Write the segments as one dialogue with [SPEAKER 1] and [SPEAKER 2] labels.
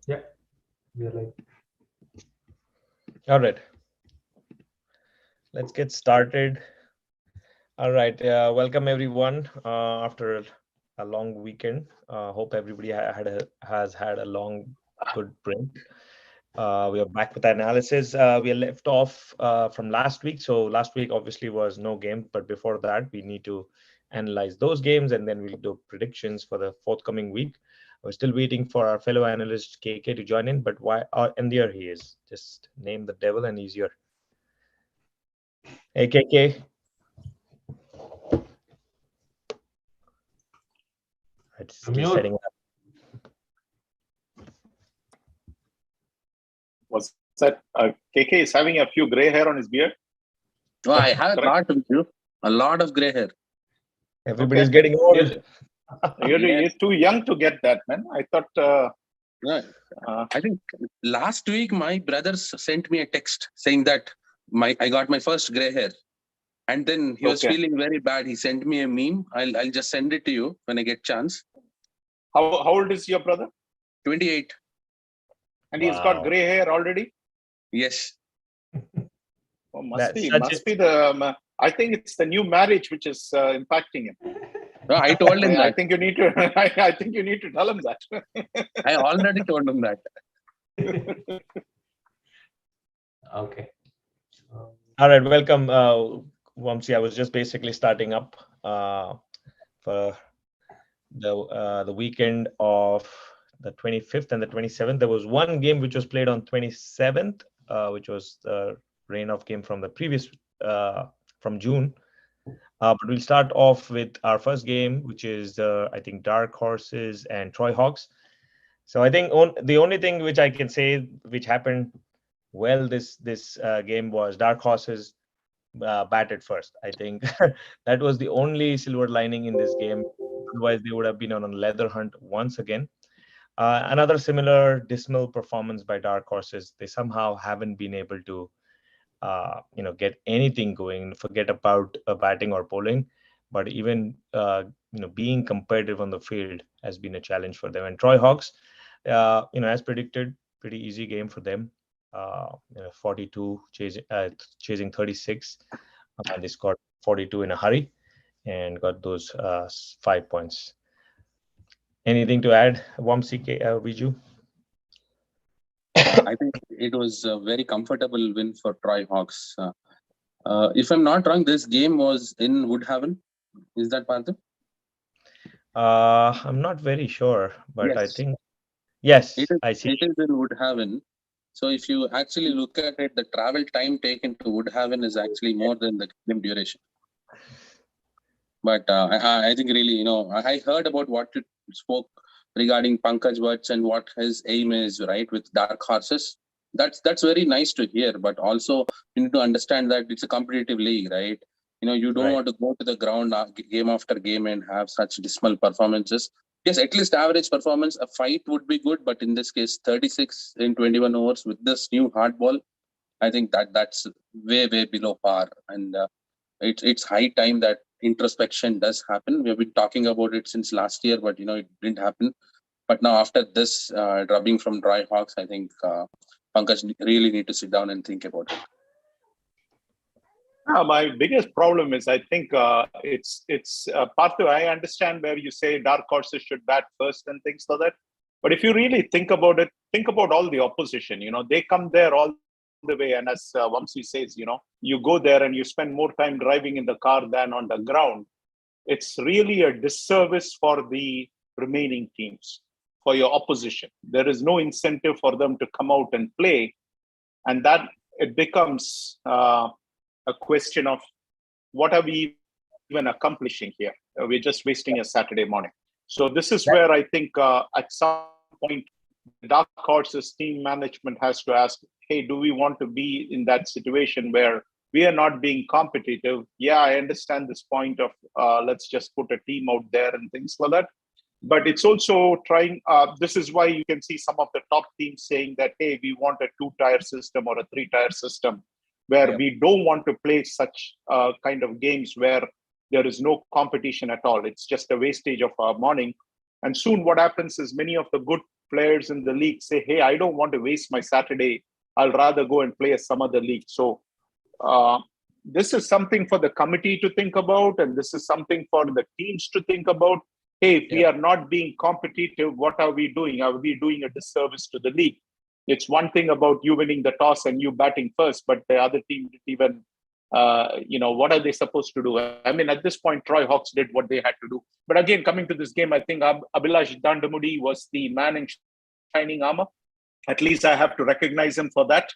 [SPEAKER 1] Yeah, we are like.
[SPEAKER 2] All right, let's get started. All right, welcome everyone. After a long weekend, hope everybody has had a long, good break. We are back with analysis. We are left off from last week. So last week obviously was no game, but before that we need to analyze those games and then we'll do predictions for the forthcoming week. We're still waiting for our fellow analyst KK to join in, but why? And there he is. Just name the devil and he's here. Hey KK. He's
[SPEAKER 1] Mute.
[SPEAKER 2] setting up.
[SPEAKER 3] Was that KK is having a few gray hair on his beard?
[SPEAKER 4] No, I have a
[SPEAKER 3] Correct?
[SPEAKER 4] lot of you. A lot of gray hair.
[SPEAKER 2] Everybody's
[SPEAKER 3] Okay.
[SPEAKER 2] getting old.
[SPEAKER 3] You're too young to get that, man. I thought.
[SPEAKER 4] Right. I think last week my brothers sent me a text saying that I got my first gray hair, and then he was
[SPEAKER 3] Okay.
[SPEAKER 4] feeling very bad. He sent me a meme. I'll just send it to you when I get chance.
[SPEAKER 3] How old is your brother?
[SPEAKER 4] 28.
[SPEAKER 3] And he's got gray hair already.
[SPEAKER 4] Yes.
[SPEAKER 3] Oh,
[SPEAKER 2] That's
[SPEAKER 3] must be the. I think it's the new marriage which is impacting him.
[SPEAKER 4] No, I told him
[SPEAKER 3] I
[SPEAKER 4] that.
[SPEAKER 3] think you need to. I think you need to tell him that.
[SPEAKER 4] I already told him that.
[SPEAKER 1] Okay.
[SPEAKER 2] All right, welcome, Vamsi. I was just basically starting up for the weekend of the 25th and the 27th. There was one game which was played on 27th, which was the rain-off game from the previous from June. But we'll start off with our first game, which is I think Dark Horses and Troy Hawks. So I think the only thing which I can say which happened well this game was Dark Horses batted first. I think that was the only silver lining in this game. Otherwise, they would have been on a leather hunt once again. Another similar dismal performance by Dark Horses. They somehow haven't been able to, get anything going. Forget about batting or bowling, but even being competitive on the field has been a challenge for them. And Troy Hawks, as predicted, pretty easy game for them. 42 chasing 36. They scored 42 in a hurry and got those 5 points. Anything to add, Wamsi, Viju?
[SPEAKER 4] I think it was a very comfortable win for Troy Hawks. If I'm not wrong, this game was in Woodhaven. Is that Partha?
[SPEAKER 2] I'm not very sure, but I
[SPEAKER 4] Yes.
[SPEAKER 2] think yes, I see.
[SPEAKER 4] It is in Woodhaven. So if you actually look at it, the travel time taken to Woodhaven is actually more than the game duration. But I think really, I heard about what you spoke regarding Pankaj Vats and what his aim is, right, with Dark Horses. That's very nice to hear. But also, you need to understand that it's a competitive league, right? You don't
[SPEAKER 2] Right.
[SPEAKER 4] want to go to the ground game after game and have such dismal performances. Yes, at least average performance, a fight would be good. But in this case, 36 in 21 overs with this new hardball, I think that's way below par. And it's high time that introspection does happen. We have been talking about it since last year, but it didn't happen. But now after this drubbing from Troy Hawks, I think Pankaj really need to sit down and think about it.
[SPEAKER 3] My biggest problem is I think it's Parthu. I understand where you say Dark Horses should bat first and things like that. But if you really think about it, think about all the opposition. They come there all the way, and as Vamsi says, you go there and you spend more time driving in the car than on the ground. It's really a disservice for the remaining teams, for your opposition. There is no incentive for them to come out and play, and that it becomes a question of what are we even accomplishing here? We're just wasting a Saturday morning. So this is where I think at some point, Dark Horses team management has to ask, hey, do we want to be in that situation where we are not being competitive? Yeah, I understand this point of let's just put a team out there and things like that. But it's also trying, this is why you can see some of the top teams saying that, hey, we want a 2-tier system or a 3-tier system, where we don't want to play such kind of games where there is no competition at all. It's just a wastage of our morning. And soon what happens is many of the good players in the league say, hey, I don't want to waste my Saturday. I'll rather go and play some other league. So this is something for the committee to think about, and this is something for the teams to think about. Hey, if we are not being competitive, what are we doing? Are we doing a disservice to the league? It's one thing about you winning the toss and you batting first, but the other team didn't even, what are they supposed to do? I mean, at this point, Troy Hawks did what they had to do. But again, coming to this game, I think Abhilash Dandamudi was the man in shining armor. At least I have to recognize him for that.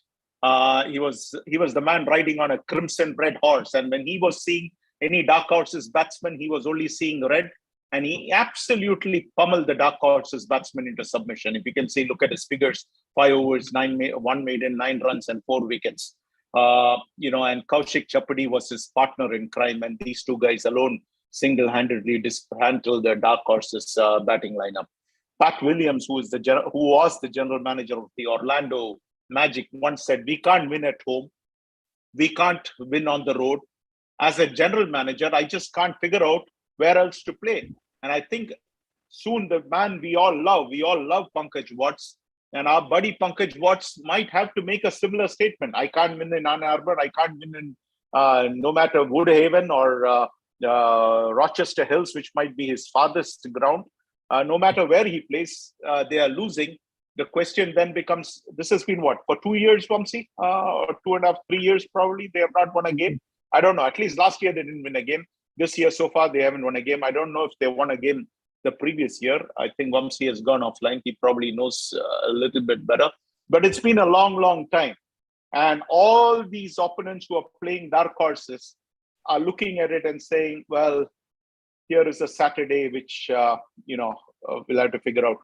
[SPEAKER 3] He was the man riding on a crimson red horse. And when he was seeing any dark horse's batsman, he was only seeing red. And he absolutely pummeled the dark horse's batsman into submission. If you can see, look at his figures: 5 overs, 1 maiden, 9 runs, and 4 wickets. And Kaushik Chapadi was his partner in crime, and these two guys alone single-handedly dismantled the dark horse's batting lineup. Pat Williams, who was the general manager of the Orlando Magic, once said, "We can't win at home. We can't win on the road. As a general manager, I just can't figure out where else to play." And I think soon the man we all love Pankaj Watts, and our buddy Pankaj Watts might have to make a similar statement. I can't win in Ann Arbor. I can't win in no matter Woodhaven or Rochester Hills, which might be his farthest ground. No matter where he plays, they are losing. The question then becomes, this has been what, for 2 years, Vamsi? Or 2.5, 3 years probably, they have not won a game. I don't know. At least last year they didn't win a game. This year so far, they haven't won a game. I don't know if they won a game the previous year. I think Vamsi has gone offline. He probably knows a little bit better. But it's been a long, long time. And all these opponents who are playing dark horses are looking at it and saying, well, here is a Saturday, which, we'll have to figure out.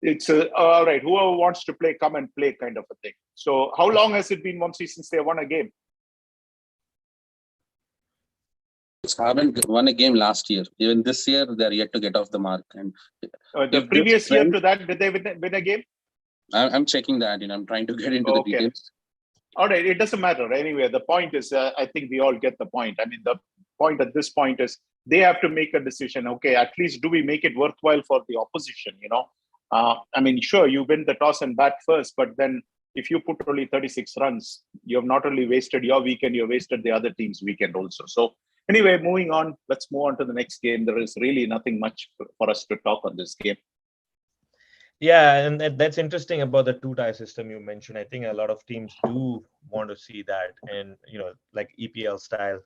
[SPEAKER 3] It's all right, whoever wants to play, come and play kind of a thing. So how long has it been, Vamsi, since they won a game?
[SPEAKER 4] Haven't won a game last year. Even this year, they're yet to get off the mark. And
[SPEAKER 3] the previous year to that, did they win a game?
[SPEAKER 4] I'm checking that, I'm trying to get into the details.
[SPEAKER 3] All right, it doesn't matter. Anyway, the point is, I think we all get the point. I mean, the point at this point is they have to make a decision. Okay, at least do we make it worthwhile for the opposition, I mean, sure, you win the toss and bat first, but then if you put only 36 runs, you have not only wasted your weekend, you've wasted the other team's weekend also. So anyway, moving on, let's move on to the next game. There is really nothing much for us to talk on this game.
[SPEAKER 2] Yeah, and that's interesting about the two-tier system you mentioned. I think a lot of teams do want to see that, and like EPL style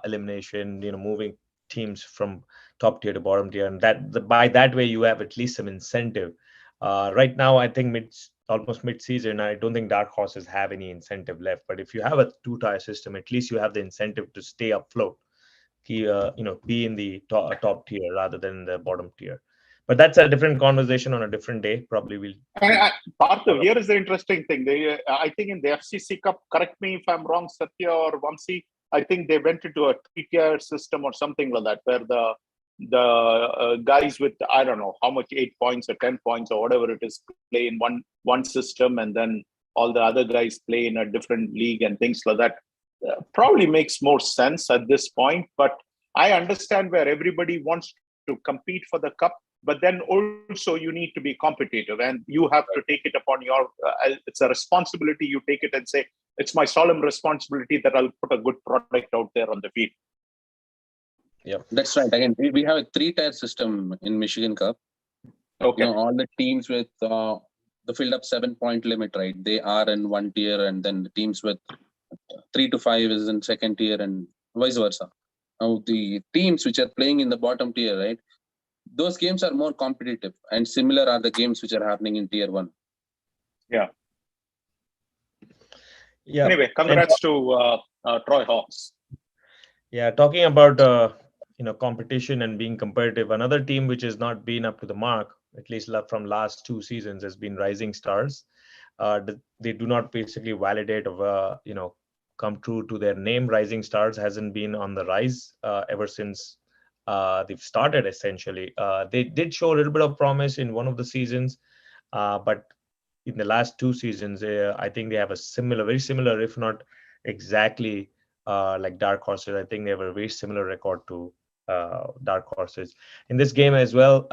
[SPEAKER 2] elimination, moving teams from top tier to bottom tier, and by that way you have at least some incentive. Right now, I think almost mid-season, I don't think dark horses have any incentive left. But if you have a two-tier system, at least you have the incentive to stay afloat, be in the top tier rather than the bottom tier. But that's a different conversation on a different day. Probably we'll.
[SPEAKER 3] Partha, here is the interesting thing. I think in the FCC Cup, correct me if I'm wrong, Satya or Vamsi, I think they went into a 3-tier system or something like that, where the guys with, I don't know how much, 8 points or 10 points or whatever it is, play in one system, and then all the other guys play in a different league and things like that. Probably makes more sense at this point. But I understand where everybody wants to compete for the cup, but then also you need to be competitive, and you have to take it upon it's a responsibility. You take it and say, it's my solemn responsibility that I'll put a good product out there on the field.
[SPEAKER 4] Yeah, that's right. Again, we have a 3-tier system in Michigan Cup.
[SPEAKER 3] Okay.
[SPEAKER 4] All the teams with the filled up 7-point limit, right? They are in one tier, and then the teams with 3 to 5 is in second tier, and vice versa. Now, the teams which are playing in the bottom tier, right? Those games are more competitive, and similar are the games which are happening in tier 1.
[SPEAKER 3] Yeah.
[SPEAKER 2] Yeah.
[SPEAKER 3] Anyway, congrats to Troy Hawks.
[SPEAKER 2] Yeah, talking about competition and being competitive, another team which has not been up to the mark, at least from last 2 seasons, has been Rising Stars. They do not basically validate or come true to their name. Rising Stars hasn't been on the rise ever since they've started. Essentially, they did show a little bit of promise in one of the seasons, but in the last 2 seasons, I think they have very similar, if not exactly like Dark Horses. I think they have a very similar record to Dark Horses. In this game as well,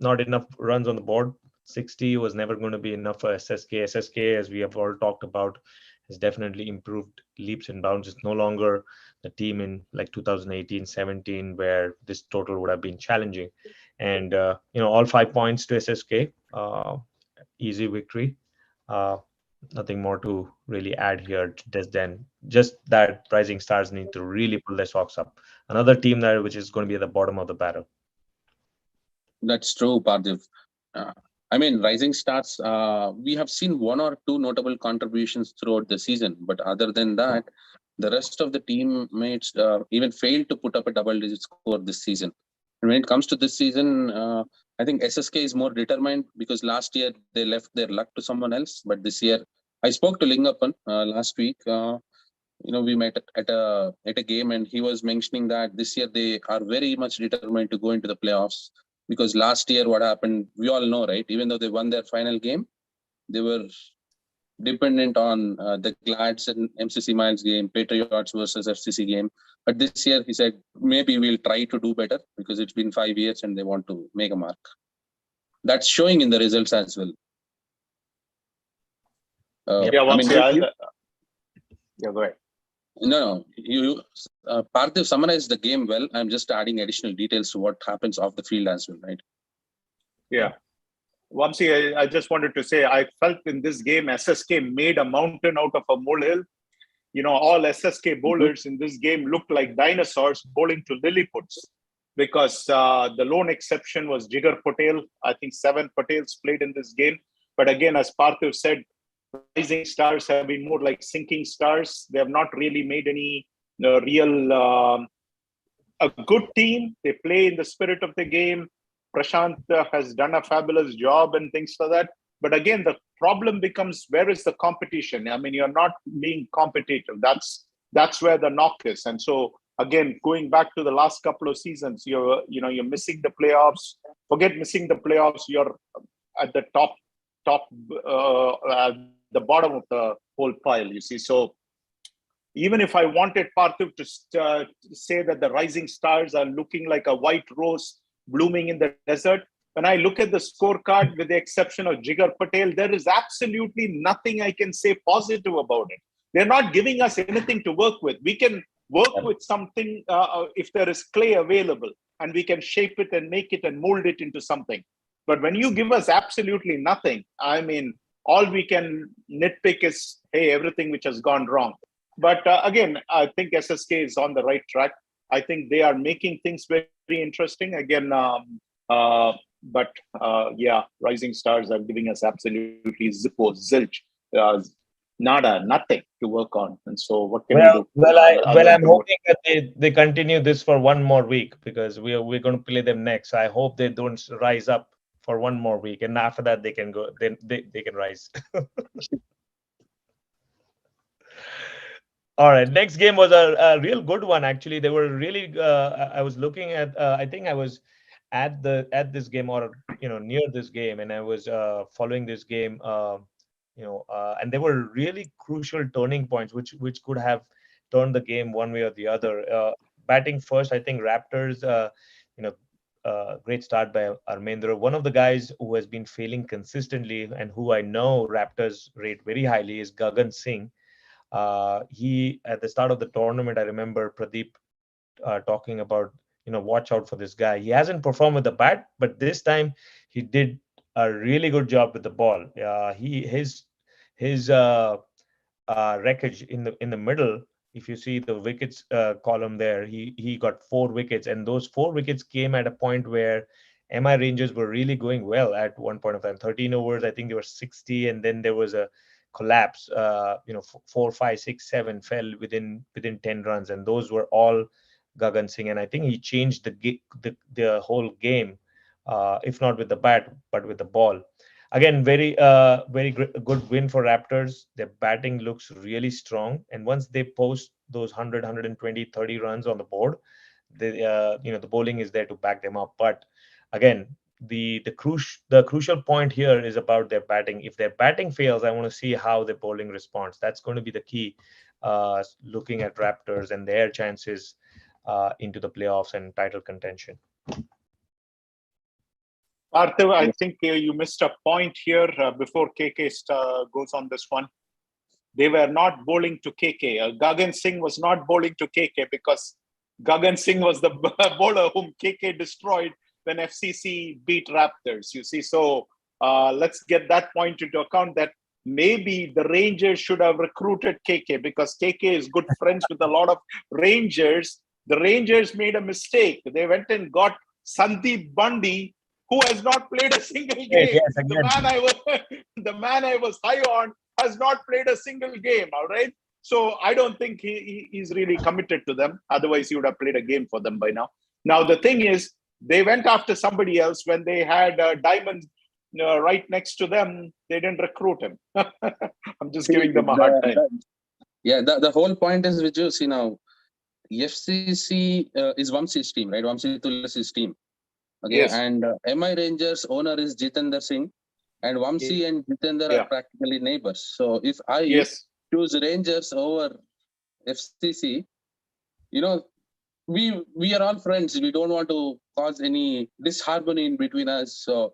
[SPEAKER 2] not enough runs on the board. 60 was never going to be enough for SSK. SSK, as we have all talked about, has definitely improved leaps and bounds. It's no longer the team in like 2018-17 where this total would have been challenging. And all 5 points to SSK, easy victory. Nothing more to really add here. Just that Rising Stars need to really pull their socks up. Another team there which is going to be at the bottom of the barrel.
[SPEAKER 4] That's true, Parthiv. I mean, Rising Stars, we have seen 1 or 2 notable contributions throughout the season, but other than that, the rest of the teammates even failed to put up a double-digit score this season. And when it comes to this season, I think SSK is more determined because last year they left their luck to someone else, but this year, I spoke to Lingappan last week. We met at a game, and he was mentioning that this year they are very much determined to go into the playoffs. Because last year, what happened, we all know, right? Even though they won their final game, they were dependent on the Glads and MCC Miles game, Patriots versus FCC game. But this year, he said, maybe we'll try to do better because it's been 5 years and they want to make a mark. That's showing in the results as well.
[SPEAKER 3] Yeah, go ahead.
[SPEAKER 4] No, Parthiv summarized the game well. I'm just adding additional details to what happens off the field as well, right?
[SPEAKER 3] Yeah. Vamsi, I just wanted to say, I felt in this game, SSK made a mountain out of a molehill. All SSK bowlers in this game looked like dinosaurs bowling to Lilliputs because the lone exception was Jigar Patel. I think 7 Patels played in this game. But again, as Parthiv said, Rising Stars have been more like sinking stars. They have not really made any real a good team. They play in the spirit of the game. Prashant has done a fabulous job and things like that. But again, the problem becomes, where is the competition? I mean, you're not being competitive. That's where the knock is. And so again, going back to the last couple of seasons, you're missing the playoffs. Forget missing the playoffs. You're at the top, the bottom of the whole pile, you see. So even if I wanted Parthiv to say that the Rising Stars are looking like a white rose blooming in the desert, when I look at the scorecard, with the exception of Jigar Patel, there is absolutely nothing I can say positive about it. They're not giving us anything to work with. We can work with something if there is clay available, and we can shape it and make it and mold it into something. But when you give us absolutely nothing, I mean, all we can nitpick is, hey, everything which has gone wrong. But again, I think SSK is on the right track. I think they are making things very, very interesting. Again, yeah, Rising Stars are giving us absolutely zippo, zilch, nada, nothing to work on. And so what can we do?
[SPEAKER 2] I'm hoping that they continue this for one more week, because we're going to play them next. I hope they don't rise up for one more week, and after that they can go. Then they can rise. All right, next game was a real good one. Actually, they were really. I was looking at. I think I was at this game, or near this game, and I was following this game. And there were really crucial turning points, which could have turned the game one way or the other. Batting first, I think Raptors. Great start by Armendra. One of the guys who has been failing consistently and who I know Raptors rate very highly is Gagan Singh. He, at the start of the tournament, I remember Pradeep talking about, watch out for this guy. He hasn't performed with the bat, but this time he did a really good job with the ball. His wreckage in the middle. If you see the wickets column there, he got 4 wickets, and those 4 wickets came at a point where MI Rangers were really going well at one point of time. 13 overs, I think they were 60, and then there was a collapse. 4, 5, 6, 7 fell within 10 runs, and those were all Gagan Singh. And I think he changed the whole game, if not with the bat, but with the ball. Again, very good win for Raptors. Their batting looks really strong, and once they post those 100, 120, 30 runs on the board, the bowling is there to back them up. But again, the crucial point here is about their batting. If their batting fails, I want to see how the bowling responds. That's going to be the key, looking at Raptors and their chances into the playoffs and title contention.
[SPEAKER 3] Parthiv, I think you missed a point here before KK goes on this one. They were not bowling to KK. Gagan Singh was not bowling to KK because Gagan Singh was the bowler whom KK destroyed when FCC beat Raptors. You see, so let's get that point into account, that maybe the Rangers should have recruited KK because KK is good friends with a lot of Rangers. The Rangers made a mistake. They went and got Sandeep Bundy, who has not played a single game.
[SPEAKER 2] Yes,
[SPEAKER 3] the man I was high on has not played a single game. All right. So I don't think he's really committed to them. Otherwise, he would have played a game for them by now. Now, the thing is, they went after somebody else when they had Diamond right next to them. They didn't recruit him. I'm just giving them a hard time.
[SPEAKER 4] The whole point is, Viju, see now, FCC is Vamsi's team, right? Vamsi Tulsi's team. Okay,
[SPEAKER 3] Yes.
[SPEAKER 4] And MI Rangers owner is Jitendra Singh, and Vamsi and Jitendra are practically neighbors. So if I choose Rangers over FCC, we are all friends. We don't want to cause any disharmony in between us. So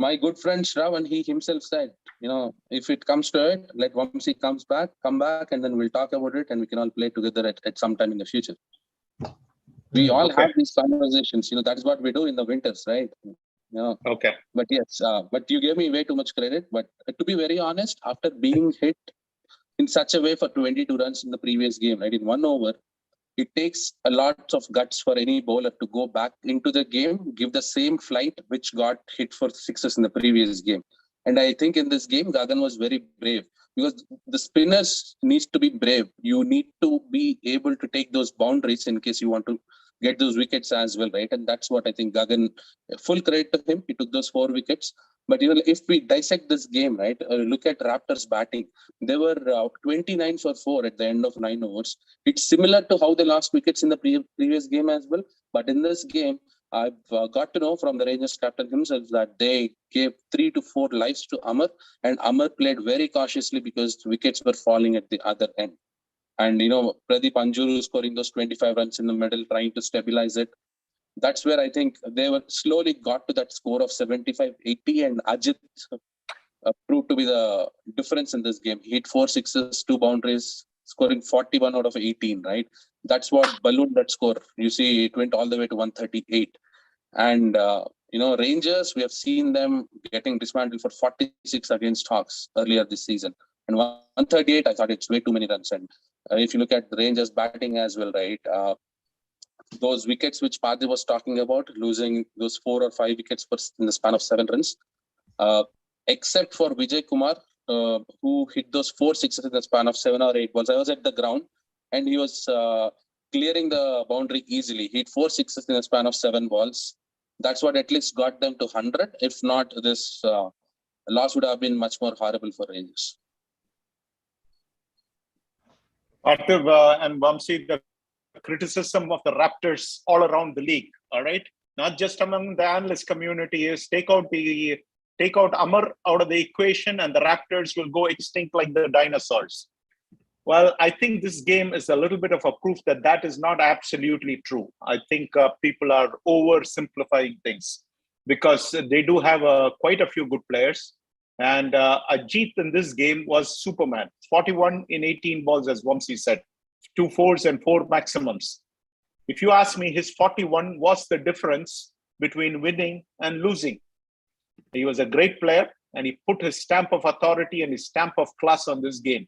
[SPEAKER 4] my good friend Shravan, he himself said, if it comes to it, let Vamsi come back, and then we'll talk about it, and we can all play together at some time in the future. We all have these conversations. That's what we do in the winters, right?
[SPEAKER 3] Okay.
[SPEAKER 4] But yes, but you gave me way too much credit. But to be very honest, after being hit in such a way for 22 runs in the previous game, right, in 1 over, it takes a lot of guts for any bowler to go back into the game, give the same flight which got hit for sixes in the previous game. And I think in this game, Gagan was very brave, because the spinners needs to be brave. You need to be able to take those boundaries in case you want to get those wickets as well, right? And that's what I think Gagan, full credit to him. He took those 4 wickets. But if we dissect this game, right, look at Raptors batting. They were 29 for 4 at the end of 9 overs. It's similar to how they lost wickets in the previous game as well. But in this game, I've got to know from the Rangers captain himself that they gave 3 to 4 lives to Amar, and Amar played very cautiously because wickets were falling at the other end. And, Pradeep Anjuru scoring those 25 runs in the middle, trying to stabilize it. That's where I think they were slowly got to that score of 75-80, and Ajit proved to be the difference in this game. He hit 4 sixes, 2 boundaries, scoring 41 out of 18, right? That's what ballooned that score. You see, it went all the way to 138. And, Rangers, we have seen them getting dismantled for 46 against Hawks earlier this season. And 138, I thought it's way too many runs. And if you look at the Rangers batting as well, right, those wickets which Parthiv was talking about, losing those 4 or 5 wickets in the span of 7 runs, except for Vijay Kumar, who hit those 4 sixes in the span of 7 or 8 balls. I was at the ground, and he was clearing the boundary easily. He hit 4 sixes in the span of 7 balls. That's what at least got them to 100. If not, this loss would have been much more horrible for Rangers.
[SPEAKER 3] Parthiv and Vamsi, the criticism of the Raptors all around the league, all right? Not just among the analyst community, is take out Amar out of the equation and the Raptors will go extinct like the dinosaurs. Well, I think this game is a little bit of a proof that is not absolutely true. I think people are oversimplifying things, because they do have quite a few good players. And Ajit in this game was Superman. 41 in 18 balls, as Vamsi said. 2 4s and 4 maximums. If you ask me, his 41 was the difference between winning and losing. He was a great player, and he put his stamp of authority and his stamp of class on this game.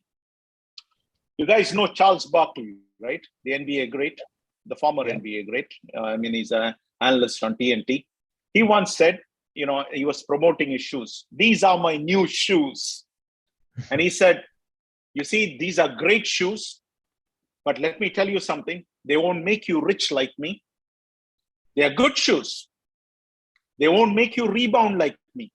[SPEAKER 3] You guys know Charles Barkley, right? The NBA great, the former NBA great. He's an analyst on TNT. He once said, he was promoting his shoes. These are my new shoes. And he said, you see, these are great shoes, but let me tell you something. They won't make you rich like me. They are good shoes. They won't make you rebound like me.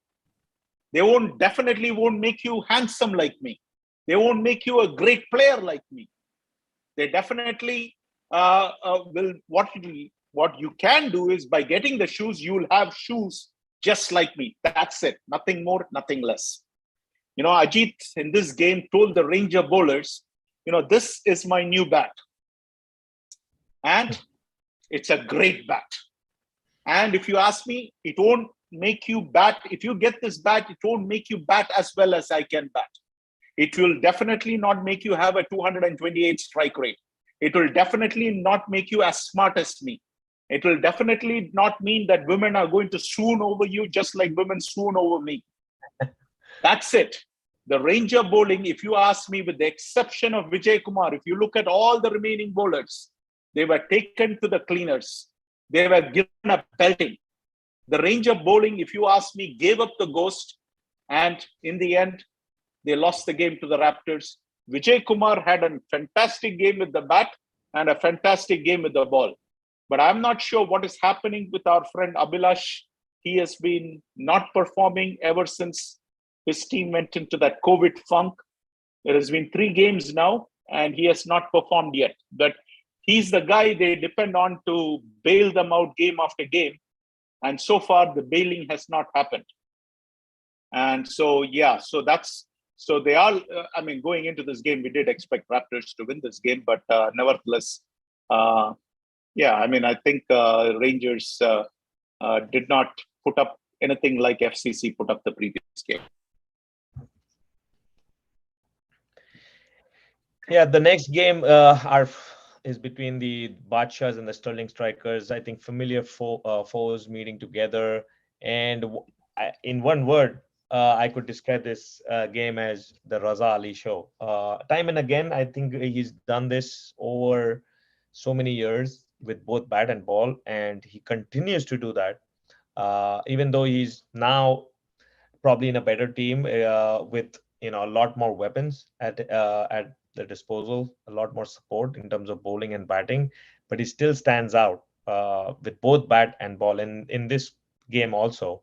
[SPEAKER 3] They definitely won't make you handsome like me. They won't make you a great player like me. They definitely will. What you can do is, by getting the shoes, you'll have shoes just like me. That's it. Nothing more, nothing less. Ajit in this game told the Ranger bowlers, this is my new bat. And it's a great bat. And if you ask me, it won't make you bat. If you get this bat, it won't make you bat as well as I can bat. It will definitely not make you have a 228 strike rate. It will definitely not make you as smart as me. It will definitely not mean that women are going to swoon over you just like women swoon over me. That's it. The Ranger bowling, if you ask me, with the exception of Vijay Kumar, if you look at all the remaining bowlers, they were taken to the cleaners. They were given a pelting. The Ranger bowling, if you ask me, gave up the ghost. And in the end, they lost the game to the Raptors. Vijay Kumar had a fantastic game with the bat and a fantastic game with the ball. But I'm not sure what is happening with our friend Abhilash. He has been not performing ever since his team went into that COVID funk. There has been 3 games now, and he has not performed yet. But he's the guy they depend on to bail them out game after game. And so far, the bailing has not happened. And so, yeah, so they are, going into this game, we did expect Raptors to win this game, but nevertheless, I think Rangers did not put up anything like FCC put up the previous game.
[SPEAKER 2] Yeah, the next game is between the Badshahs and the Sterling Strikers. I think familiar foes meeting together. And in one word, I could describe this game as the Raza Ali show. Time and again, I think he's done this over so many years with both bat and ball, and he continues to do that. Even though he's now probably in a better team with a lot more weapons at the disposal, a lot more support in terms of bowling and batting, but he still stands out with both bat and ball. And in this game also,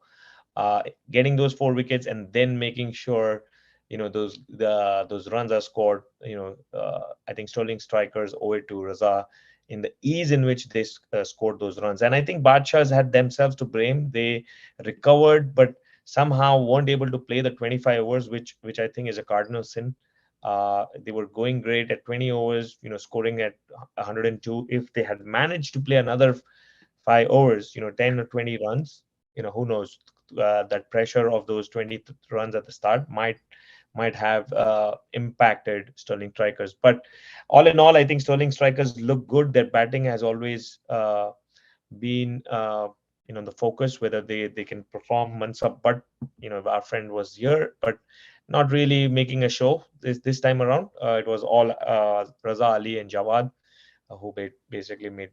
[SPEAKER 2] getting those 4 wickets and then making sure those runs are scored. I think Sterling Strikers owe it to Raza in the ease in which they scored those runs. And I think Badshahs had themselves to blame. They recovered, but somehow weren't able to play the 25 overs, which I think is a cardinal sin. They were going great at 20 overs, scoring at 102. If they had managed to play another 5 overs, 10 or 20 runs, who knows, that pressure of those 20 runs at the start might have impacted Sterling Strikers. But all in all, I think Sterling Strikers look good. Their batting has always been the focus, whether they can perform Mansab. But our friend was here, but not really making a show this time around. It was all Raza Ali and Jawad who basically made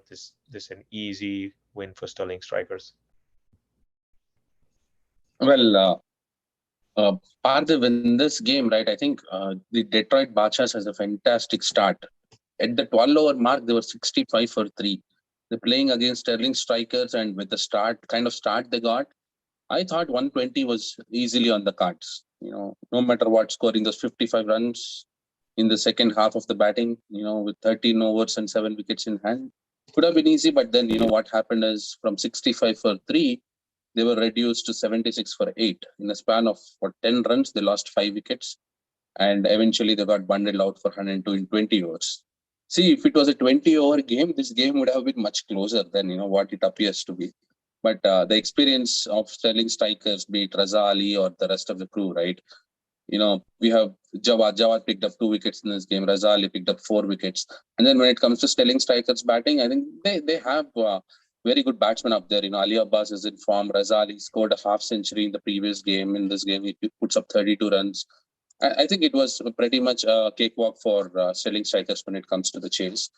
[SPEAKER 2] this an easy win for Sterling Strikers.
[SPEAKER 4] Well, Parthiv, in this game, right, I think the Detroit Badshahs has a fantastic start. At the 12-over mark, they were 65 for 3. They're playing against Sterling Strikers, and with the kind of start they got, I thought 120 was easily on the cards. No matter what, scoring those 55 runs in the second half of the batting, with 13 overs and 7 wickets in hand, could have been easy. But then, what happened is from 65 for 3, they were reduced to 76 for 8. In a span of 10 runs, they lost 5 wickets. And eventually they got bundled out for 102 in 20 overs. See, if it was a 20-over game, this game would have been much closer than, what it appears to be. But the experience of Sterling Strikers, be it Raza Ali or the rest of the crew, right? We have Jawad. Jawad picked up 2 wickets in this game. Raza Ali picked up 4 wickets. And then when it comes to Sterling Strikers batting, I think they have very good batsmen up there. Ali Abbas is in form. Raza Ali scored a half-century in the previous game. In this game, he puts up 32 runs. I think it was pretty much a cakewalk for Sterling Strikers when it comes to the chase.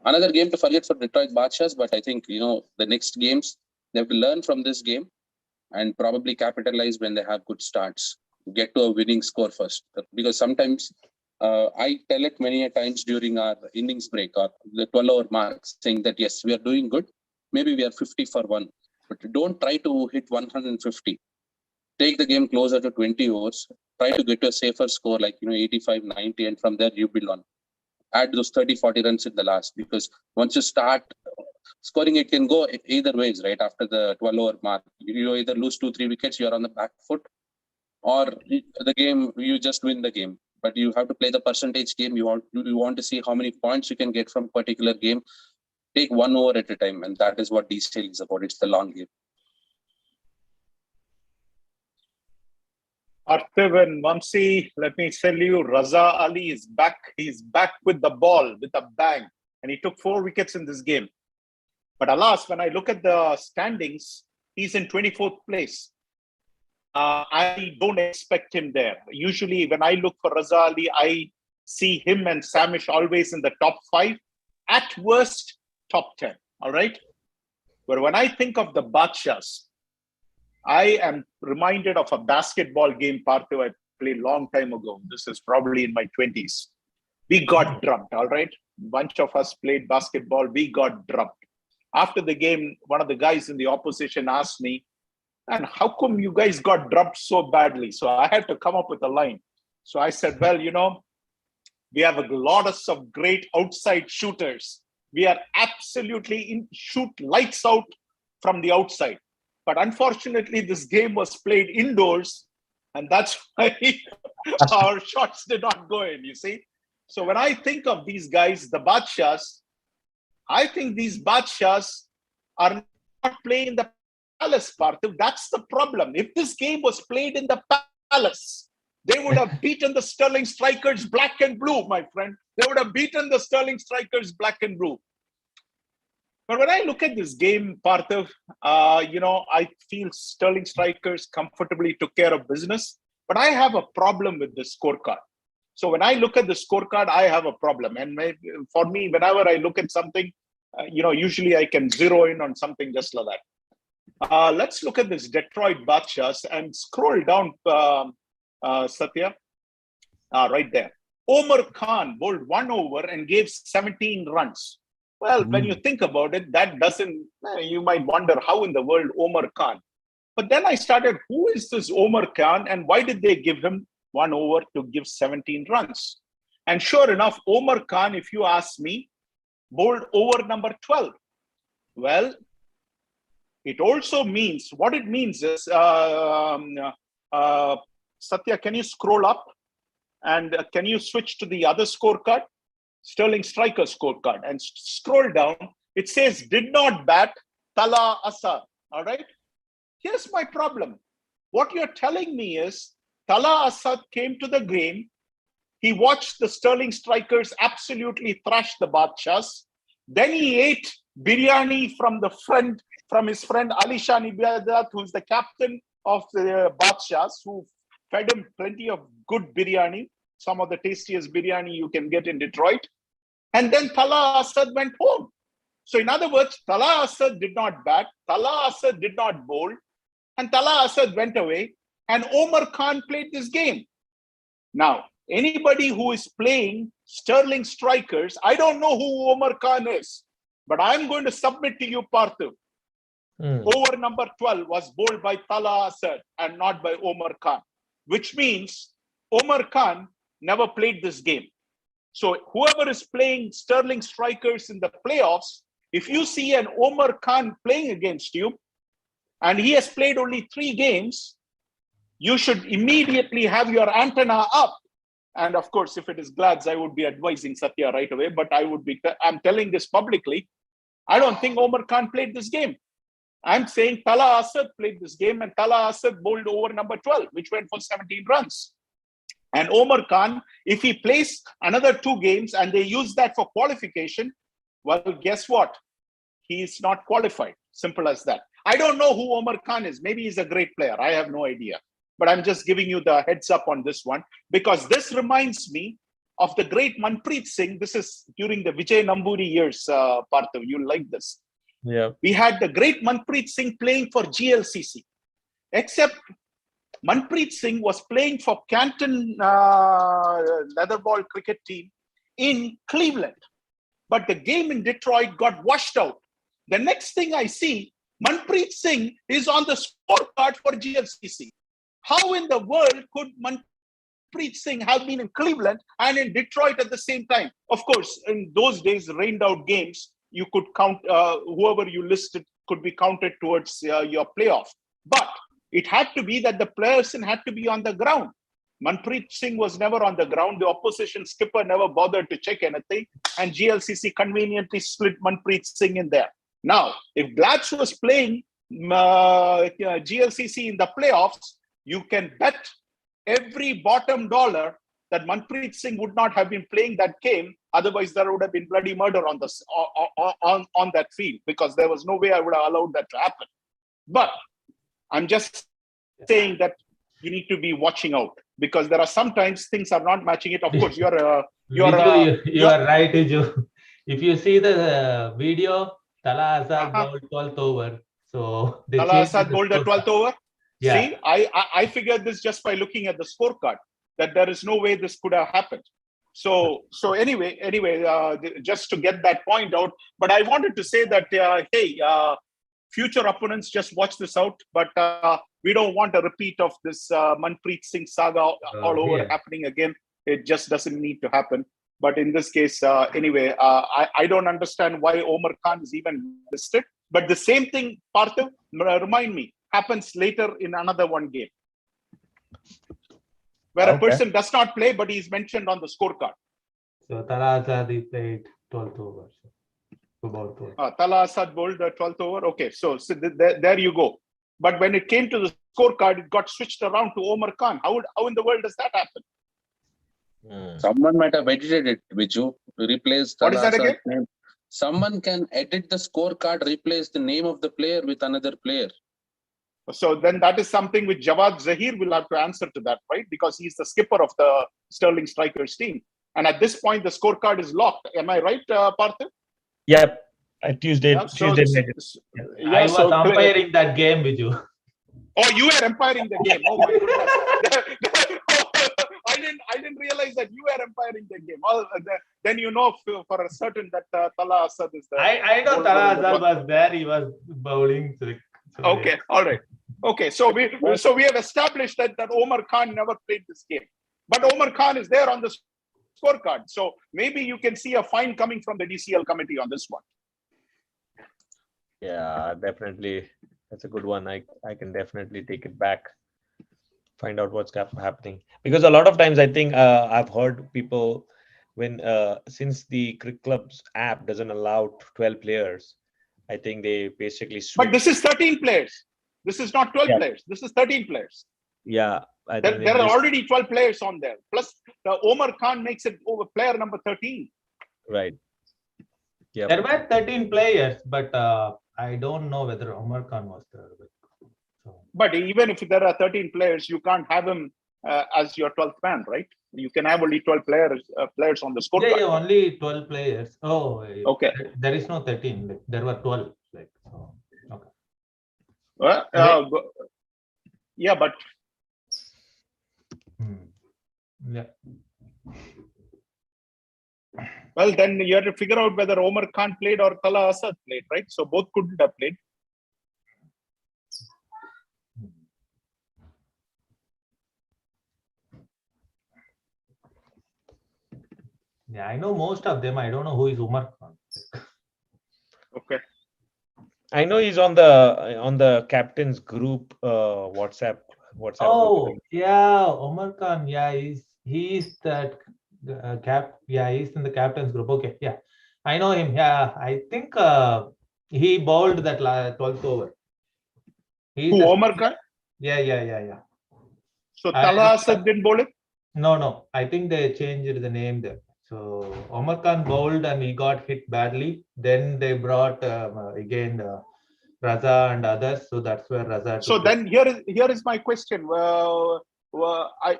[SPEAKER 4] Another game to forget for Detroit Badshahs, but I think, the next games, they have to learn from this game and probably capitalize when they have good starts. Get to a winning score first. Because sometimes, I tell it many a times during our innings break or the 12-over mark, saying that, yes, we are doing good. Maybe we are 50 for 1. But don't try to hit 150. Take the game closer to 20 overs. Try to get to a safer score like, 85, 90, and from there you build on. Add those 30, 40 runs in the last, because once you start scoring, it can go either ways, right? After the 12-over mark, you either lose 2-3 wickets, you're on the back foot, or the game, you just win the game. But you have to play the percentage game. You want to see how many points you can get from a particular game. Take 1 over at a time, and that is what DCL is about. It's the long game.
[SPEAKER 3] Parthiv and Vamsi, let me tell you, Raza Ali is back. He's back with the ball, with a bang. And he took 4 wickets in this game. But alas, when I look at the standings, he's in 24th place. I don't expect him there. Usually, when I look for Raza Ali, I see him and Samish always in the top 5. At worst, top 10. All right? But when I think of the Badshahs, I am reminded of a basketball game, Parthiv, I played a long time ago. This is probably in my 20s. We got drubbed, all right? Bunch of us played basketball. We got drubbed. After the game, one of the guys in the opposition asked me, and how come you guys got drubbed so badly? So I had to come up with a line. So I said, well, you know, we have a lot of great outside shooters. We are absolutely shoot lights out from the outside. But unfortunately, this game was played indoors, and that's why our shots did not go in, you see. So when I think of these guys, the Badshahs, I think these Badshahs are not playing in the Palace, Parthiv. That's the problem. If this game was played in the Palace, they would have beaten the Sterling Strikers black and blue, my friend. They would have beaten the Sterling Strikers black and blue. But when I look at this game, Parthiv, you know, I feel Sterling Strikers comfortably took care of business. But I have a problem with the scorecard. So when I look at the scorecard, I have a problem. And for me, whenever I look at something, you know, usually I can zero in on something just like that. Let's look at this Detroit Badshahs and scroll down, Satya, right there. Omar Khan bowled 1 over and gave 17 runs. Well, when you think about it, that doesn't, you might wonder how in the world Omar Khan. But then I started, who is this Omar Khan and why did they give him 1 over to give 17 runs? And sure enough, Omar Khan, if you ask me, bowled over number 12. Well, it also means, what it means is, Satya, can you scroll up and can you switch to the other scorecard? Sterling Striker scorecard and scroll down. It says did not bat Tala Asad. All right. Here's my problem. What you're telling me is Tala Asad came to the game. He watched the Sterling Strikers absolutely thrash the Badshahs. Then he ate biryani from his friend Alishan Ibadat, who's the captain of the Badshahs, who fed him plenty of good biryani. Some of the tastiest biryani you can get in Detroit. And then Tala Asad went home. So in other words, Tala Asad did not bat, Tala Asad did not bowl, and Tala Asad went away, and Omar Khan played this game. Now, anybody who is playing Sterling Strikers, I don't know who Omar Khan is, but I'm going to submit to you, Parthiv. Over number 12 was bowled by Tala Asad and not by Omar Khan, which means Omar Khan never played this game. So whoever is playing Sterling Strikers in the playoffs, if you see an Omar Khan playing against you, and he has played only 3 games, you should immediately have your antenna up. And of course, if it is Glads, I would be advising Satya right away, but I'm telling this publicly. I don't think Omar Khan played this game. I'm saying Tala Asad played this game and Tala Asad bowled over number 12, which went for 17 runs. And Omar Khan, if he plays another 2 games and they use that for qualification, well, guess what? He is not qualified. Simple as that. I don't know who Omar Khan is. Maybe he's a great player. I have no idea. But I'm just giving you the heads up on this one, because this reminds me of the great Manpreet Singh. This is during the Vijay Namburi years, Parthiv. You'll like this.
[SPEAKER 2] Yeah.
[SPEAKER 3] We had the great Manpreet Singh playing for GLCC, except Manpreet Singh was playing for Canton Leatherball cricket team in Cleveland. But the game in Detroit got washed out. The next thing I see, Manpreet Singh is on the scorecard for GLCC. How in the world could Manpreet Singh have been in Cleveland and in Detroit at the same time? Of course, in those days, rained out games, you could count, whoever you listed could be counted towards your playoff. But it had to be that the person had to be on the ground. Manpreet Singh was never on the ground. The opposition skipper never bothered to check anything. And GLCC conveniently split Manpreet Singh in there. Now, if Glads was playing GLCC in the playoffs, you can bet every bottom dollar that Manpreet Singh would not have been playing that game. Otherwise, there would have been bloody murder on this on that field, because there was no way I would have allowed that to happen. But I'm just saying that you need to be watching out, because there are sometimes things are not matching it. Of course, you are
[SPEAKER 1] right, Viju. If you see the video, Tala Azad bowled 12th over. So they
[SPEAKER 3] Tala
[SPEAKER 1] changed
[SPEAKER 3] Azad
[SPEAKER 1] the
[SPEAKER 3] bowled the 12th over.
[SPEAKER 1] Yeah.
[SPEAKER 3] See, I figured this just by looking at the scorecard, that there is no way this could have happened. So anyway, just to get that point out. But I wanted to say that hey, future opponents, just watch this out. But we don't want a repeat of this Manpreet Singh saga all over happening again. It just doesn't need to happen. But in this case, anyway, I don't understand why Omar Khan is even listed. But the same thing, Parthiv, remind me, happens later in another one game, where a person does not play, but he's mentioned on the scorecard.
[SPEAKER 1] So Tala Azad played 12th over.
[SPEAKER 3] Tala Azad bowled the 12th over. Okay, so there you go. But when it came to the scorecard, it got switched around to Omar Khan. How in the world does that happen?
[SPEAKER 4] Someone might have edited it, Viju, to replace
[SPEAKER 3] What is that again?
[SPEAKER 4] name. Someone can edit the scorecard, replace the name of the player with another player.
[SPEAKER 3] So then that is something which Jawad Zahir will have to answer to that, right? Because he's the skipper of the Sterling Strikers team. And at this point, the scorecard is locked. Am I right, Parthiv?
[SPEAKER 2] Yep. Tuesday.
[SPEAKER 1] I was umpiring that game with you.
[SPEAKER 3] Oh, you were umpiring the game. Oh my goodness. I didn't realize that you were umpiring the game. Then you know for a certain that Tala Azad is there.
[SPEAKER 1] I know Tala Azad was there. He was bowling. So
[SPEAKER 3] okay, all right. Okay, so we have established that Omar Khan never played this game, but Omar Khan is there on the scorecard. So maybe you can see a fine coming from the DCL committee on this one.
[SPEAKER 2] Yeah, definitely. That's a good one. I can definitely take it back. Find out what's happening, because a lot of times I think I've heard people when since the Cricket Club's app doesn't allow 12 players, I think they basically switch.
[SPEAKER 3] But this is 13 players. This is not 12 players. This is 13 players.
[SPEAKER 2] Yeah,
[SPEAKER 3] there are already 12 players on there. Plus, the Omar Khan makes it over player number 13.
[SPEAKER 2] Right. Yeah.
[SPEAKER 1] There were 13 players, but I don't know whether Omar Khan was there.
[SPEAKER 3] But even if there are 13 players, you can't have him as your 12th man, right? You can have only 12 players on the scorecard.
[SPEAKER 1] Yeah, only 12 players. Oh,
[SPEAKER 3] okay.
[SPEAKER 1] There is no 13. Like, there were 12. Like, so, okay.
[SPEAKER 3] Yeah, but
[SPEAKER 1] yeah.
[SPEAKER 3] Well, then you have to figure out whether Omar Khan played or Tala Azad played, right? So both couldn't have played.
[SPEAKER 1] Yeah, I know most of them. I don't know who is Omar Khan.
[SPEAKER 3] Okay.
[SPEAKER 2] I know he's on the captain's group WhatsApp.
[SPEAKER 1] Oh,
[SPEAKER 2] group.
[SPEAKER 1] yeah, Omar Khan. Yeah, he's that Yeah, he's in the captain's group. Okay, yeah, I know him. Yeah, I think he bowled that 12th over.
[SPEAKER 3] Who, Omar Khan?
[SPEAKER 1] Yeah.
[SPEAKER 3] So Tala Azad didn't bowl it?
[SPEAKER 1] No. I think they changed the name there. So Omar Khan bowled and he got hit badly. Then they brought again Raza and others. So that's where Raza.
[SPEAKER 3] So then here is my question.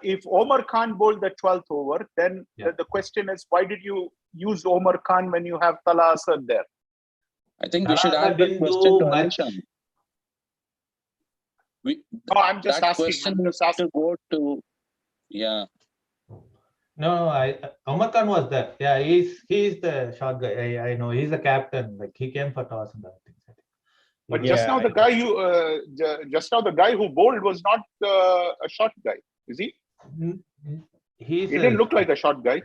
[SPEAKER 3] If Omar Khan bowled the 12th over, then the question is, why did you use Omar Khan when you have Tala Azad there?
[SPEAKER 4] I think we should ask that question to Alishan.
[SPEAKER 3] I'm just asking.
[SPEAKER 4] Question to go to, yeah.
[SPEAKER 1] No, Omar Khan was there. Yeah, he's the short guy. I know he's the captain. Like he came for toss and other things.
[SPEAKER 3] But just now the guy who bowled was not a short guy, is he? He didn't look like a short guy.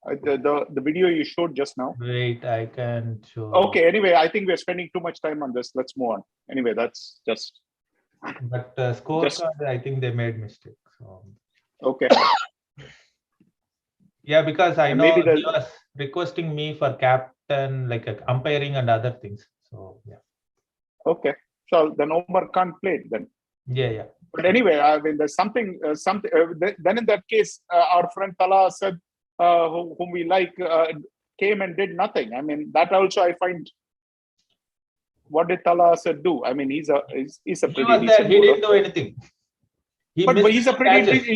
[SPEAKER 3] The video you showed just now.
[SPEAKER 1] Wait, I can show.
[SPEAKER 3] Okay. Anyway, I think we're spending too much time on this. Let's move on. Anyway, that's just.
[SPEAKER 1] But scorecard, I think they made mistake. So.
[SPEAKER 3] Okay.
[SPEAKER 1] Yeah, because I know he was requesting me for captain, like umpiring and other things. So yeah.
[SPEAKER 3] Okay. So then Omar Khan played then.
[SPEAKER 1] Yeah.
[SPEAKER 3] But anyway, I mean, there's something. Then in that case, our friend Tala said, whom we like, came and did nothing. I mean, that also I find. What did Tala said do? I mean, he's a
[SPEAKER 1] He
[SPEAKER 3] pretty
[SPEAKER 1] was there.
[SPEAKER 3] decent
[SPEAKER 1] He
[SPEAKER 3] bowler.
[SPEAKER 1] didn't do anything.
[SPEAKER 3] But
[SPEAKER 1] missed
[SPEAKER 3] he's a
[SPEAKER 1] two
[SPEAKER 3] pretty
[SPEAKER 1] catches.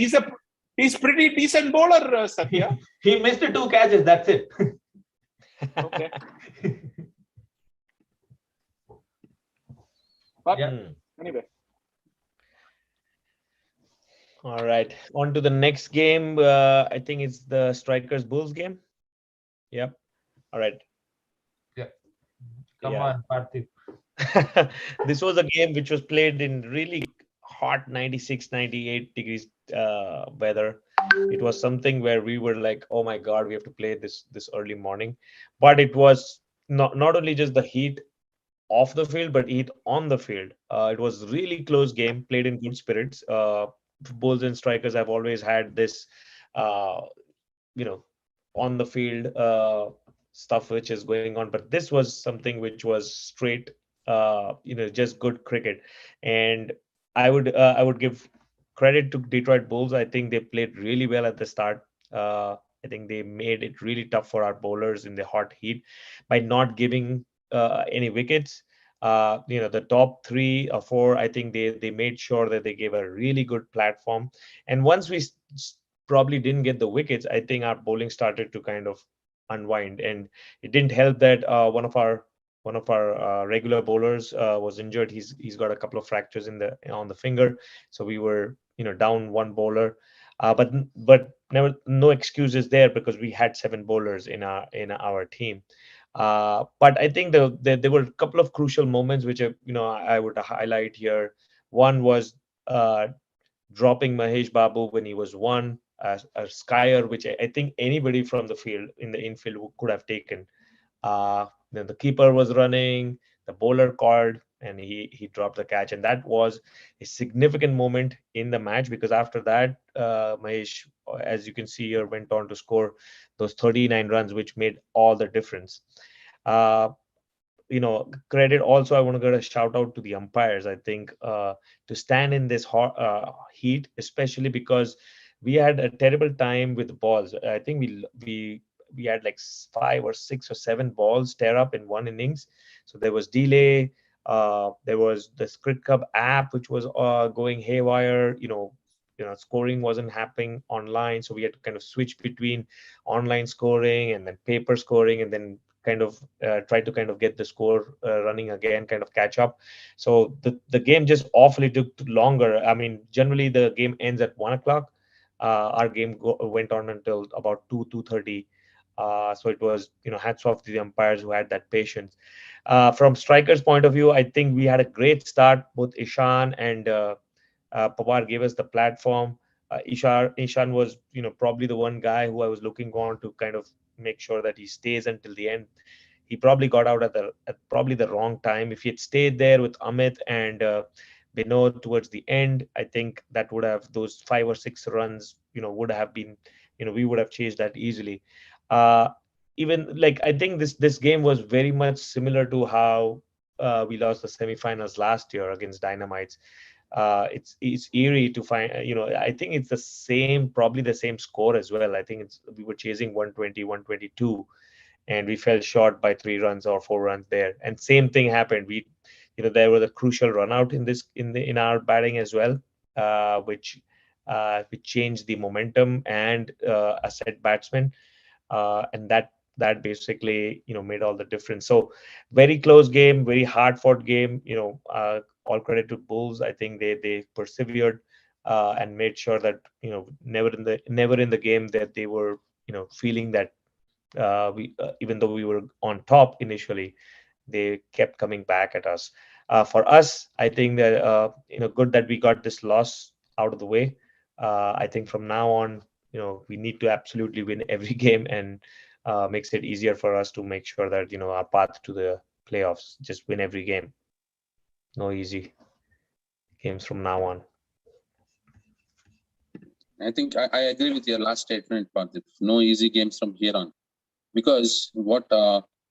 [SPEAKER 3] he's pretty decent bowler, Satya.
[SPEAKER 1] He missed 2 catches. That's it.
[SPEAKER 3] Okay. But
[SPEAKER 1] Yeah.
[SPEAKER 3] anyway.
[SPEAKER 2] All right, on to the next game. I think it's the Strikers Bulls game. Yep. All right.
[SPEAKER 1] Come
[SPEAKER 2] Yeah.
[SPEAKER 1] on, Parthiv.
[SPEAKER 2] This was a game which was played in really hot 96, 98 degrees weather. It was something where we were like, oh my God, we have to play this early morning. But it was not only just the heat off the field, but heat on the field. It was really close game, played in good spirits. Bulls and Strikers have always had this, on the field stuff which is going on, but this was something which was straight, just good cricket. And I would give credit to Detroit Bulls. I think they played really well at the start. I think they made it really tough for our bowlers in the hot heat by not giving any wickets. The top 3 or 4, I think they made sure that they gave a really good platform. And once we probably didn't get the wickets, I think our bowling started to kind of unwind. And it didn't help that one of our regular bowlers was injured. He's got a couple of fractures on the finger, so we were down one bowler. But never, no excuses there, because we had 7 bowlers in our team. But I think there were a couple of crucial moments which I would highlight here. One was dropping Mahesh Babu when he was 1, a skyer, which I think anybody from the field in the infield could have taken. Then the keeper was running, the bowler called, and he dropped the catch. And that was a significant moment in the match, because after that, Mahesh, as you can see here, went on to score those 39 runs, which made all the difference. Credit also, I want to get a shout out to the umpires. I think to stand in this hot heat, especially because we had a terrible time with the balls. I think we had like 5 or 6 or 7 balls tear up in one innings. So there was delay. There was the Script Cup app which was going haywire. Scoring wasn't happening online, so we had to kind of switch between online scoring and then paper scoring, and then kind of try to kind of get the score running again, kind of catch up. So the game just awfully took longer. I mean, generally the game ends at 1 o'clock. Our game went on until about 2:30. So it was, hats off to the umpires who had that patience. From Strikers' point of view, I think we had a great start. Both Ishan and Pawar gave us the platform. Ishan was, probably the one guy who I was looking on to kind of make sure that he stays until the end. He probably got out at probably the wrong time. If he had stayed there with Amit and Binod towards the end, I think that would have, those 5 or 6 runs, would have been, we would have chased that easily. Even like, I think this game was very much similar to how we lost the semifinals last year against Dynamites. It's eerie to find, I think it's probably the same score as well. I think we were chasing 120, 122, and we fell short by 3 runs or 4 runs there. And same thing happened. There was a crucial run out in our batting as well, which changed the momentum and a set batsman, and that basically made all the difference. So very close game, very hard fought game. All credit to Bulls. I think they persevered and made sure that never in the game that they were feeling that even though we were on top initially, they kept coming back at us. For us, I think that good that we got this loss out of the way. I think from now on, we need to absolutely win every game, and makes it easier for us to make sure that our path to the playoffs, just win every game. No easy games from now on.
[SPEAKER 4] I think I agree with your last statement, Parthiv. No easy games from here on, because what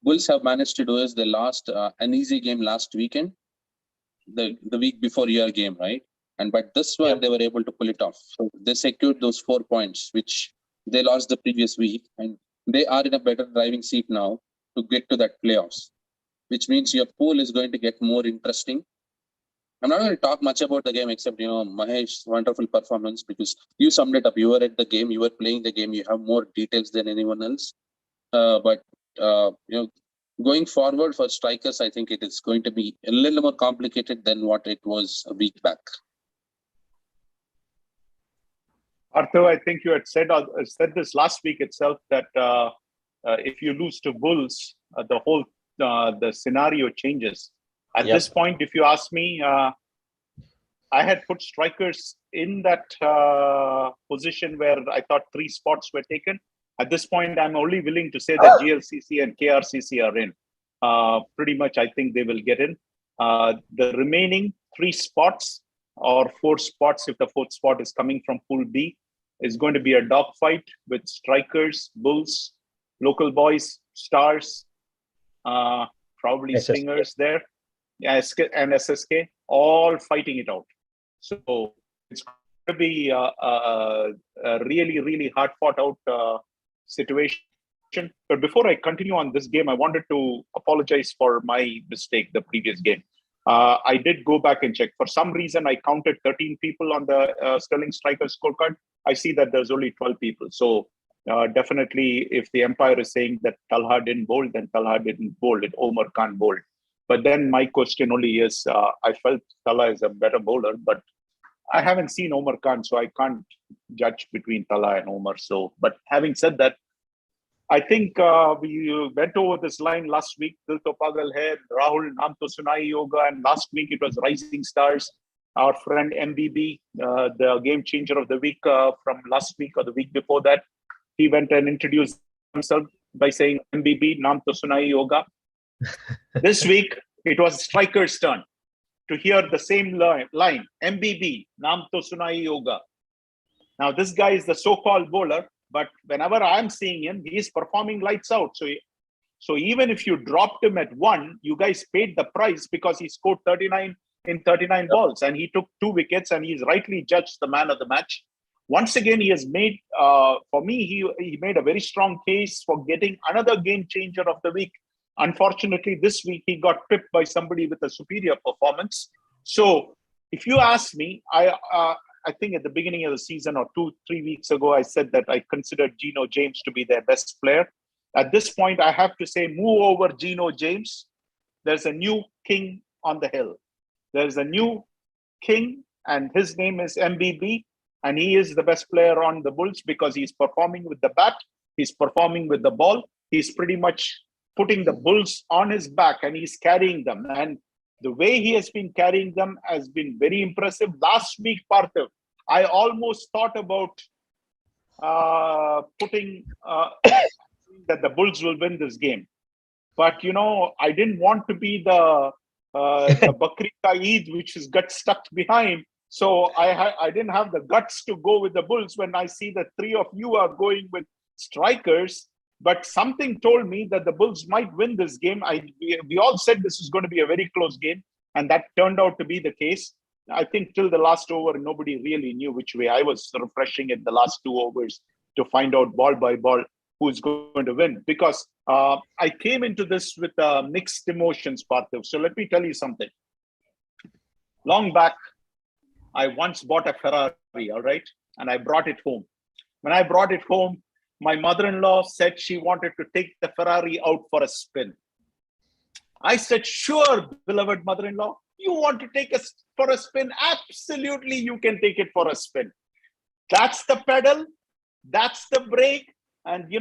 [SPEAKER 4] Bulls have managed to do is they lost an easy game last weekend, the week before your game, right? And but this one, they were able to pull it off. So they secured those 4 points, which they lost the previous week. And they are in a better driving seat now to get to that playoffs, which means your pool is going to get more interesting. I'm not going to talk much about the game except, Mahesh's wonderful performance, because you summed it up. You were at the game, you were playing the game, you have more details than anyone else. But going forward for strikers, I think it is going to be a little more complicated than what it was a week back.
[SPEAKER 3] Arthur, I think you had said this last week itself that if you lose to Bulls, the whole the scenario changes. At this point, if you ask me, I had put strikers in that position where I thought 3 spots were taken. At this point, I'm only willing to say that GLCC and KRCC are in. Pretty much, I think they will get in. The remaining 3 spots or 4 spots, if the 4th spot is coming from Pool B, is going to be a dogfight with strikers, Bulls, local boys, Stars, probably
[SPEAKER 2] SSK.
[SPEAKER 3] Stingers there, and SSK, all fighting it out. So it's going to be a really, really hard fought out situation. But before I continue on this game, I wanted to apologize for my mistake the previous game. I did go back and check. For some reason, I counted 13 people on the Sterling Strikers scorecard. I see that there's only 12 people. So definitely, if the Empire is saying that Talha didn't bowl, then Talha didn't bowl it. Omar can't bowl. But then my question only is, I felt Talha is a better bowler, but I haven't seen Omar Khan, so I can't judge between Talha and Omar. So, but having said that, I think we went over this line last week. Dil to Pagal Hai, Rahul, Naam to Sunai Yoga, and last week it was Rising Stars. Our friend MBB, the game changer of the week from last week or the week before that, he went and introduced himself by saying MBB, Naam to Sunai Yoga. This week, it was Striker's turn to hear the same line, MBB, Naam to Sunai Yoga. Now, this guy is the so-called bowler, but whenever I'm seeing him, he's performing lights out. So even if you dropped him at 1, you guys paid the price because he scored 39 in 39 balls and he took 2 wickets and he's rightly judged the man of the match. Once again, he has made, for me, he made a very strong case for getting another game changer of the week. Unfortunately, this week he got pipped by somebody with a superior performance. So if you ask me, I think at the beginning of the season or 2-3 weeks ago, I said that I considered Geno James to be their best player. At this point, I have to say, move over Geno James. There's a new king on the hill. There's a new king, and his name is MBB, and he is the best player on the Bulls because he's performing with the bat, he's performing with the ball, he's pretty much putting the Bulls on his back, and he's carrying them. And the way he has been carrying them has been very impressive. Last week, Parthiv, I almost thought about putting that the Bulls will win this game. But, I didn't want to be the Bakri Ka Eid, which is got stuck behind. So I didn't have the guts to go with the Bulls when I see that 3 of you are going with strikers. But something told me that the Bulls might win this game. We all said this is going to be a very close game, and that turned out to be the case. I think till the last over, nobody really knew which way. I was refreshing it the last 2 overs to find out ball by ball who's going to win. Because I came into this with mixed emotions, Parthiv. So let me tell you something. Long back, I once bought a Ferrari, all right? And I brought it home. When I brought it home, my mother-in-law said she wanted to take the Ferrari out for a spin. I said, sure, beloved mother-in-law, you want to take us for a spin? Absolutely, you can take it for a spin. That's the pedal, that's the brake, and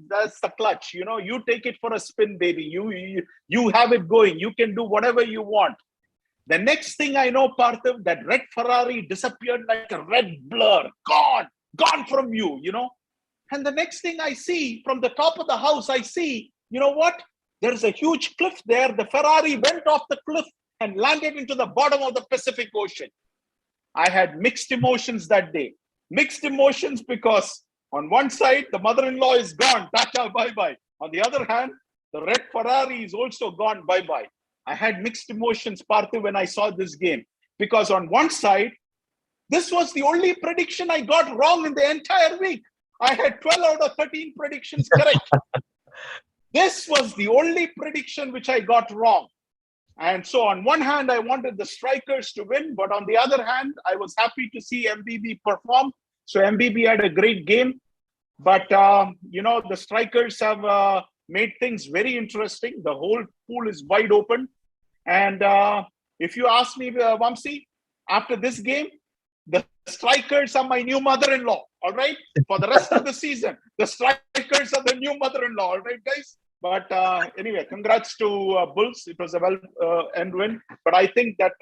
[SPEAKER 3] that's the clutch. You take it for a spin, baby. You have it going. You can do whatever you want. The next thing I know, Parthiv, that red Ferrari disappeared like a red blur. Gone from you, And the next thing I see, from the top of the house, I see, what? There's a huge cliff there. The Ferrari went off the cliff and landed into the bottom of the Pacific Ocean. I had mixed emotions that day. Mixed emotions because on one side, the mother-in-law is gone. Tata, bye-bye. On the other hand, the red Ferrari is also gone. Bye-bye. I had mixed emotions, Parthiv, when I saw this game. Because on one side, this was the only prediction I got wrong in the entire week. I had 12 out of 13 predictions correct. This was the only prediction which I got wrong. And so on one hand, I wanted the strikers to win, but on the other hand, I was happy to see MBB perform. So MBB had a great game, but the strikers have made things very interesting. The whole pool is wide open. And if you ask me, Vamsi, after this game, the strikers are my new mother-in-law, all right? For the rest of the season, the strikers are the new mother-in-law, all right, guys? But anyway, congrats to Bulls. It was a well-end win. But I think that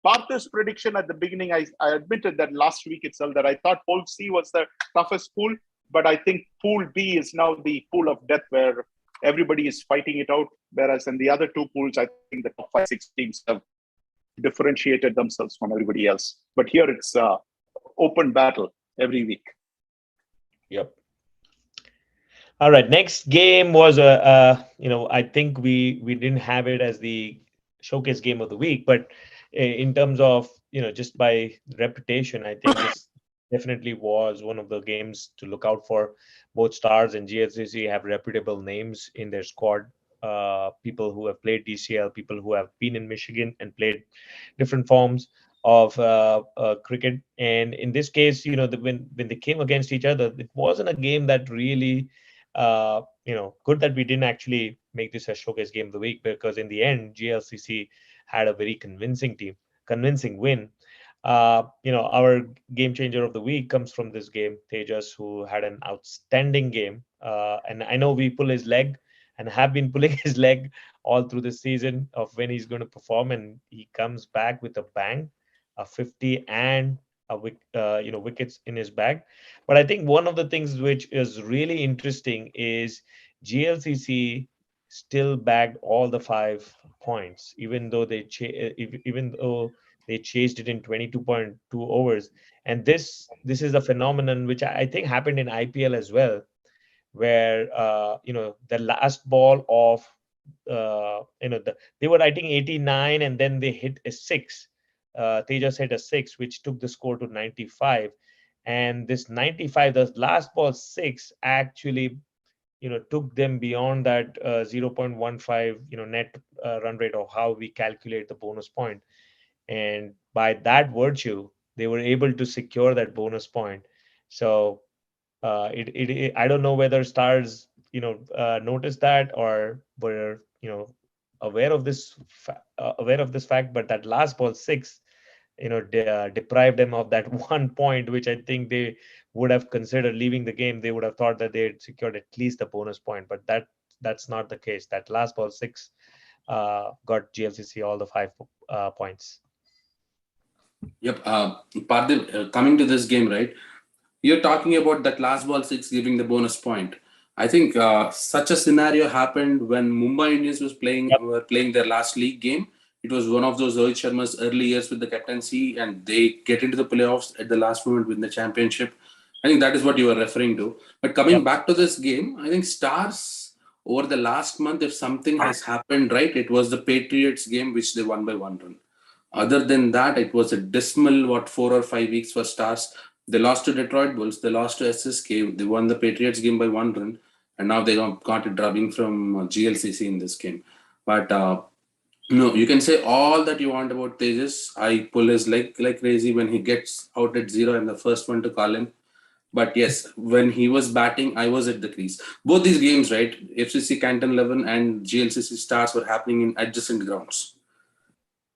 [SPEAKER 3] Partha's prediction at the beginning, I admitted that last week itself that I thought Pool C was the toughest pool. But I think Pool B is now the pool of death where everybody is fighting it out. Whereas in the other two pools, I think the top 5-6 teams have differentiated themselves from everybody else. But here it's open battle every week.
[SPEAKER 2] Yep. All right. Next game was I think we didn't have it as the showcase game of the week, but in terms of just by reputation, I think this definitely was one of the games to look out for. Both Stars and GLCC have reputable names in their squad. People who have played DCL, people who have been in Michigan and played different forms of cricket. And in this case, when they came against each other, it wasn't a game that really, good that we didn't actually make this a showcase game of the week, because in the end, GLCC had a very convincing win. Our game changer of the week comes from this game, Tejas, who had an outstanding game. And I know we pull his leg and have been pulling his leg all through the season of when he's going to perform, and he comes back with a bang, a 50 and wickets in his bag. But I think one of the things which is really interesting is GLCC still bagged all the 5 points, even though they chased it in 22.2 overs. And this is a phenomenon which I think happened in IPL as well, where the last ball of they were writing 89 and then they hit a 6. Tejas hit a 6, which took the score to 95. And this 95, the last ball 6, actually took them beyond that 0.15 net run rate, or how we calculate the bonus point. And by that virtue, they were able to secure that bonus point. So I don't know whether Stars noticed that or were aware of this fact, but that last ball 6 deprived them of that 1 point, which I think they would have considered leaving the game. They would have thought that they had secured at least a bonus point, but that's not the case. That last ball 6 got GLCC all the 5 points.
[SPEAKER 4] Yep. Parthiv, coming to this game, right? You're talking about that last ball 6 giving the bonus point. I think such a scenario happened when Mumbai Indians were playing their last league game. It was one of those Rohit Sharma's early years with the captaincy, and they get into the playoffs at the last moment, win the championship. I think that is what you were referring to. But coming back to this game, I think Stars over the last month, if something has happened right, it was the Patriots game which they won by 1 run. Other than that, it was a dismal 4 or 5 weeks for Stars. They lost to Detroit Bulls, they lost to SSK, they won the Patriots game by 1 run, and now they got a drubbing from GLCC in this game. But you can say all that you want about Tejas. I pull his leg like crazy when he gets out at 0. I'm the first one to call him. But yes, when he was batting, I was at the crease. Both these games, right, FCC Canton 11 and GLCC Stars were happening in adjacent grounds.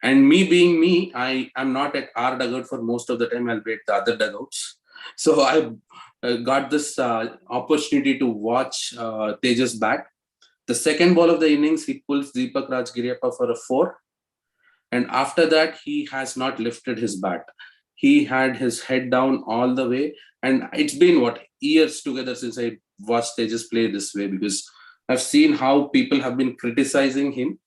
[SPEAKER 4] And me being me, I am not at our dugout for most of the time. I'll be at the other dugouts. So I got this opportunity to watch Tejas bat. The second ball of the innings, he pulls Deepak Rajgiriappa for a 4. And after that, he has not lifted his bat. He had his head down all the way. And it's been, years together since I watched Tejas play this way, because I've seen how people have been criticizing him.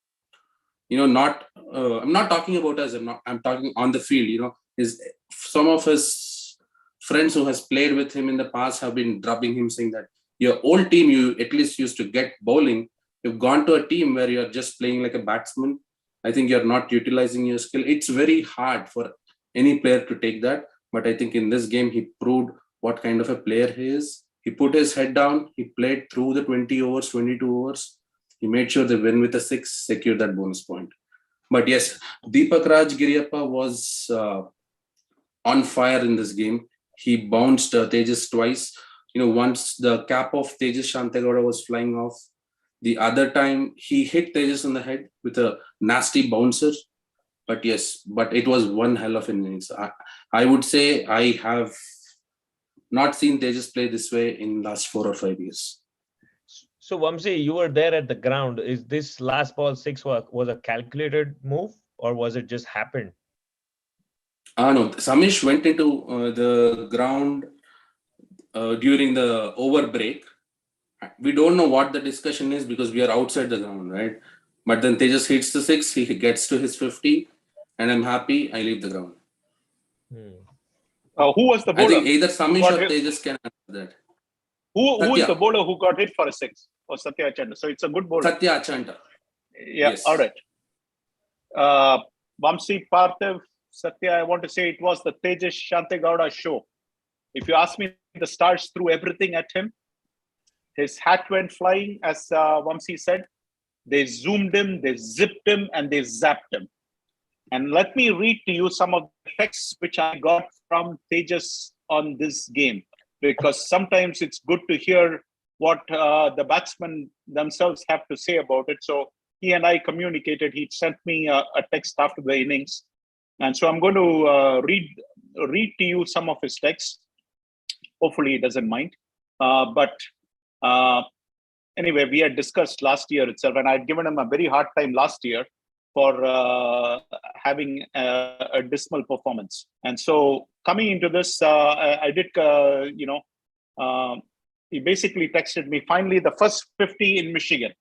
[SPEAKER 4] I'm not talking about us. I'm talking on the field. Some of his friends who has played with him in the past have been drubbing him, saying that your old team, you at least used to get bowling. You've gone to a team where you're just playing like a batsman.
[SPEAKER 5] I think you're not utilizing your skill. It's very hard for any player to take that. But I think in this game, he proved what kind of a player he is. He put his head down. He played through the 20 overs, 22 overs. He made sure they win with a 6, secured that bonus point. But yes, Deepak Raj Giriyappa was on fire in this game. He bounced Tejas twice. Once the cap of Tejas Shantegowda was flying off. The other time, he hit Tejas on the head with a nasty bouncer. But yes, it was one hell of an innings. I would say I have not seen Tejas play this way in last 4 or 5 years.
[SPEAKER 2] So Vamsi, you were there at the ground. Is this last ball 6 was a calculated move, or was it just happened?
[SPEAKER 5] No, Samish went into the ground during the over break. We don't know what the discussion is because we are outside the ground, right? But then Tejas hits the 6, he gets to his 50, and I'm happy, I leave the ground.
[SPEAKER 3] Who was the bowler?
[SPEAKER 5] I think either Samish or Tejas can answer that.
[SPEAKER 3] Who is the bowler who got hit for a 6? Or Satya Achanta? So it's a good bowler.
[SPEAKER 5] Satya Achanta.
[SPEAKER 3] Yeah,
[SPEAKER 5] Yes.
[SPEAKER 3] all right. Vamsi, Parthiv, Satya, I want to say it was the Tejas Shantegowda show. If you ask me, the stars threw everything at him. His hat went flying, as Vamsi said. They zoomed him, they zipped him, and they zapped him. And let me read to you some of the texts which I got from Tejas on this game, because sometimes it's good to hear what the batsmen themselves have to say about it. So he and I communicated. He sent me a text after the innings. And so I'm going to read to you some of his texts. Hopefully he doesn't mind. Anyway, we had discussed last year itself, and I'd given him a very hard time last year for having a dismal performance. And so coming into this, I did, he basically texted me, finally, the first 50 in Michigan.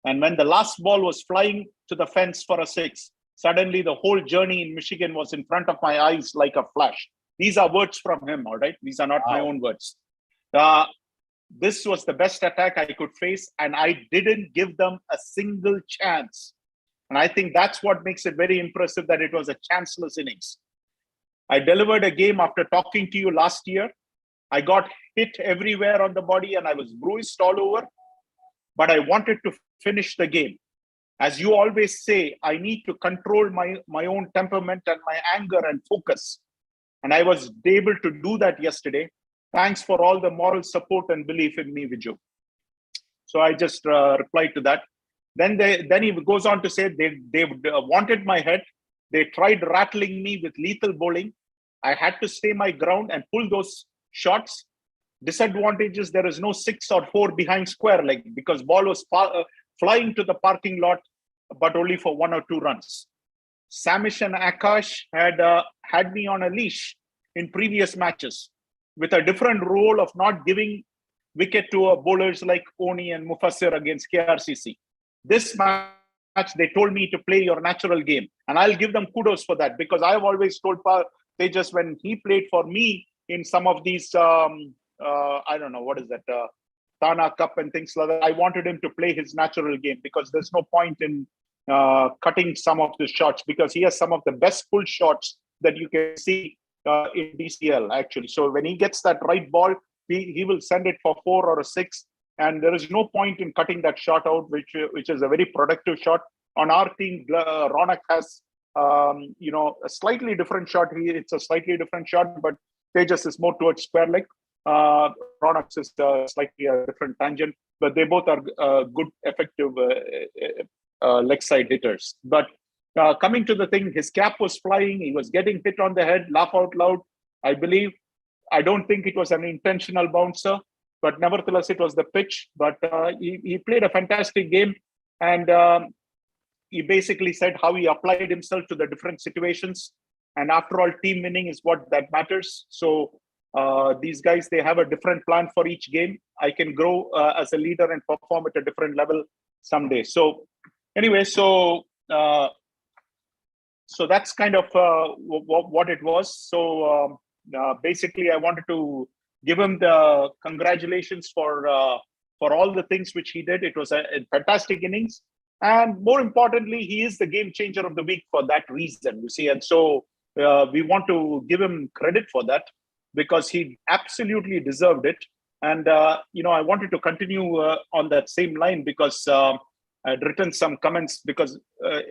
[SPEAKER 3] And when the last ball was flying to the fence for a 6, suddenly the whole journey in Michigan was in front of my eyes like a flash. These are words from him, all right? These are not my own words. This was the best attack I could face, and I didn't give them a single chance. And I think that's what makes it very impressive, that it was a chanceless innings. I delivered a game after talking to you last year. I got hit everywhere on the body and I was bruised all over, but I wanted to finish the game. As you always say, I need to control my own temperament and my anger and focus. And I was able to do that yesterday. Thanks for all the moral support and belief in me, Viju. So I just replied to that. Then he goes on to say they wanted my head. They tried rattling me with lethal bowling. I had to stay my ground and pull those shots. Disadvantages, there is no 6 or 4 behind square leg because ball was flying to the parking lot, but only for 1 or 2 runs. Samish and Akash had me on a leash in previous matches with a different role of not giving wicket to bowlers like Oni and Mufassir against KRCC. This match, they told me to play your natural game. And I'll give them kudos for that, because I've always told Tejas when he played for me in some of these, I don't know, what is that, Tana Cup and things like that, I wanted him to play his natural game, because there's no point in cutting some of the shots, because he has some of the best pull shots that you can see in DCL, actually. So when he gets that right ball, he will send it for 4 or a 6. And there is no point in cutting that shot out, which is a very productive shot. On our team, Ronak has, a slightly different shot. It's a slightly different shot, but Tejas is more towards square leg. Ronak is slightly a different tangent, but they both are good, effective leg side hitters. But coming to the thing, his cap was flying. He was getting hit on the head, laugh out loud, I believe. I don't think it was an intentional bouncer, but nevertheless, it was the pitch. But he played a fantastic game. And he basically said how he applied himself to the different situations. And after all, team winning is what that matters. So these guys, they have a different plan for each game. I can grow as a leader and perform at a different level someday. So anyway, so that's kind of what it was. So basically, I wanted to give him the congratulations for all the things which he did. It was a fantastic innings. And more importantly, he is the game changer of the week for that reason, you see. And so we want to give him credit for that because he absolutely deserved it. And, I wanted to continue on that same line because I'd written some comments because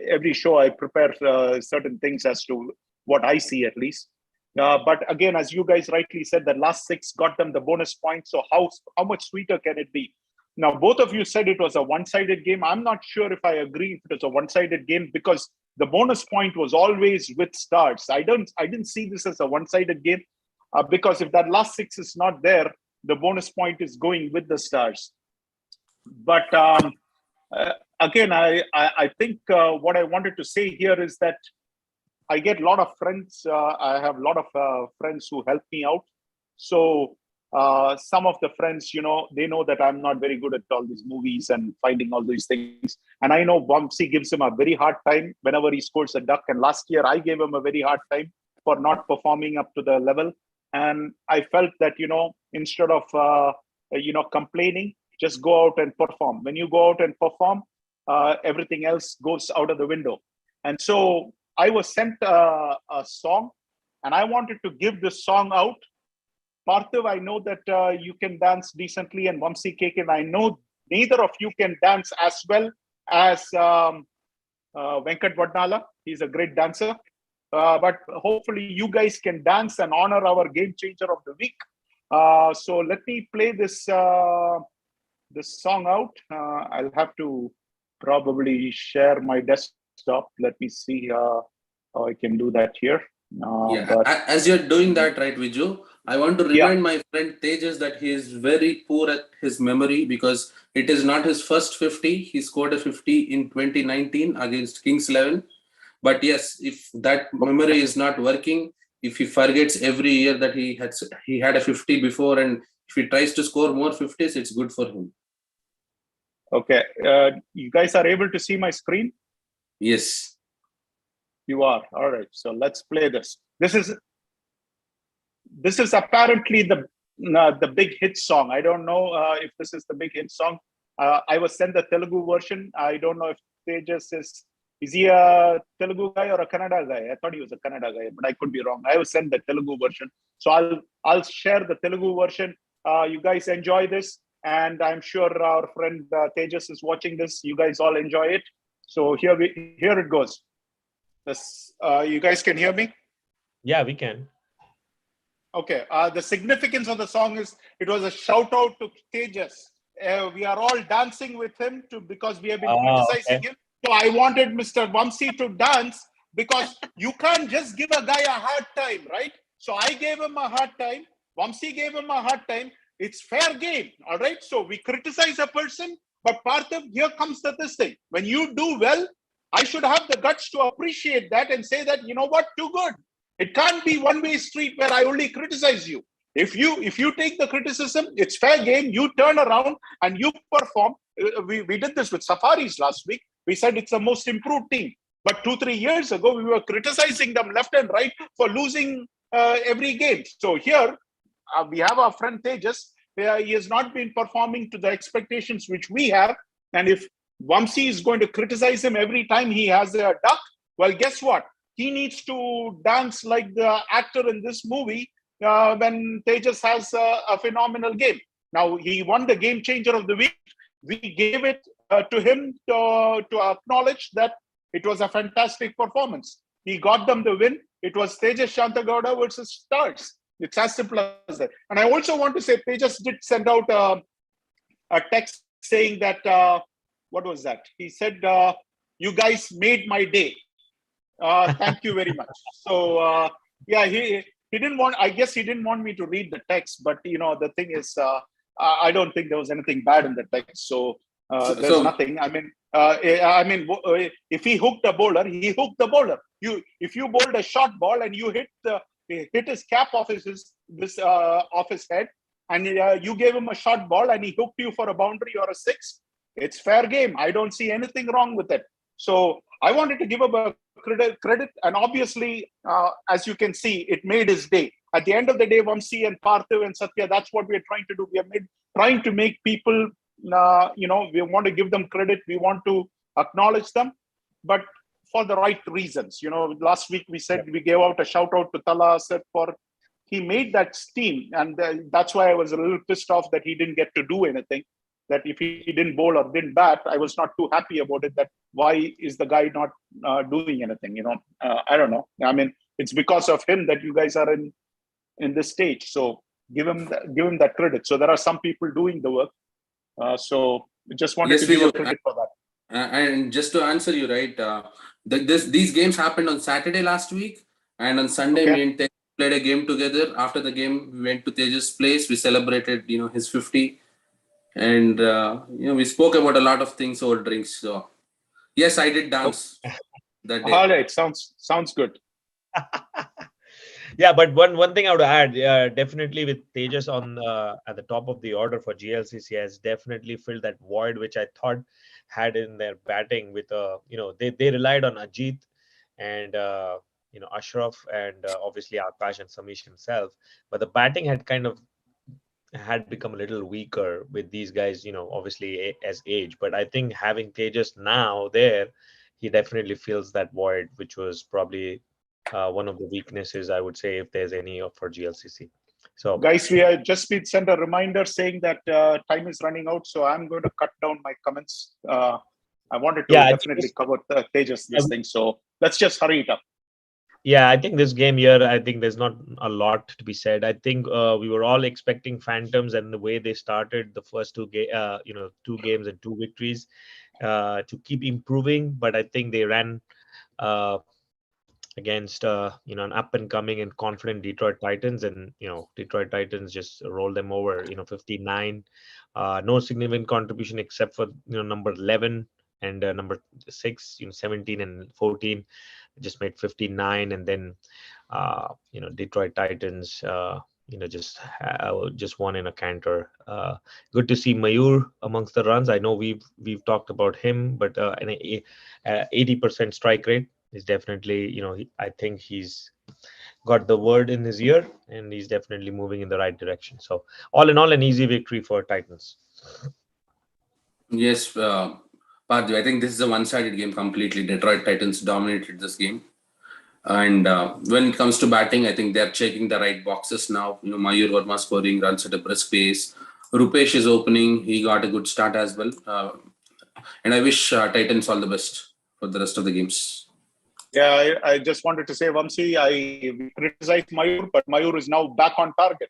[SPEAKER 3] every show I prepare certain things as to what I see at least. But again, as you guys rightly said, the last 6 got them the bonus points. So how much sweeter can it be? Now, both of you said it was a one-sided game. I'm not sure if I agree if it was a one-sided game because the bonus point was always with stars. I didn't see this as a one-sided game because if that last 6 is not there, the bonus point is going with the stars. But again, I think what I wanted to say here is that I get a lot of friends. I have a lot of friends who help me out. So some of the friends, they know that I'm not very good at all these movies and finding all these things. And I know Vamsi gives him a very hard time whenever he scores a duck. And last year, I gave him a very hard time for not performing up to the level. And I felt that, instead of, complaining, just go out and perform. When you go out and perform, everything else goes out of the window. And so I was sent a song and I wanted to give this song out. Parthiv, I know that you can dance decently, and Vamsi Kekin, I know neither of you can dance as well as Venkat Vadnala. He's a great dancer. But hopefully you guys can dance and honor our game changer of the week. So let me play this song out. I'll have to probably share my desktop. Let me see how I can do that here.
[SPEAKER 5] As you're doing that, right, Viju, I want to remind my friend Tejas that he is very poor at his memory because it is not his first 50. He scored a 50 in 2019 against Kings 11. But yes, if that memory is not working, if he forgets every year that he had a 50 before, and if he tries to score more 50s, it's good for him.
[SPEAKER 3] Okay. You guys are able to see my screen?
[SPEAKER 5] Yes.
[SPEAKER 3] You are. All right. So let's play this. This is apparently the big hit song. I don't know if this is the big hit song. I was sent the Telugu version. I don't know if Tejas is he a Telugu guy or a Kannada guy? I thought he was a Kannada guy, but I could be wrong. I was sent the Telugu version. So I'll share the Telugu version. You guys enjoy this. And I'm sure our friend Tejas is watching this. You guys all enjoy it. So here it goes. This, you guys can hear me?
[SPEAKER 2] Yeah, we can.
[SPEAKER 3] Okay. The significance of the song is it was a shout out to Tejas. We are all dancing with him because we have been criticizing him. So I wanted Mr. Vamsi to dance because you can't just give a guy a hard time, right? So I gave him a hard time. Vamsi gave him a hard time. It's fair game, all right? So we criticize a person, but Parthiv, here comes this thing. When you do well, I should have the guts to appreciate that and say that, you know what, too good. It can't be one-way street where I only criticize you. If you take the criticism, it's fair game. You turn around and you perform. We did this with Safaris last week. We said it's the most improved team. But 2-3 years ago, we were criticizing them left and right for losing every game. So here, we have our friend Tejas. He has not been performing to the expectations which we have. And if Vamsi is going to criticize him every time he has a duck, well, guess what? He needs to dance like the actor in this movie when Tejas has a phenomenal game. Now, he won the game changer of the week. We gave it to him to acknowledge that it was a fantastic performance. He got them the win. It was Tejas Shantagowda versus Stars. It's as simple as that. And I also want to say Tejas did send out a text saying that, what was that? He said, you guys made my day. Thank you very much. So, he didn't want, I guess he didn't want me to read the text, but, the thing is, I don't think there was anything bad in the text. So, there's nothing. I mean, if he hooked a bowler, he hooked the bowler. If you bowled a short ball and you hit his cap off his head, and you gave him a short ball and he hooked you for a boundary or a 6, it's fair game. I don't see anything wrong with it. So I wanted to give him a credit, and obviously, as you can see, it made his day. At the end of the day, Vamsi and Parthiv and Satya, that's what we're trying to do. We are trying to make people, we want to give them credit. We want to acknowledge them, but for the right reasons. Last week we said we gave out a shout out to Tala Asad for he made that steam, and that's why I was a little pissed off that he didn't get to do anything. That if he didn't bowl or didn't bat, I was not too happy about it. That why is the guy not doing anything? I don't know. I mean, it's because of him that you guys are in this stage. So give him that credit. So there are some people doing the work. So just wanted to give a credit for that.
[SPEAKER 5] And just to answer you, right, these games happened on Saturday last week, and on Sunday me and Tej played a game together. After the game, we went to Tej's place. We celebrated, his 50, and we spoke about a lot of things over drinks. So yes, I did dance that day.
[SPEAKER 3] All right, sounds good.
[SPEAKER 2] Yeah, but one thing I would add, definitely with Tejas on at the top of the order for GLCC has definitely filled that void which I thought had in their batting with they relied on Ajit and Ashraf and obviously Akash and Samish himself, but the batting had become a little weaker with these guys, obviously as age. But I think having Tejas now there, he definitely fills that void, which was probably one of the weaknesses, I would say, if there's any for GLCC. So,
[SPEAKER 3] guys, we have just been sent a reminder saying that time is running out, so I'm going to cut down my comments. I wanted to definitely cover Tejas this thing, so let's just hurry it up.
[SPEAKER 2] Yeah, I think this game here, I think there's not a lot to be said. I think we were all expecting Phantoms, and the way they started the first 2 games and 2 victories to keep improving, but I think they ran against an up and coming and confident Detroit Titans, and Detroit Titans just rolled them over. 59, no significant contribution except for number 11 and number 6, 17 and 14 just made 59, and then Detroit Titans just won in a canter. Good to see Mayur amongst the runs. I know we've talked about him, but an 80% strike rate is definitely, I think he's got the word in his ear and he's definitely moving in the right direction. So all in all, an easy victory for Titans.
[SPEAKER 5] Yes, Parthu, I think this is a one-sided game completely. Detroit Titans dominated this game. And when it comes to batting, I think they're checking the right boxes now. Mayur Verma scoring runs at a brisk pace. Rupesh is opening. He got a good start as well. And I wish Titans all the best for the rest of the games.
[SPEAKER 3] Yeah, I just wanted to say, Vamsi, I criticized Mayur, but Mayur is now back on target.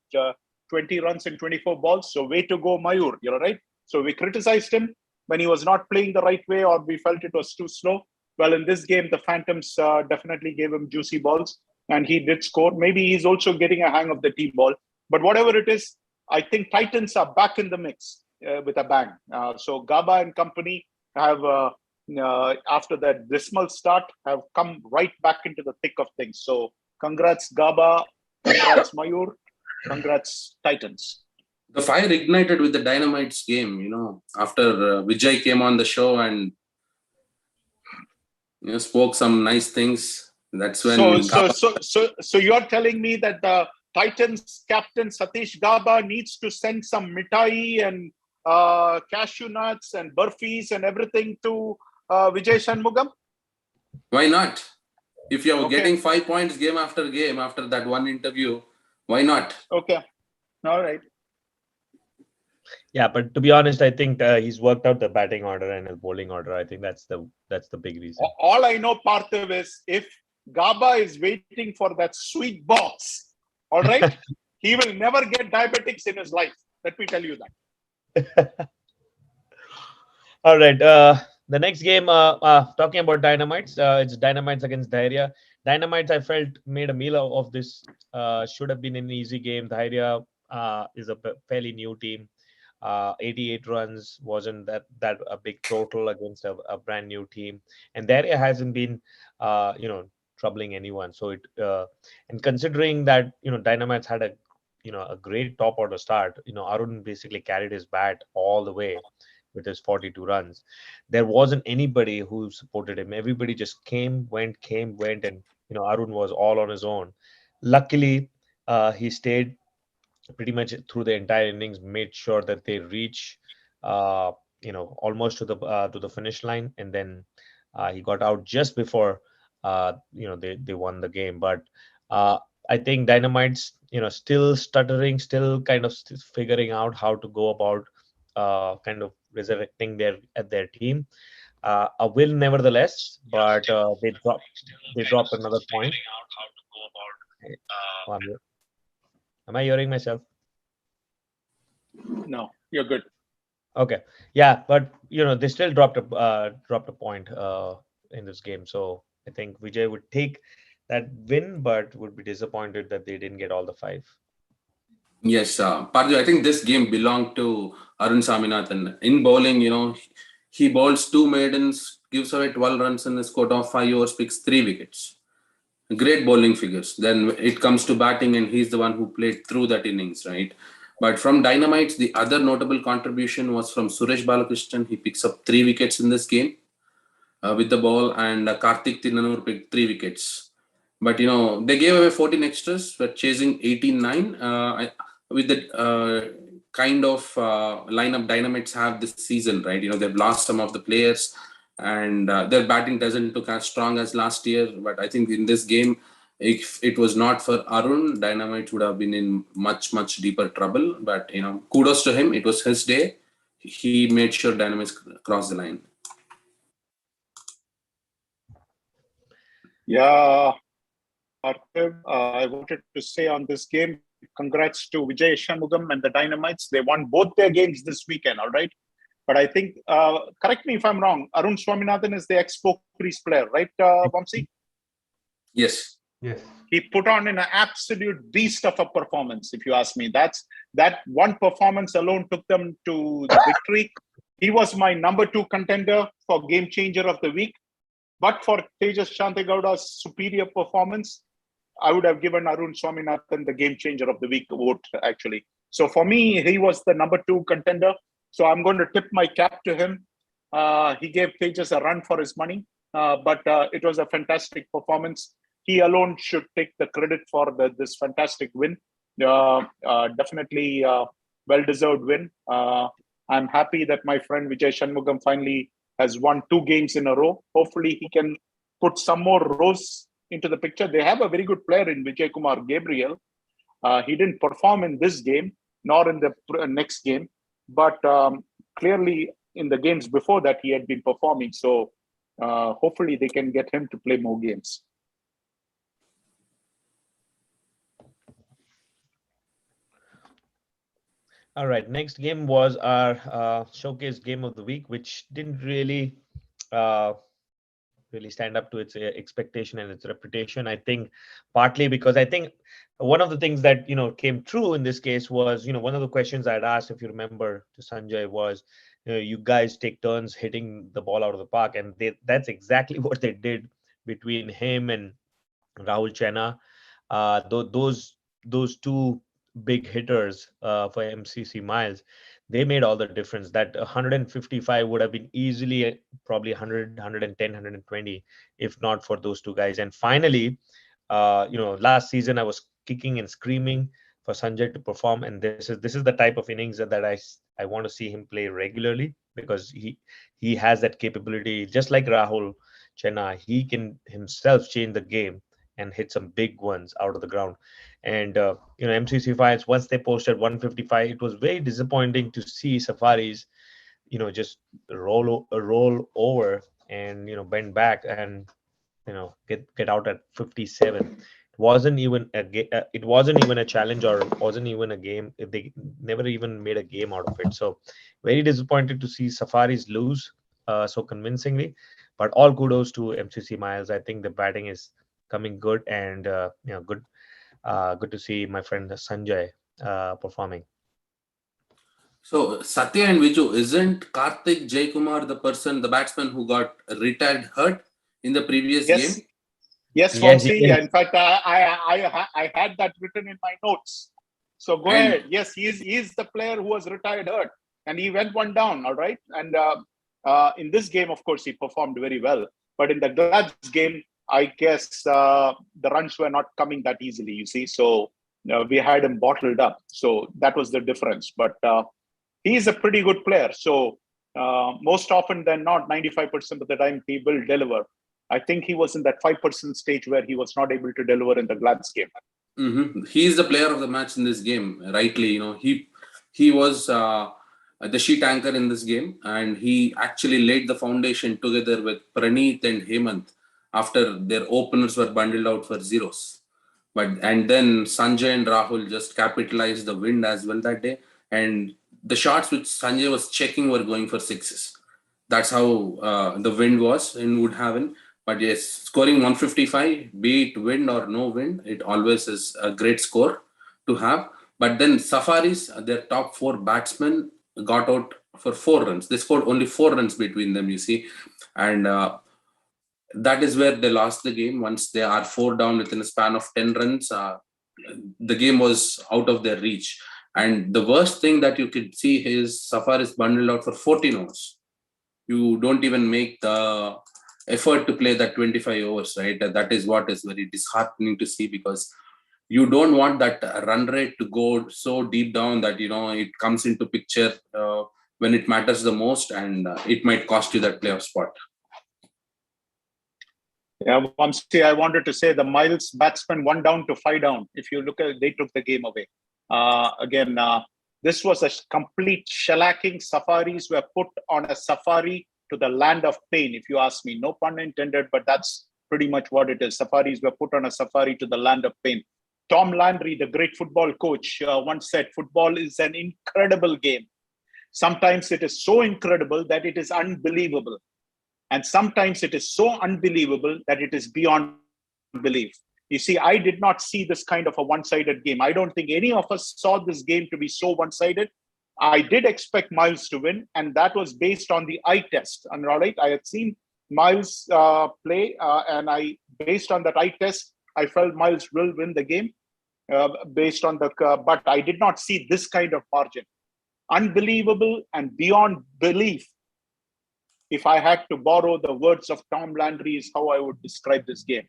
[SPEAKER 3] 20 runs in 24 balls. So way to go, Mayur. You're right. So we criticized him when he was not playing the right way, or we felt it was too slow. Well, in this game, the Phantoms definitely gave him juicy balls, and he did score. Maybe he's also getting a hang of the T-ball. But whatever it is, I think Titans are back in the mix with a bang. So Gaba and company have, after that dismal start, have come right back into the thick of things. So congrats, Gaba. Congrats, Mayur. Congrats, Titans.
[SPEAKER 5] The fire ignited with the Dynamites game, after Vijay came on the show and spoke some nice things. That's when.
[SPEAKER 3] So you're telling me that the Titans captain Satish Gaba needs to send some mithai and cashew nuts and burfis and everything to Vijay Shanmugam?
[SPEAKER 5] Why not? If you're getting 5 points game after game after that one interview, why not?
[SPEAKER 3] Okay. All right.
[SPEAKER 2] Yeah, but to be honest, I think he's worked out the batting order and his bowling order. I think that's the big reason.
[SPEAKER 3] All I know, Parthiv, is if Gaba is waiting for that sweet box, all right, he will never get diabetics in his life. Let me tell you that.
[SPEAKER 2] All right. The next game, talking about Dynamites, it's Dynamites against Diarrhea. Dynamites, I felt, made a meal of this. Should have been an easy game. Diarrhea is a fairly new team. 88 runs wasn't that a big total against a brand new team, and Diarrhea hasn't been troubling anyone. So it and considering that Dynamites had a great top order start, Arun basically carried his bat all the way with his 42 runs. There wasn't anybody who supported him. Everybody just came, went, and Arun was all on his own. Luckily, he stayed pretty much through the entire innings, made sure that they reach almost to the finish line, and then he got out just before they won the game. But I think Dynamites still stuttering, still kind of figuring out how to go about kind of resurrecting their team. A win nevertheless, but they dropped another point. Am I hearing myself?
[SPEAKER 3] No, you're good.
[SPEAKER 2] Okay, yeah, but they still dropped a point in this game. So I think Vijay would take that win, but would be disappointed that they didn't get all the 5.
[SPEAKER 5] Yes, Parju, I think this game belonged to Arun Saminathan. In bowling, he bowls 2 maidens, gives away 12 runs in his quota of 5 overs, picks 3 wickets. Great bowling figures. Then it comes to batting, and he's the one who played through that innings, right? But from Dynamites, the other notable contribution was from Suresh Balakrishnan. He picks up 3 wickets in this game with the ball, and Karthik Thinnanur picked 3 wickets. But they gave away 14 extras, but chasing 18-9 with the kind of lineup Dynamites have this season, right? They've lost some of the players, and their batting doesn't look as strong as last year. But I think in this game, if it was not for Arun, Dynamite would have been in much, much deeper trouble. But kudos to him. It was his day. He made sure Dynamites crossed the line.
[SPEAKER 3] Yeah, I wanted to say on this game, congrats to Vijay Shanmugam and the Dynamites. They won both their games this weekend, all right? But I think, correct me if I'm wrong, Arun Swaminathan is the ex-Pokhari's player, right, Vamsi?
[SPEAKER 5] Yes.
[SPEAKER 1] Yes.
[SPEAKER 3] He put on an absolute beast of a performance, if you ask me. That one performance alone took them to the victory. He was my number 2 contender for game changer of the week. But for Tejas Shantegowda's superior performance, I would have given Arun Swaminathan the game changer of the week vote, actually. So for me, he was the number 2 contender. So I'm going to tip my cap to him. He gave Tejas a run for his money, but it was a fantastic performance. He alone should take the credit for this fantastic win. Definitely well-deserved win. I'm happy that my friend Vijay Shanmugam finally has won 2 games in a row. Hopefully he can put some more rows into the picture. They have a very good player in Vijay Kumar Gabriel. He didn't perform in this game, nor in the next game, but clearly in the games before that, he had been performing. So hopefully they can get him to play more games.
[SPEAKER 2] All right, next game was our showcase game of the week, which didn't really stand up to its expectation and its reputation. I think partly because I think one of the things that came true in this case was one of the questions I'd asked, if you remember, to Sanjay was, you guys take turns hitting the ball out of the park, and that's exactly what they did between him and Rahul Chenna. Those 2 big hitters for MCC Miles, they made all the difference. That 155 would have been easily probably 100, 110, 120 if not for those 2 guys. And finally, last season I was kicking and screaming for Sanjay to perform, and this is the type of innings that I want to see him play regularly, because he has that capability. Just like Rahul Chenna, he can himself change the game and hit some big ones out of the ground. And MCC Files, once they posted 155, it was very disappointing to see Safaris just roll over and bend back and get out at 57. It wasn't even a challenge, or wasn't even a game. They never even made a game out of it. So very disappointed to see Safaris lose so convincingly. But all kudos to MCC Miles. I think the batting is coming good, and good to see my friend Sanjay performing.
[SPEAKER 5] So Satya and Viju, isn't Karthik Jaykumar the batsman who got retired hurt in the previous game?
[SPEAKER 3] Yes, Vamsi. In fact, I had that written in my notes. So go ahead. Yes, he is the player who was retired hurt, and he went one down. All right. And in this game, of course, he performed very well. But in the Glad's game, I guess the runs were not coming that easily, you see. So we had him bottled up. So that was the difference. But he is a pretty good player. So most often than not, 95% of the time, he will deliver. I think he was in that 5% stage where he was not able to deliver in the Glad's game.
[SPEAKER 5] He is the player of the match in this game, rightly. He was the sheet anchor in this game, and he actually laid the foundation together with Praneeth and Hemant after their openers were bundled out for zeros. And then Sanjay and Rahul just capitalized the wind as well that day, and the shots which Sanjay was checking were going for sixes. That's how the wind was in Woodhaven. But yes, scoring 155, be it wind or no wind, it always is a great score to have. But then Safaris, their top 4 batsmen, got out for 4 runs. They scored only 4 runs between them, you see. And that is where they lost the game. Once they are 4 down within a span of 10 runs, the game was out of their reach. And the worst thing that you could see is Safaris bundled out for 14 overs. You don't even make the effort to play that 25 overs, right? That is what is very disheartening to see, because you don't want that run rate to go so deep down that, it comes into picture when it matters the most, and it might cost you that playoff spot.
[SPEAKER 3] Yeah, Vamsi, I wanted to say the Miles batsmen 1 down to 5 down. If you look at it, they took the game away. This was a complete shellacking. Safaris were put on a safari to the land of pain, if you ask me. No pun intended, but that's pretty much what it is. Safaris were put on a safari to the land of pain. Tom Landry, the great football coach, once said, football is an incredible game. Sometimes it is so incredible that it is unbelievable. And sometimes it is so unbelievable that it is beyond belief. You see, I did not see this kind of a one-sided game. I don't think any of us saw this game to be so one-sided. I did expect Miles to win, and that was based on the eye test. And all right, I had seen Miles play, and based on that eye test, I felt Miles will win the game based on but I did not see this kind of margin. Unbelievable and beyond belief. If I had to borrow the words of Tom Landry, is how I would describe this game.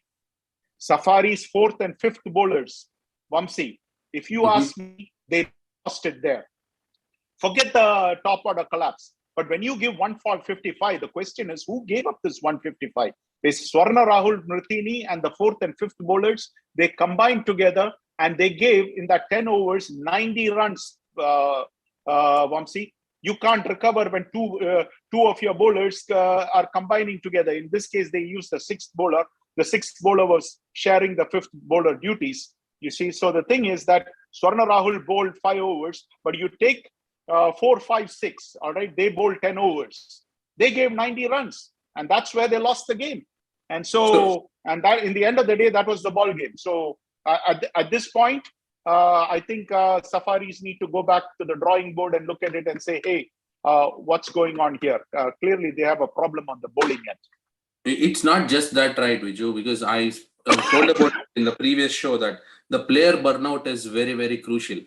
[SPEAKER 3] Safari's 4th and 5th bowlers, Vamsi, if you ask me, they lost it there. Forget the top order collapse. But when you give 155, the question is, who gave up this 155? It's Swarna Rahul Mritini and the 4th and 5th bowlers. They combined together and they gave, in that 10 overs, 90 runs, Vamsi. You can't recover when two of your bowlers are combining together. In this case, they used the 6th bowler. The 6th bowler was sharing the 5th bowler duties. You see, so the thing is that Swarna Rahul bowled 5 overs, but you take 4, 5, 6. All right, they bowled 10 overs. They gave 90 runs, and that's where they lost the game. And so, and that in the end of the day, that was the ball game. So at this point, I think Safaris need to go back to the drawing board and look at it and say, hey, what's going on here? Clearly, they have a problem on the bowling end.
[SPEAKER 5] It's not just that, right, Viju? Because I told about in the previous show that the player burnout is very, very crucial.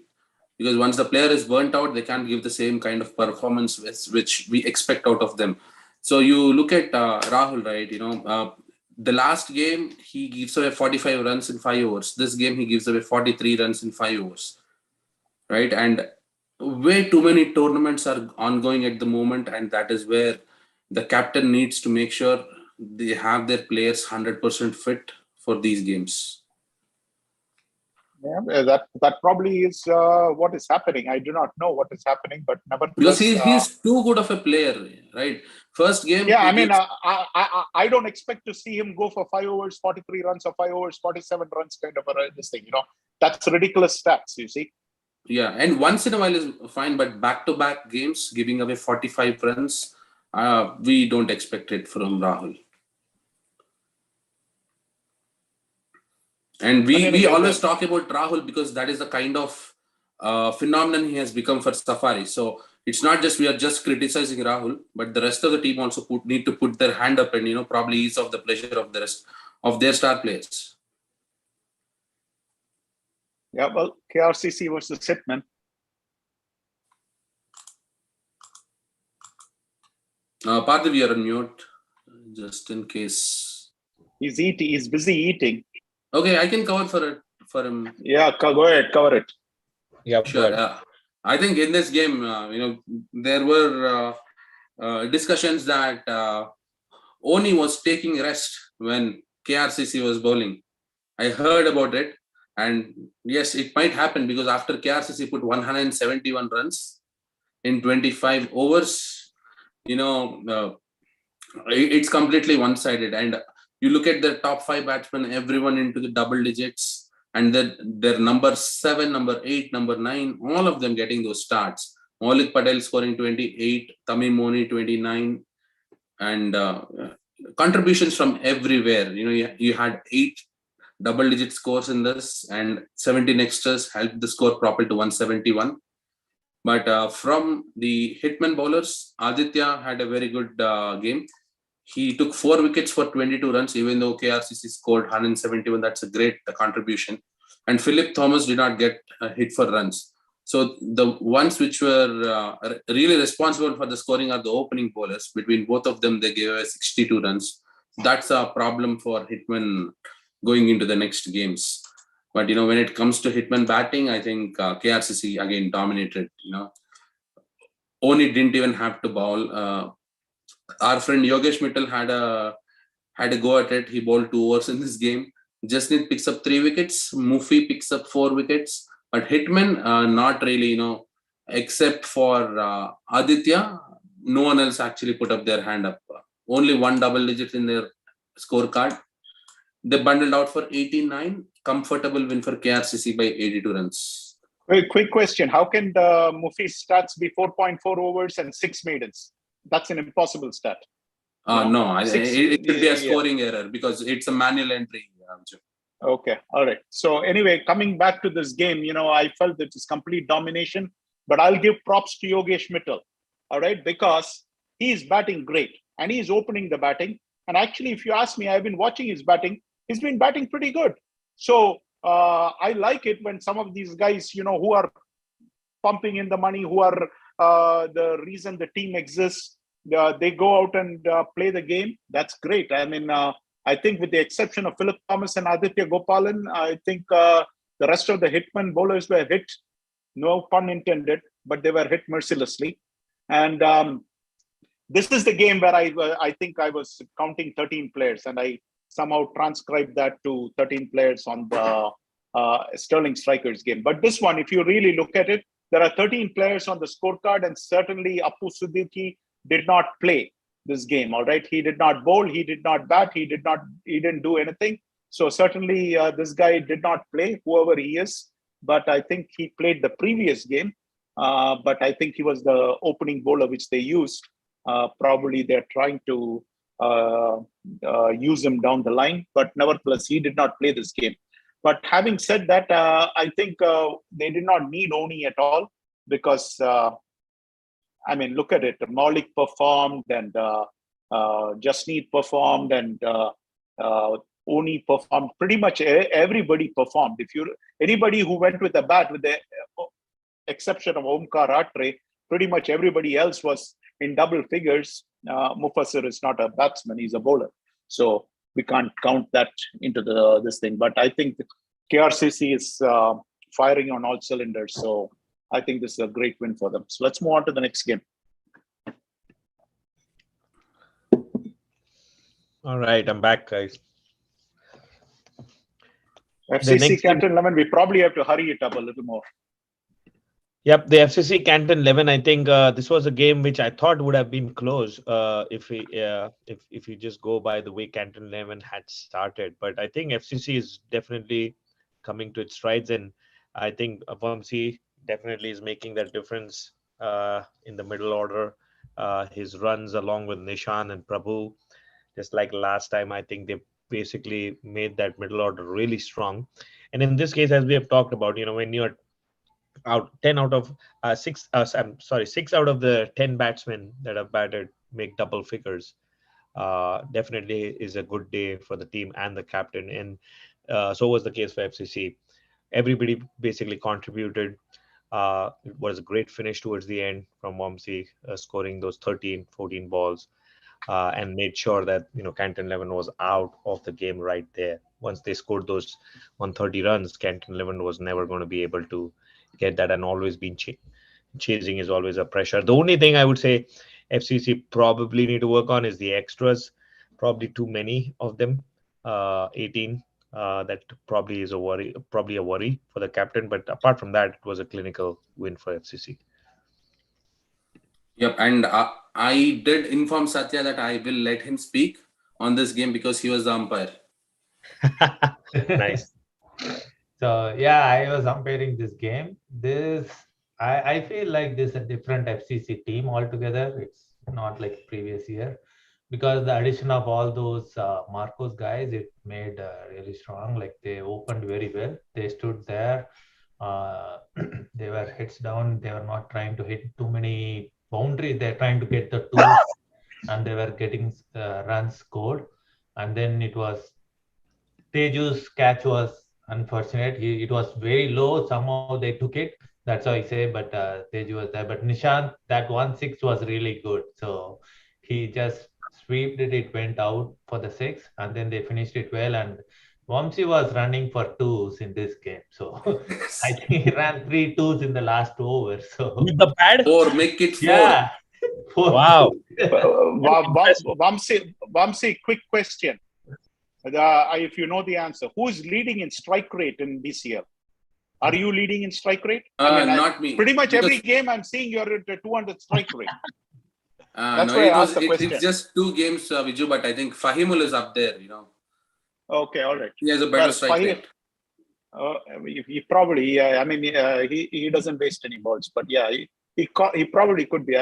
[SPEAKER 5] Because once the player is burnt out, they can't give the same kind of performance which we expect out of them. So you look at Rahul, right? The last game, he gives away 45 runs in 5 overs. This game, he gives away 43 runs in 5 overs, right? And way too many tournaments are ongoing at the moment, and that is where the captain needs to make sure they have their players 100% fit for these games.
[SPEAKER 3] Yeah, that probably is what is happening. I do not know what is happening, but nevertheless,
[SPEAKER 5] because he's too good of a player, right? First game.
[SPEAKER 3] Yeah, I mean, I don't expect to see him go for 5 overs, 43 runs, or 5 overs, 47 runs, kind of this thing. That's ridiculous stats. You see.
[SPEAKER 5] Yeah, and once in a while is fine, but back-to-back games giving away 45 runs, we don't expect it from Rahul. And we always talk about Rahul because that is the kind of phenomenon he has become for Safari. So it's not just we are just criticizing Rahul, but the rest of the team also need to put their hand up and probably ease off the pleasure of the rest of their star players.
[SPEAKER 3] Yeah, well, KRCC versus Hitman.
[SPEAKER 5] Parthiv, you're on mute, just in case.
[SPEAKER 3] He's eating. He's busy eating.
[SPEAKER 5] Okay, I can cover for him.
[SPEAKER 3] Yeah, go ahead, cover it.
[SPEAKER 2] Yeah,
[SPEAKER 5] sure. I think in this game, there were discussions that Oni was taking rest when KRCC was bowling. I heard about it, and yes, it might happen because after KRCC put 171 runs in 25 overs, it's completely one-sided. And you look at the top 5 batsmen, everyone into the double digits, and then their number 7, number 8, number 9, all of them getting those starts. Maulik Patel scoring 28, Tamim Moni 29, and contributions from everywhere. You had 8 double-digit scores in this, and 17 extras helped the score propel to 171. But from the hitman bowlers, Aditya had a very good game. He took 4 wickets for 22 runs, even though KRCC scored 171. That's a great contribution. And Philip Thomas did not get a hit for runs. So the ones which were really responsible for the scoring are the opening bowlers. Between both of them, they gave away 62 runs. That's a problem for hitman going into the next games. But when it comes to hitman batting, I think KRCC again dominated. Oni didn't even have to bowl. Our friend Yogesh Mittal had a go at it. He bowled 2 overs in this game. Jasneet picks up 3 wickets. Mufi picks up 4 wickets. But hitman, not really. Except for Aditya, no one else actually put up their hand up. Only 1 double digit in their scorecard. They bundled out for 89. Comfortable win for KRCC by 82 runs.
[SPEAKER 3] Very quick question. How can the Mufi's stats be 4.4 overs and 6 maidens? That's an impossible stat.
[SPEAKER 5] No, it could be a scoring error because it's a manual entry.
[SPEAKER 3] Okay, all right. So anyway, coming back to this game, I felt that it's complete domination, but I'll give props to Yogesh Mittal, all right, because he's batting great and he's opening the batting. And actually, if you ask me, I've been watching his batting. He's been batting pretty good. So I like it when some of these guys, who are pumping in the money, who are the reason the team exists, they go out and play the game. That's great. I mean, I think with the exception of Philip Thomas and Aditya Gopalan, I think the rest of the hitman bowlers were hit, no pun intended, but they were hit mercilessly. And this is the game where I think I was counting 13 players, and I somehow transcribed that to 13 players on the Sterling Strikers game. But this one, if you really look at it, there are 13 players on the scorecard, and certainly Appu Siddiqui did not play this game. All right, he did not bowl, he did not bat, he didn't do anything. So certainly this guy did not play, whoever he is. But I think he played the previous game. But I think he was the opening bowler which they used. Probably they're trying to use him down the line, but nevertheless, he did not play this game. But having said that, I think they did not need Oni at all because, I mean, look at it. Maulik performed and Jasneet performed and Oni performed. Pretty much everybody performed. Anybody who went with a bat, with the exception of Omkar Atre, pretty much everybody else was in double figures. Mufassir is not a batsman, he's a bowler. So we can't count that into this thing. But I think KRCC is firing on all cylinders. So I think this is a great win for them. So let's move on to the next game.
[SPEAKER 2] All right, I'm back, guys.
[SPEAKER 3] FCC Canton 11, we probably have to hurry it up a little more.
[SPEAKER 2] Yep, the FCC Canton 11. I think this was a game which I thought would have been close if you just go by the way Canton 11 had started. But I think FCC is definitely coming to its strides, and I think Vamsi definitely is making that difference in the middle order. His runs along with Nishan and Prabhu, just like last time, I think they basically made that middle order really strong. And in this case, as we have talked about, when you're out 10 out of 6 out of the 10 batsmen that have batted make double figures, definitely is a good day for the team and the captain. And so was the case for FCC. Everybody basically contributed. It was a great finish towards the end from Vamsi, scoring those 13-14 balls and made sure that Canton 11 was out of the game right there. Once they scored those 130 runs, Canton 11 was never going to be able to get that, and always been chasing is always a pressure. The only thing I would say FCC probably need to work on is the extras. Probably too many of them. 18. That probably is a worry for the captain. But apart from that, it was a clinical win for FCC.
[SPEAKER 5] Yep, and I did inform Satya that I will let him speak on this game because he was the umpire.
[SPEAKER 2] Nice.
[SPEAKER 1] So yeah, I was umpiring this game. I feel like this is a different FCC team altogether. It's not like previous year because the addition of all those Marcos guys, it made really strong. Like they opened very well. They stood there. They were heads down. They were not trying to hit too many boundaries. They're trying to get the twos, and they were getting runs scored. And then it was Teju's catch was unfortunate. It was very low. Somehow they took it. That's how I say. But Teju was there. But Nishant, that 1-6 was really good. So he just sweeped it. It went out for the 6, and then they finished it well. And Vamsi was running for twos in this game. So I think he ran 3 twos in the last over. So
[SPEAKER 2] With the pad?
[SPEAKER 5] Or make it 4.
[SPEAKER 1] yeah.
[SPEAKER 2] Wow.
[SPEAKER 3] Vamsi, quick question. If you know the answer, who is leading in strike rate in DCL? Are you leading in strike rate?
[SPEAKER 5] Not me.
[SPEAKER 3] Pretty much every game I'm seeing you're at a 200 strike rate. That's
[SPEAKER 5] no,
[SPEAKER 3] why I asked the question.
[SPEAKER 5] it's just 2 games, Viju, but I think Fahimul is up there,
[SPEAKER 3] Okay, all right.
[SPEAKER 5] He has a better strike rate.
[SPEAKER 3] He probably, he doesn't waste any balls, but yeah, he probably could be.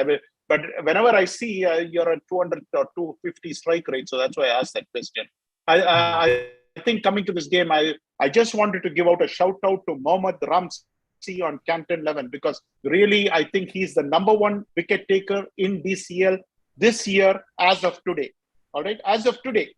[SPEAKER 3] But whenever I see you're at 200 or 250 strike rate, so that's why I asked that question. I think coming to this game, I just wanted to give out a shout out to Mohammad Ramsey on Canton 11 because really I think he's the number 1 wicket taker in DCL this year as of today. All right, as of today.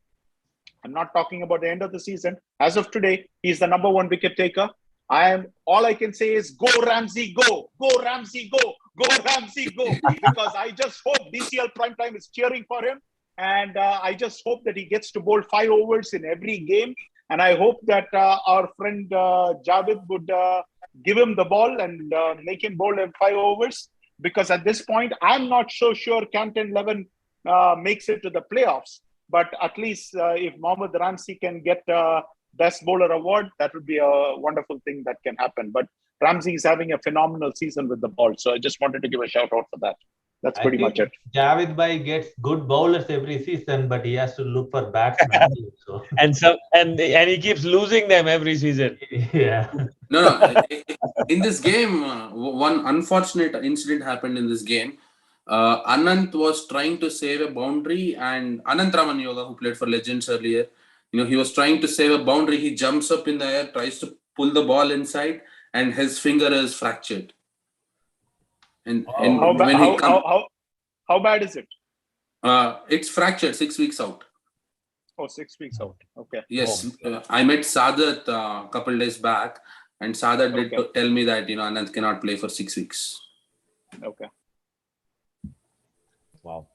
[SPEAKER 3] I'm not talking about the end of the season. As of today, he's the number 1 wicket taker. All I can say is go Ramsey, go Ramsey, go Ramsey, go. Because I just hope DCL PrimeTime is cheering for him. And I just hope that he gets to bowl 5 overs in every game. And I hope that our friend Javed would give him the ball and make him bowl in 5 overs. Because at this point, I'm not so sure Canton 11 makes it to the playoffs. But at least if Mohammad Ramsey can get Best Bowler award, that would be a wonderful thing that can happen. But Ramsey is having a phenomenal season with the ball. So I just wanted to give a shout out for that. That's pretty much it.
[SPEAKER 1] Javed Bhai gets good bowlers every season, but he has to look for batsmen. So.
[SPEAKER 2] and he keeps losing them every season.
[SPEAKER 1] Yeah.
[SPEAKER 5] No. In this game, one unfortunate incident happened in this game. Anant was trying to save a boundary, and Anant Raman Yoga, who played for Legends earlier, he was trying to save a boundary. He jumps up in the air, tries to pull the ball inside, and his finger is fractured. And
[SPEAKER 3] how bad is it?
[SPEAKER 5] It's fractured, 6 weeks out.
[SPEAKER 3] Oh, 6 weeks out. Okay.
[SPEAKER 5] Yes, I met Sadat a couple days back, and Sadat did tell me that Anant cannot play for 6 weeks.
[SPEAKER 3] Okay.
[SPEAKER 2] Wow,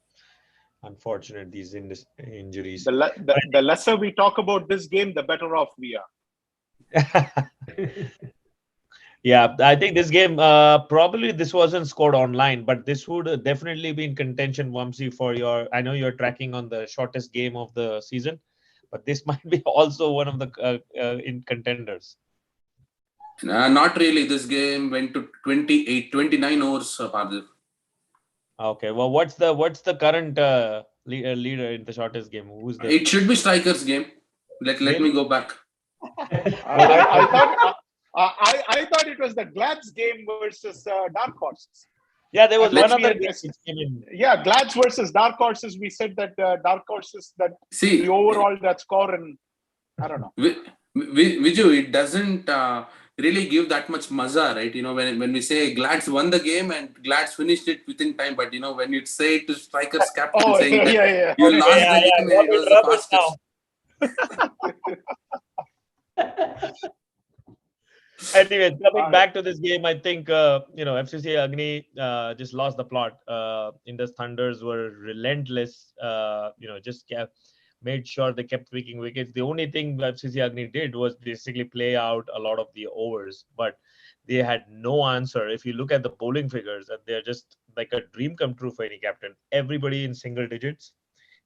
[SPEAKER 2] unfortunate these injuries.
[SPEAKER 3] The lesser we talk about this game, the better off we are.
[SPEAKER 2] Yeah, I think this game, probably this wasn't scored online, but this would definitely be in contention, Vamsi, for I know you're tracking on the shortest game of the season, but this might be also one of the in contenders.
[SPEAKER 5] Not really. This game went to 29 overs, Pardeep.
[SPEAKER 2] Okay, well, what's the current leader in the shortest game? Who's there?
[SPEAKER 5] It should be Strikers game. Let me go back.
[SPEAKER 3] I thought it was the Glads game versus Dark Horses.
[SPEAKER 2] Yeah, there was one other game.
[SPEAKER 3] Yeah, Glads versus Dark Horses. We said that Dark Horses, that the overall that score, and I don't know.
[SPEAKER 5] Viju, it doesn't really give that much maza, right? When we say Glads won the game and Glads finished it within time, but when you say it to Strikers captain saying that you lost the game, it was the fastest.
[SPEAKER 2] Anyway, coming back to this game, I think FCC Agni just lost the plot. Indus Thunders were relentless. Just made sure they kept picking wickets. The only thing FCC Agni did was basically play out a lot of the overs, but they had no answer. If you look at the bowling figures, that they're just like a dream come true for any captain. Everybody in single digits,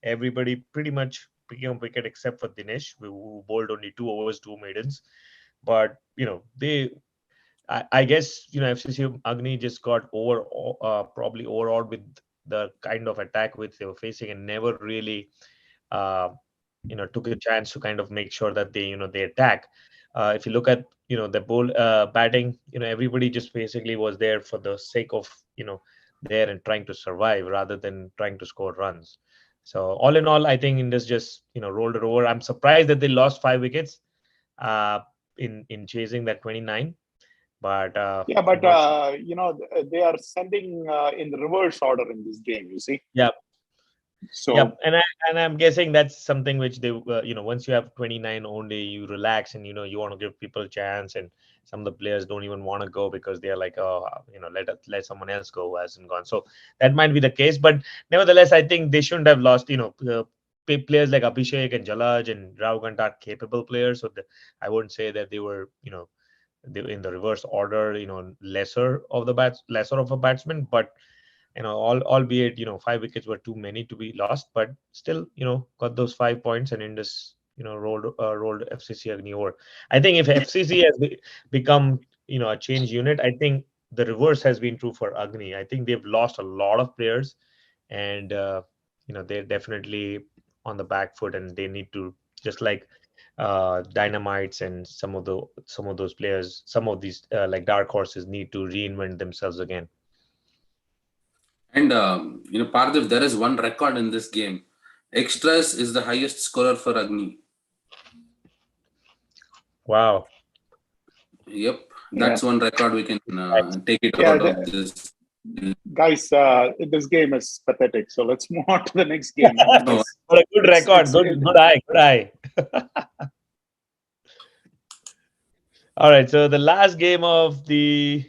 [SPEAKER 2] everybody pretty much picking up wicket except for Dinesh, who bowled only 2 overs, 2 maidens. But I guess FCC Agni just got probably overawed with the kind of attack which they were facing, and never really uh, took a chance to kind of make sure that they attack. If you look at the bowl batting, everybody just basically was there for the sake of there and trying to survive rather than trying to score runs. So all in all, I think Indus just rolled it over. I'm surprised that they lost 5 wickets in chasing that 29. But
[SPEAKER 3] yeah, but they are sending in the reverse order in this game. You see.
[SPEAKER 2] Yeah.
[SPEAKER 3] So
[SPEAKER 2] yeah, and I'm guessing that's something which they once you have 29 only, you relax and you want to give people a chance, and some of the players don't even want to go because they're like, oh, let someone else go who hasn't gone. So that might be the case, but nevertheless, I think they shouldn't have lost. Players like Abhishek and Jalaj and Ravgant are capable players, so I wouldn't say that they were they were in the reverse order, lesser of a batsman, but albeit 5 wickets were too many to be lost, but still got those 5 points, and Indus rolled FCC Agni over. I think if FCC has become a change unit, I think the reverse has been true for Agni. I think they've lost a lot of players, and they're definitely on the back foot, and they need to, just like Dynamites and some of those players, some of these like dark horses, need to reinvent themselves again.
[SPEAKER 5] And Parthiv, there is one record in this game. Extras is the highest scorer for Agni.
[SPEAKER 2] Wow.
[SPEAKER 5] Yep, that's one record we can take it
[SPEAKER 3] Yeah,
[SPEAKER 5] out of this.
[SPEAKER 3] guys, this game is pathetic. So let's move on to the next game.
[SPEAKER 2] What a good record. Good eye. All right. So the last game of the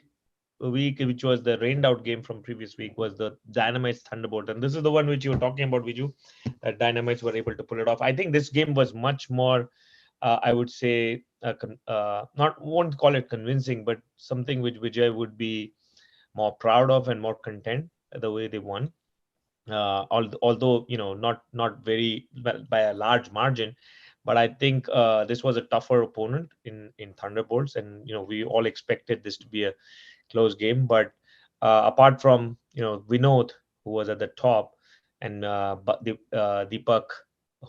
[SPEAKER 2] week, which was the rained out game from previous week, was the Dynamites Thunderbolt, and this is the one which you were talking about, Viju, that Dynamites were able to pull it off. I think this game was much more, I would say, won't call it convincing, but something which Vijay would be more proud of and more content the way they won. Although not very well, by a large margin, but I think this was a tougher opponent in Thunderbolts, and we all expected this to be a close game. But apart from Vinod, who was at the top, and Deepak,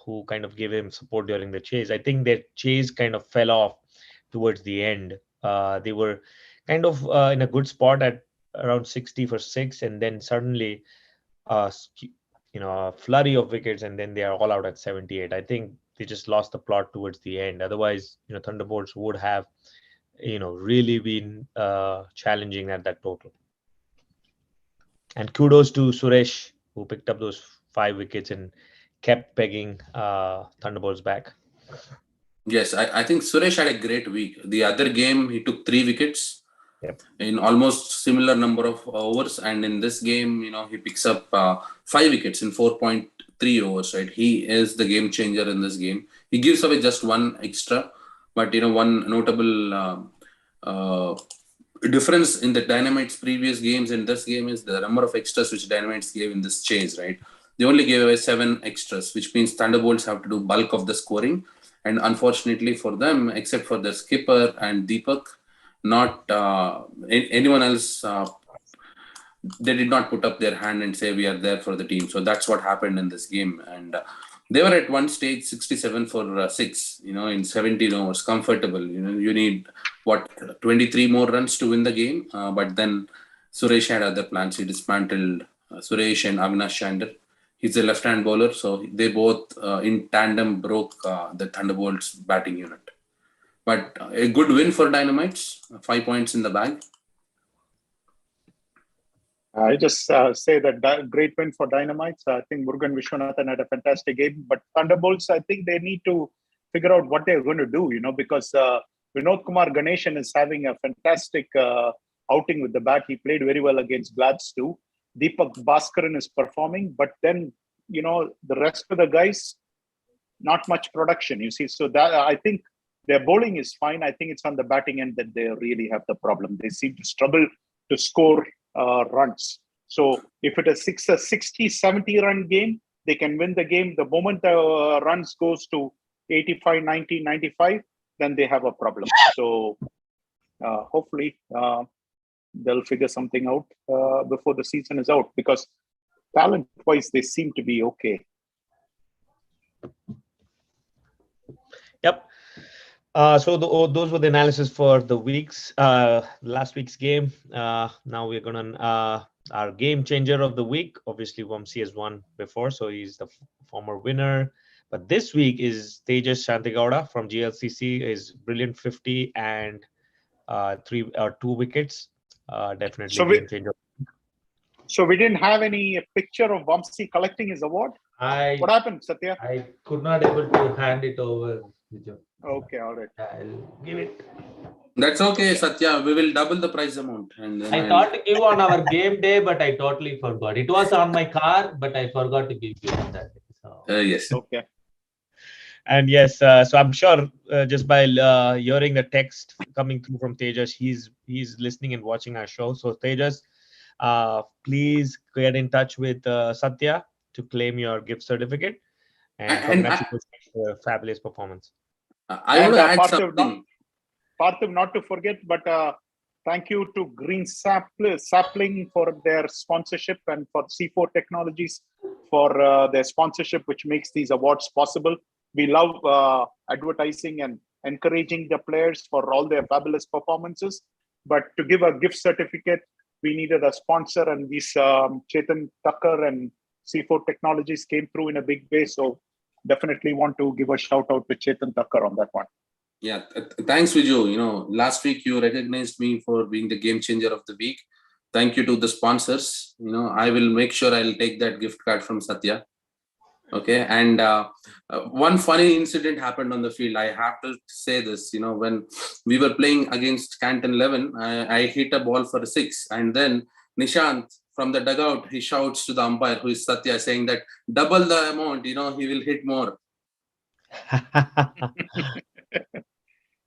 [SPEAKER 2] who kind of gave him support during the chase, I think their chase kind of fell off towards the end. They were kind of in a good spot at around 60 for 6, and then suddenly a flurry of wickets, and then they are all out at 78. I think they just lost the plot towards the end. Otherwise, Thunderbolts would have really been challenging at that total. And kudos to Suresh, who picked up those 5 wickets and kept pegging Thunderbolts back.
[SPEAKER 5] Yes, I think Suresh had a great week. The other game, he took 3 wickets.
[SPEAKER 2] Yep.
[SPEAKER 5] In almost similar number of overs, and in this game, he picks up 5 wickets in 4.3 overs. Right, he is the game changer in this game. He gives away just 1 extra, but one notable difference in the Dynamites previous games in this game is the number of extras which Dynamites gave in this chase. Right, they only gave away 7 extras, which means Thunderbolts have to do bulk of the scoring, and unfortunately for them, except for the skipper and Deepak, not anyone else, they did not put up their hand and say we are there for the team. So that's what happened in this game, and they were at one stage 67 for 6 in 17 overs, comfortable. You need 23 more runs to win the game, but then Suresh had other plans. He dismantled Suresh and Avinash Shander. He's a left-hand bowler, so they both in tandem broke the Thunderbolts batting unit. But a good win for Dynamites, 5 points in the bag.
[SPEAKER 3] I just say that great win for Dynamites. I think Murugan Vishwanathan had a fantastic game. But Thunderbolts, I think they need to figure out what they're going to do, because Vinod Kumar Ganeshan is having a fantastic outing with the bat. He played very well against Glads too. Deepak Bhaskaran is performing, but then, the rest of the guys, not much production, you see. So that I think Their bowling is fine. I think it's on the batting end that they really have the problem. They seem to struggle to score runs. So if it is a 60, 70 run game, they can win the game. The moment the runs goes to 85, 90, 95, then they have a problem. So hopefully they'll figure something out before the season is out, because talent-wise, they seem to be okay.
[SPEAKER 2] Yep. So those were the analysis for the last week's game. Now we're gonna our game changer of the week. Obviously, Vamsi has won before, so he's the former winner. But this week is Tejas Shantigowda from GLCC. Is brilliant 50 and 2 wickets. Definitely game changer.
[SPEAKER 3] So we didn't have any picture of Vamsi collecting his award. What happened, Satya?
[SPEAKER 1] I could not able to hand it over.
[SPEAKER 3] Okay, all right.
[SPEAKER 1] I'll give it.
[SPEAKER 5] That's okay, Satya. We will double the prize amount. And then
[SPEAKER 1] I thought to give on our game day, but I totally forgot. It was on my car, but I forgot to give you on that day. So.
[SPEAKER 5] yes.
[SPEAKER 3] Okay.
[SPEAKER 2] And yes, so I'm sure just by hearing the text coming through from Tejas, he's listening and watching our show. So Tejas, please get in touch with Satya to claim your gift certificate. And congratulations for a fabulous performance.
[SPEAKER 5] I want to add something.
[SPEAKER 3] Parthiv, not to forget, but thank you to Green Sapling for their sponsorship, and for C4 Technologies for their sponsorship, which makes these awards possible. We love advertising and encouraging the players for all their fabulous performances. But to give a gift certificate, we needed a sponsor, and these Chetan Thakkar and C4 Technologies came through in a big way. So definitely want to give a shout out to Chetan Thakkar on that one.
[SPEAKER 5] Yeah, thanks, Viju. Last week you recognized me for being the game changer of the week. Thank you to the sponsors. I will make sure I'll take that gift card from Satya. Okay, and one funny incident happened on the field. I have to say this. When we were playing against Canton 11, I hit a ball for a 6, and then Nishant from the dugout, he shouts to the umpire, who is Satya, saying that double the amount. He will hit more.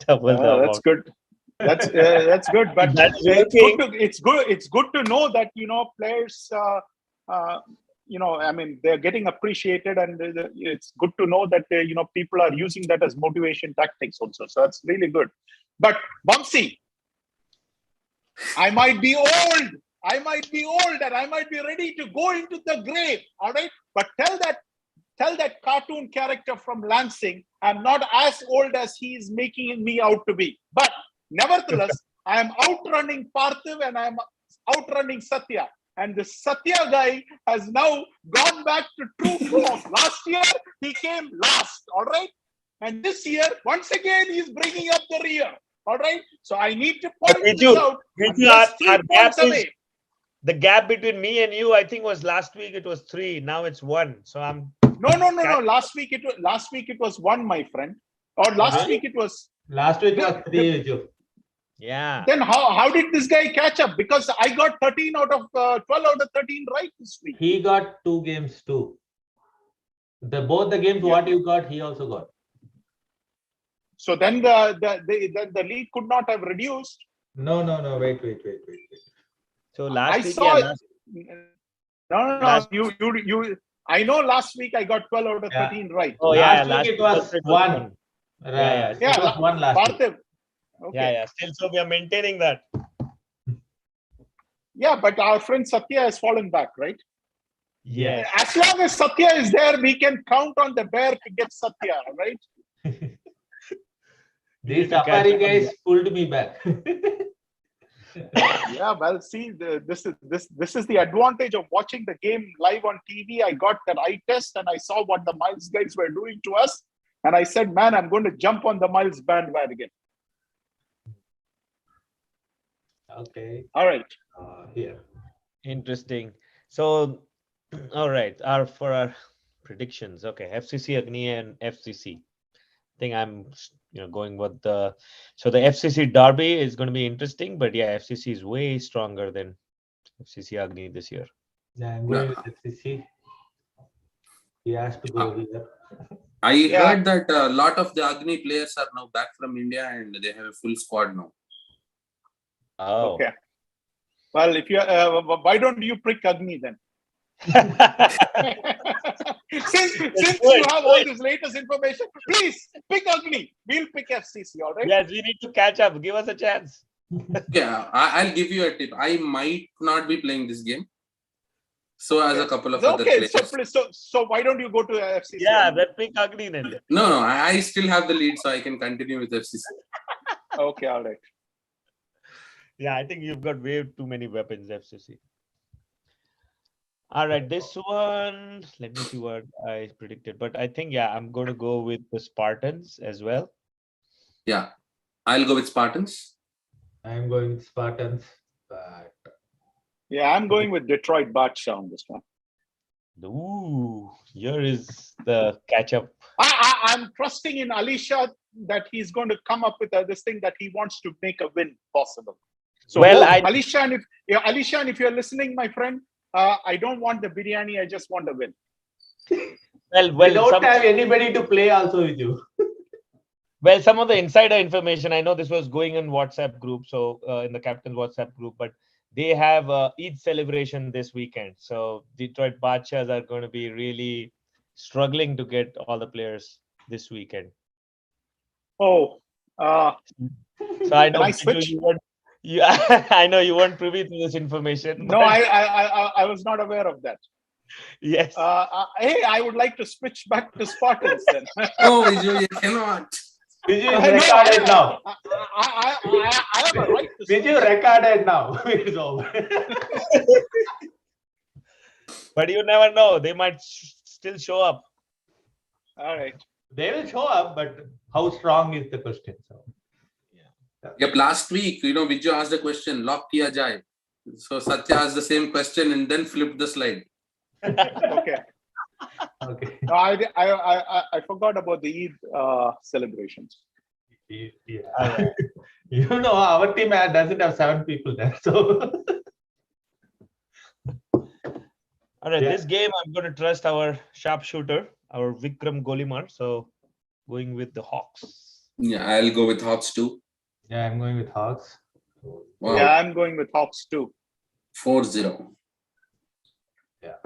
[SPEAKER 3] That's good. That's good. But it's good to know that players. I mean, they're getting appreciated, and it's good to know that people are using that as motivation tactics also. So that's really good. But Vamsi, I might be old, and I might be ready to go into the grave. All right, but tell that cartoon character from Lansing, I'm not as old as he is making me out to be. But nevertheless, I am outrunning Parthiv, and I am outrunning Satya. And the Satya guy has now gone back to true form. Last year, he came last, all right? And this year, once again, he's bringing up the rear, all right? So I need to point this out.
[SPEAKER 2] The gap between me and you, I think, was last week it was 3. Now it's 1. So I'm...
[SPEAKER 3] No. Last week it was 1, my friend. Or last week it was...
[SPEAKER 1] Last week was 3.
[SPEAKER 2] Yeah.
[SPEAKER 3] Then how did this guy catch up? Because I got 12 out of 13 right this week.
[SPEAKER 1] He got 2 games too. Both the games what you got, he also got. So
[SPEAKER 3] then the lead could not have reduced.
[SPEAKER 1] No. Wait.
[SPEAKER 2] So last week,
[SPEAKER 3] No. You. I know last week I got 12 out of 13 right.
[SPEAKER 2] Oh
[SPEAKER 1] last week it was 1.
[SPEAKER 2] Yeah.
[SPEAKER 1] It was 1 last week.
[SPEAKER 3] Okay.
[SPEAKER 2] Yeah. Still, so we are maintaining that.
[SPEAKER 3] Yeah, but our friend Satya has fallen back, right?
[SPEAKER 2] Yes.
[SPEAKER 3] As long as Satya is there, we can count on the bear to get Satya, right?
[SPEAKER 1] These Safari guys pulled me back.
[SPEAKER 3] Yeah, well, see, this is the advantage of watching the game live on TV. I got that eye test, and I saw what the Miles guys were doing to us, and I said, man, I'm going to jump on the Miles bandwagon.
[SPEAKER 1] Okay.
[SPEAKER 3] All right.
[SPEAKER 1] Here.
[SPEAKER 2] Interesting. So, all right. For our predictions. Okay, FCC Agni and FCC. I think I'm going with the FCC Derby is going to be interesting, but yeah, FCC is way stronger than FCC Agni this year.
[SPEAKER 1] Yeah, I'm going with FCC. He has to go here.
[SPEAKER 5] I heard that a lot of the Agni players are now back from India and they have a full squad now.
[SPEAKER 2] Oh.
[SPEAKER 3] Okay. Well, if you why don't you pick Agni then? since you have all this latest information, please pick Agni. We'll pick FCC. All right.
[SPEAKER 2] Yes, we need to catch up. Give us a chance.
[SPEAKER 5] Yeah, I'll give you a tip. I might not be playing this game. So as a couple of other players.
[SPEAKER 3] So why don't you go to FCC?
[SPEAKER 2] Yeah, then pick Agni then.
[SPEAKER 5] No, I still have the lead, so I can continue with FCC.
[SPEAKER 3] Okay, all right.
[SPEAKER 2] Yeah, I think you've got way too many weapons, FCC. All right, this one, let me see what I predicted. But I think, yeah, I'm going to go with the Spartans as well.
[SPEAKER 5] Yeah, I'll go with Spartans.
[SPEAKER 1] I'm going with Spartans, but
[SPEAKER 3] yeah, I'm going with Detroit Batsha on this one.
[SPEAKER 2] Ooh, here is the catch up.
[SPEAKER 3] I'm trusting in Alisha that he's going to come up with this thing that he wants to make a win possible. So,
[SPEAKER 2] well,
[SPEAKER 3] Alisha, and if you're listening, my friend, I don't want the biryani. I just want a win.
[SPEAKER 2] Well,
[SPEAKER 1] we don't have anybody to play also with you.
[SPEAKER 2] Well, some of the insider information, I know this was going in WhatsApp group, so in the captain's WhatsApp group, but they have Eid celebration this weekend. So Detroit Badshahs are going to be really struggling to get all the players this weekend.
[SPEAKER 3] Oh,
[SPEAKER 2] so I know I know you weren't privy to this information.
[SPEAKER 3] No, I was not aware of that.
[SPEAKER 2] Yes.
[SPEAKER 3] Hey, I would like to switch back to Spartans then.
[SPEAKER 5] No, Viju, you cannot.
[SPEAKER 1] Viju is recorded now.
[SPEAKER 3] I have a right to
[SPEAKER 1] Viju recorded now. It's over.
[SPEAKER 2] But you never know. They might still show up.
[SPEAKER 3] All right.
[SPEAKER 1] They will show up, but how strong is the question? So,
[SPEAKER 5] Yep, last week, Viju asked the question, lock kiya jaye. So Satya asked the same question and then flipped the slide.
[SPEAKER 3] Okay.
[SPEAKER 1] Okay.
[SPEAKER 3] No, I forgot about the Eid celebrations.
[SPEAKER 1] Yeah. Our team doesn't have 7 people there. So
[SPEAKER 2] all right, this game I'm going to trust our sharpshooter, our Vikram Golimar. So going with the Hawks.
[SPEAKER 5] Yeah, I'll go with Hawks too.
[SPEAKER 1] Yeah, I'm going with Hawks.
[SPEAKER 5] Wow.
[SPEAKER 3] Yeah, I'm going with Hawks too.
[SPEAKER 5] 4-0.
[SPEAKER 1] Yeah.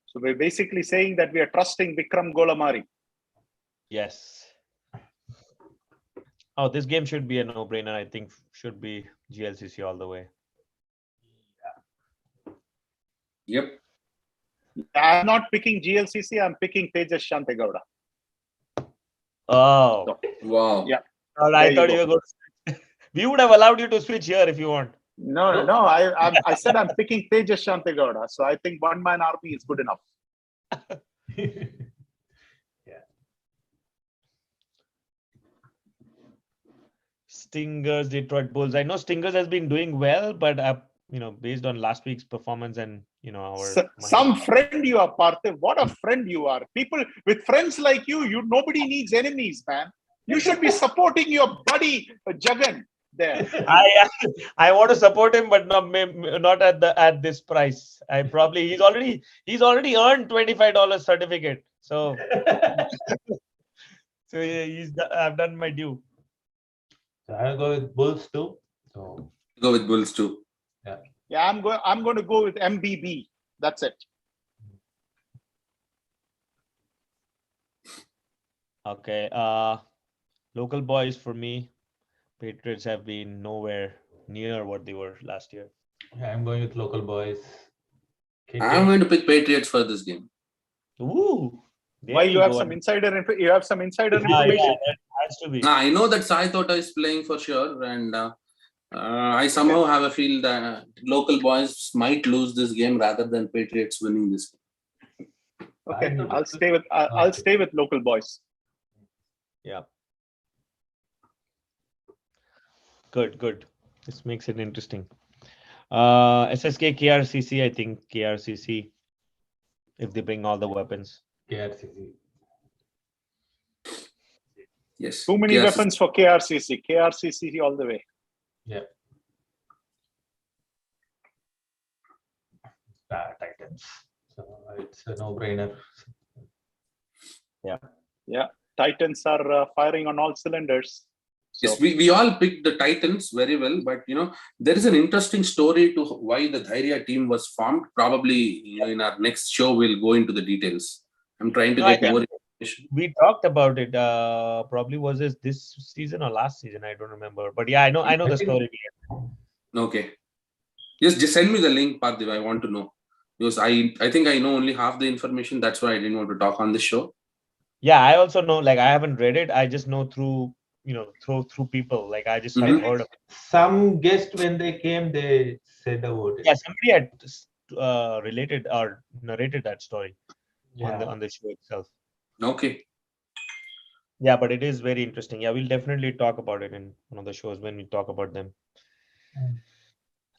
[SPEAKER 3] So we're basically saying that we are trusting Vikram Golamari.
[SPEAKER 2] Yes. Oh, this game should be a no-brainer. I think should be GLCC all the way.
[SPEAKER 5] Yep.
[SPEAKER 3] I'm not picking GLCC. I'm picking Tejas Shantegowda.
[SPEAKER 2] Oh.
[SPEAKER 3] So,
[SPEAKER 5] wow.
[SPEAKER 3] Yeah.
[SPEAKER 2] Well, I thought you were going to... We would have allowed you to switch here if you want.
[SPEAKER 3] No. I said I'm picking Tejas Shantegowda. So I think one-man army is good enough.
[SPEAKER 1] Yeah.
[SPEAKER 2] Stingers, Detroit Bulls. I know Stingers has been doing well, but based on last week's performance and
[SPEAKER 3] some friend you are, Parthiv. What a friend you are. People with friends like you, nobody needs enemies, man. You should be supporting your buddy Jagan there.
[SPEAKER 2] I want to support him, but not at this price. He's already earned $25 certificate. So I've done my due.
[SPEAKER 1] So I'll go with Bulls too. So
[SPEAKER 5] Go with Bulls too.
[SPEAKER 3] Yeah, I'm going to go with MBB. That's it.
[SPEAKER 2] Okay. Local boys for me. Patriots have been nowhere near what they were last year.
[SPEAKER 1] Yeah, I'm going with local boys.
[SPEAKER 5] I'm going to pick Patriots for this game.
[SPEAKER 2] Ooh.
[SPEAKER 3] Why you have some insider information?
[SPEAKER 2] Yeah,
[SPEAKER 3] Information.
[SPEAKER 2] that has to be.
[SPEAKER 5] I know that Sai Tota is playing for sure, and I somehow have a feel that local boys might lose this game rather than Patriots winning this game.
[SPEAKER 3] Okay, I'll stay with local boys.
[SPEAKER 2] Yeah. Good. This makes it interesting. SSK KRCC, I think KRCC, if they bring all the weapons.
[SPEAKER 1] KRCC.
[SPEAKER 5] Yes.
[SPEAKER 3] Too many weapons for KRCC. KRCC all the way.
[SPEAKER 1] Yeah. Titans. So It's a no-brainer.
[SPEAKER 3] Yeah, Titans are firing on all cylinders. So,
[SPEAKER 5] Yes, we all picked the Titans very well, but there is an interesting story to why the Diarrhea team was formed. Probably in our next show we'll go into the details. I'm trying to
[SPEAKER 2] No, I
[SPEAKER 5] get
[SPEAKER 2] think
[SPEAKER 5] more information.
[SPEAKER 2] we talked about it. Probably was this season or last season? I don't remember. But yeah, I know
[SPEAKER 1] I
[SPEAKER 2] the
[SPEAKER 1] think-
[SPEAKER 2] story.
[SPEAKER 5] Okay. Yes, just send me the link, Parthiv. I want to know. Because I think I know only half the information. That's why I didn't want to talk on the show.
[SPEAKER 2] Yeah, I also know. Like, I haven't read it. I just know through through people. Like, I just have heard of it.
[SPEAKER 1] Some guest when they came, they said about it.
[SPEAKER 2] Yeah, somebody had related or narrated that story
[SPEAKER 1] Yeah.
[SPEAKER 2] on the show itself.
[SPEAKER 5] Okay.
[SPEAKER 2] Yeah, but it is very interesting. Yeah, we'll definitely talk about it in one of the shows when we talk about them.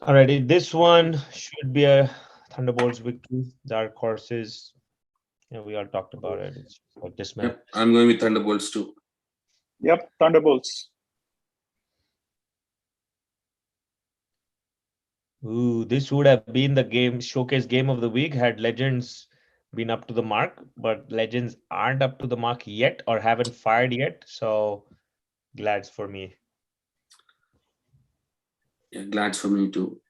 [SPEAKER 2] Alrighty, this one should be a Thunderbolts victory. Dark horses. Yeah, we all talked about it. It's like this man.
[SPEAKER 5] Yep. I'm going with Thunderbolts too.
[SPEAKER 3] yep, Thunderbolts.
[SPEAKER 2] Ooh, this would have been the showcase game of the week had Legends been up to the mark, but Legends aren't up to the mark yet or haven't fired yet. So Glads for me.
[SPEAKER 5] Yeah, glad for me too.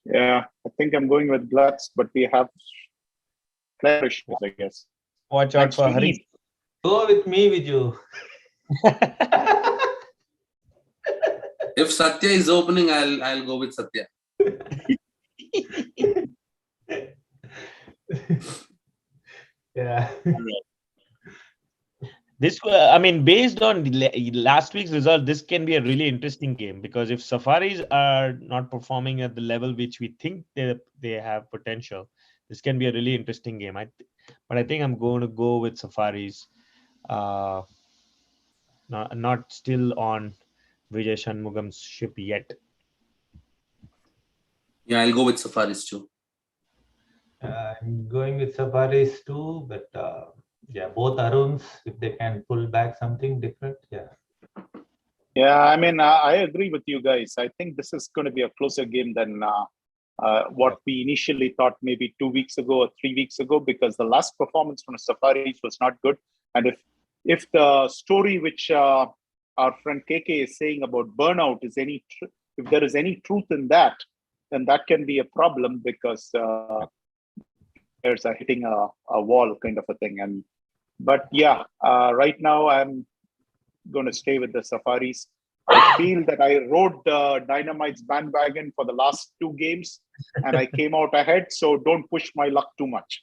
[SPEAKER 3] Yeah, I think I'm going with Bloods, but we have player issues, I guess.
[SPEAKER 2] Watch out
[SPEAKER 3] Thanks
[SPEAKER 2] for
[SPEAKER 3] to
[SPEAKER 2] Haris.
[SPEAKER 3] East.
[SPEAKER 1] Go with me, with you.
[SPEAKER 5] If Satya is opening, I'll go with Satya.
[SPEAKER 1] Yeah.
[SPEAKER 2] I mean, based on last week's result, this can be a really interesting game because if Safaris are not performing at the level which we think they have potential, this can be a really interesting game. But I think I'm going to go with Safaris. Not still on Vijay Shanmugam's ship yet.
[SPEAKER 5] Yeah, I'll go with Safaris too.
[SPEAKER 1] I'm going with Safaris too, but yeah, both Aruns, if they can pull back something different, yeah.
[SPEAKER 3] Yeah, I mean, I agree with you guys. I think this is going to be a closer game than what we initially thought maybe 2 weeks ago or 3 weeks ago, because the last performance from the Safaris was not good. And if the story which our friend KK is saying about Burnout is if there is any truth in that, then that can be a problem because players are hitting a wall kind of a thing. But yeah, right now I'm going to stay with the Safaris. I feel that I rode the Dynamites bandwagon for the last 2 games and I came out ahead. So don't push my luck too much.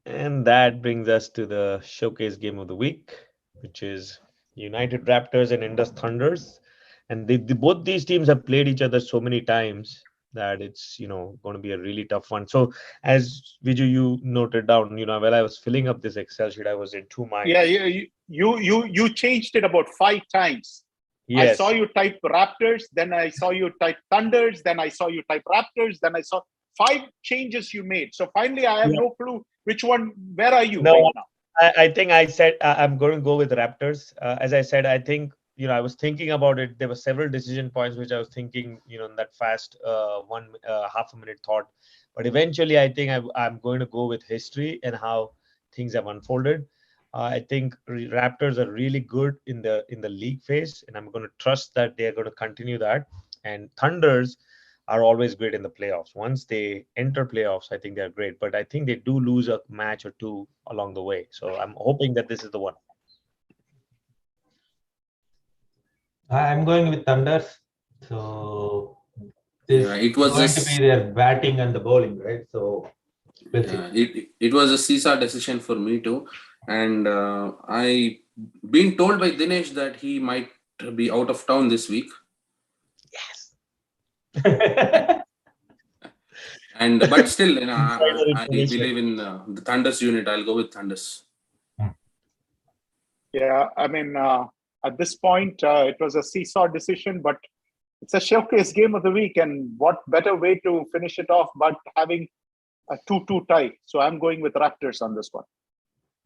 [SPEAKER 2] And that brings us to the showcase game of the week, which is United Raptors and Indus Thunders. And both these teams have played each other so many times that it's going to be a really tough one. So as Viju, you noted down, while I was filling up this Excel sheet, I was in 2 minds.
[SPEAKER 3] Yeah, you changed it about 5 times.
[SPEAKER 2] Yes.
[SPEAKER 3] I saw you type Raptors, then I saw you type Thunders, then I saw you type Raptors, then I saw 5 changes you made. So finally, I have no clue which one. Where are you right now?
[SPEAKER 2] I think I said I'm going to go with Raptors. As I said, I think I was thinking about it. There were several decision points which I was thinking, in that fast half a minute thought. But eventually, I think I'm going to go with history and how things have unfolded. I think Raptors are really good in the league phase, and I'm going to trust that they are going to continue that. And Thunders are always great in the playoffs. Once they enter playoffs, I think they're great. But I think they do lose a match or two along the way. So I'm hoping that this is the one.
[SPEAKER 1] I'm going with Thunders. So
[SPEAKER 5] it was
[SPEAKER 1] going to be their batting and the bowling, right? So we'll see.
[SPEAKER 5] It was a seesaw decision for me too. And I been told by Dinesh that he might be out of town this week.
[SPEAKER 2] Yes.
[SPEAKER 5] But still, I believe in the Thunders unit. I'll go with Thunders.
[SPEAKER 3] Yeah, I mean, at this point, it was a seesaw decision, but it's a showcase game of the week. And what better way to finish it off but having a 2-2 tie? So I'm going with Raptors on this one.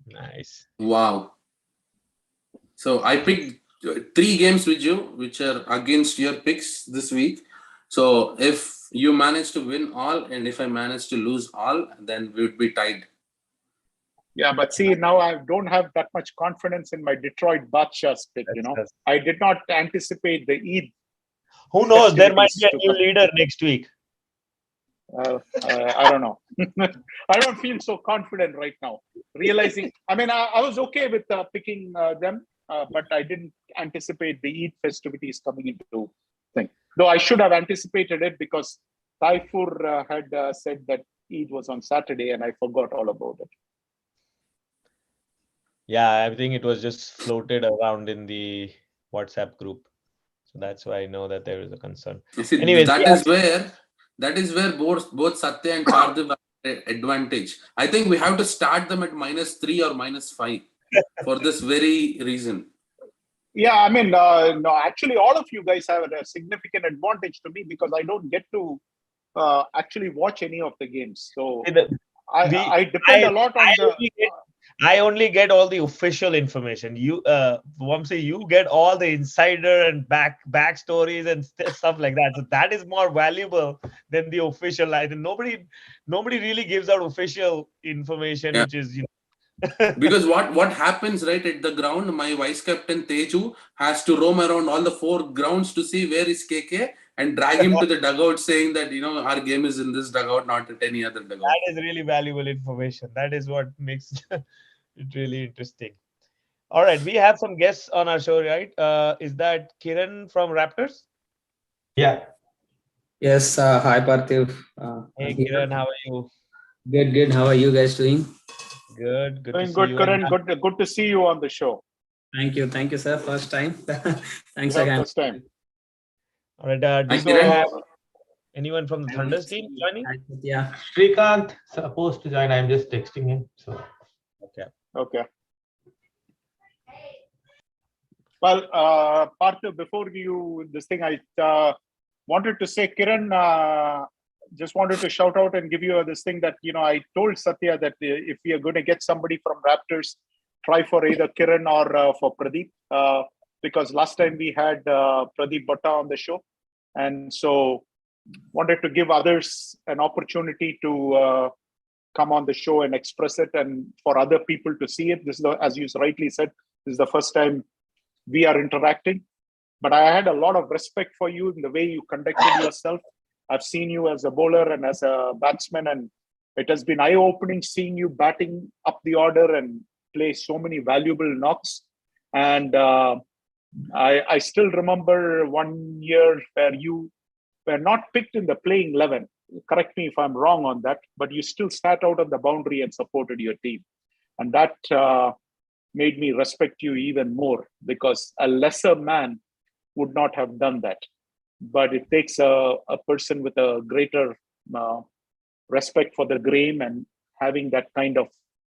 [SPEAKER 2] Nice.
[SPEAKER 5] Wow. So I picked 3 games with you, which are against your picks this week. So if you manage to win all, and if I manage to lose all, then we would be tied.
[SPEAKER 3] Yeah, but see, now I don't have that much confidence in my Detroit Badshahs pick. I did not anticipate the Eid.
[SPEAKER 2] Who knows? There might
[SPEAKER 3] festivities
[SPEAKER 2] be a
[SPEAKER 3] to
[SPEAKER 2] new
[SPEAKER 3] come.
[SPEAKER 2] leader next week.
[SPEAKER 3] I don't know. I don't feel so confident right now. Realizing, I mean, I was okay with picking them, but I didn't anticipate the Eid festivities coming into thing. Though I should have anticipated it because Taifur had said that Eid was on Saturday, and I forgot all about it.
[SPEAKER 2] Yeah, I think it was just floated around in the WhatsApp group. So that's why I know that there is a concern.
[SPEAKER 5] See,
[SPEAKER 2] Anyways,
[SPEAKER 5] that is where both Satya and Parthiv have an advantage. I think we have to start them at -3 or -5 for this very reason.
[SPEAKER 3] Yeah, I mean, no, actually, all of you guys have a significant advantage to me because I don't get to actually watch any of the games. So I depend a lot on
[SPEAKER 2] I only get all the official information. You, Vamsi, you get all the insider and backstories and stuff like that. So that is more valuable than the official. Nobody really gives out official information,
[SPEAKER 5] Yeah.
[SPEAKER 2] which is
[SPEAKER 5] Because what happens right at the ground, my vice captain Teju has to roam around all the 4 grounds to see where is KK and drag him to the dugout, saying that our game is in this dugout, not at any other dugout.
[SPEAKER 2] That is really valuable information. That is what makes it really interesting. All right, we have some guests on our show, right? Is that Kiran from Raptors?
[SPEAKER 1] Yeah.
[SPEAKER 6] Yes. Hi, Parthiv.
[SPEAKER 2] Hey, Kiran, how are you?
[SPEAKER 6] Good. How are you guys doing?
[SPEAKER 2] Good. Good to see
[SPEAKER 3] good,
[SPEAKER 2] you.
[SPEAKER 3] Karan. Good to see you on the show.
[SPEAKER 6] Thank you, sir. First time. Thanks
[SPEAKER 3] Yeah,
[SPEAKER 6] again.
[SPEAKER 3] first time.
[SPEAKER 2] All right. Do you have anyone from the Thunders team joining?
[SPEAKER 6] Yeah.
[SPEAKER 1] Srikanth supposed to join. I'm just texting him. So
[SPEAKER 3] Okay. Well, Parthiv, before this thing, I wanted to say, Kiran, just wanted to shout out and give you this thing that, I told Satya that if we are going to get somebody from Raptors, try for either Kiran or for Pradeep, because last time we had Pradeep Bhatta on the show. And so wanted to give others an opportunity to come on the show and express it and for other people to see it. This is, as you rightly said, this is the first time we are interacting. But I had a lot of respect for you in the way you conducted yourself. I've seen you as a bowler and as a batsman, and it has been eye-opening seeing you batting up the order and play so many valuable knocks. And I still remember one year where you were not picked in the playing 11. Correct me if I'm wrong on that, but you still sat out on the boundary and supported your team. And that made me respect you even more, because a lesser man would not have done that. But it takes a person with a greater respect for the game and having that kind of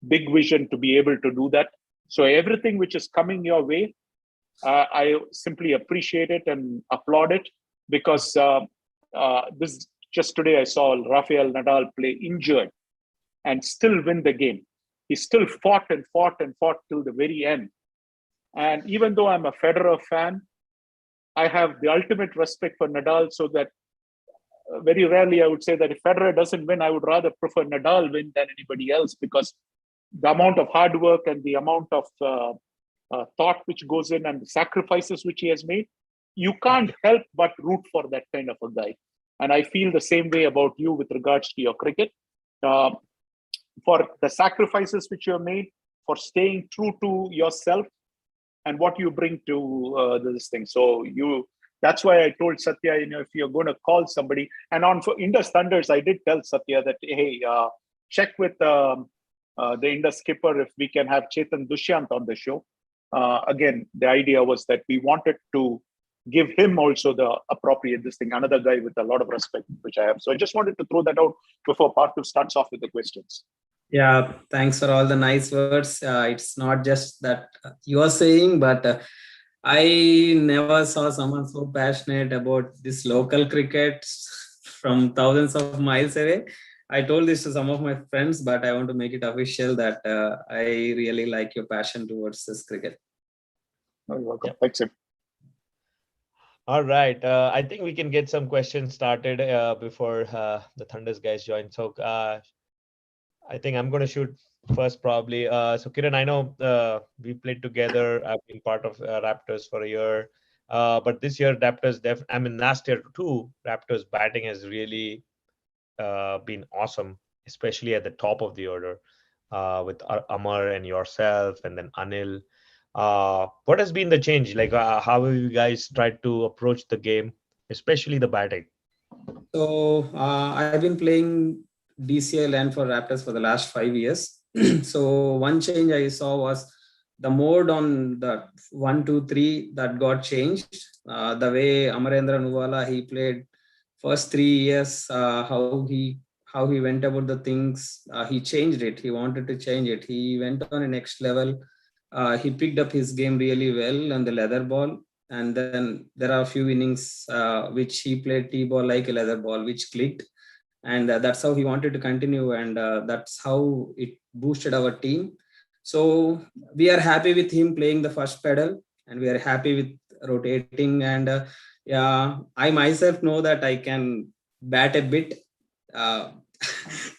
[SPEAKER 3] big vision to be able to do that. So everything which is coming your way, I simply appreciate it and applaud it, because this just today I saw Rafael Nadal play injured and still win the game. He still fought and fought and fought till the very end. And even though I'm a Federer fan, I have the ultimate respect for Nadal, so that very rarely I would say that if Federer doesn't win, I would rather prefer Nadal win than anybody else, because the amount of hard work and the amount of thought which goes in and the sacrifices which he has made, you can't help but root for that kind of a guy. And I feel the same way about you with regards to your cricket. For the sacrifices which you have made, for staying true to yourself and what you bring to this thing. So that's why I told Satya, if you're going to call somebody, and on for Indus Thunders, I did tell Satya that, hey, check with the Indus skipper if we can have Chetan Dushyant on the show. Again, the idea was that we wanted to give him also the appropriate another guy with a lot of respect, which I have. So I just wanted to throw that out before Parthiv starts off with the questions.
[SPEAKER 6] Yeah, thanks for all the nice words. It's not just that you are saying, but I never saw someone so passionate about this local cricket from thousands of miles away. I told this to some of my friends, but I want to make it official that I really like your passion towards this cricket.
[SPEAKER 3] You're welcome. Thanks, sir.
[SPEAKER 2] All right. I think we can get some questions started before the Thunders guys join. So I think I'm going to shoot first, probably. So Kiran, I know we played together. I've been part of Raptors for a year. But this year, I mean, last year too, Raptors batting has really been awesome, especially at the top of the order with Amar and yourself, and then Anil. What has been the change? Like, how have you guys tried to approach the game, especially the batting?
[SPEAKER 6] So I've been playing DCL and for Raptors for the last 5 years. So one change I saw was the mode on the 1, 2, 3 that got changed. The way Amarendra Nuwala he played first 3 years, how he went about the things, he changed it. He wanted to change it. He went on a next level. He picked up his game really well on the leather ball, and then there are a few innings which he played T-ball like a leather ball, which clicked, and that's how he wanted to continue, and that's how it boosted our team. So we are happy with him playing the first pedal, and we are happy with rotating. And yeah, I myself know that I can bat a bit. Uh,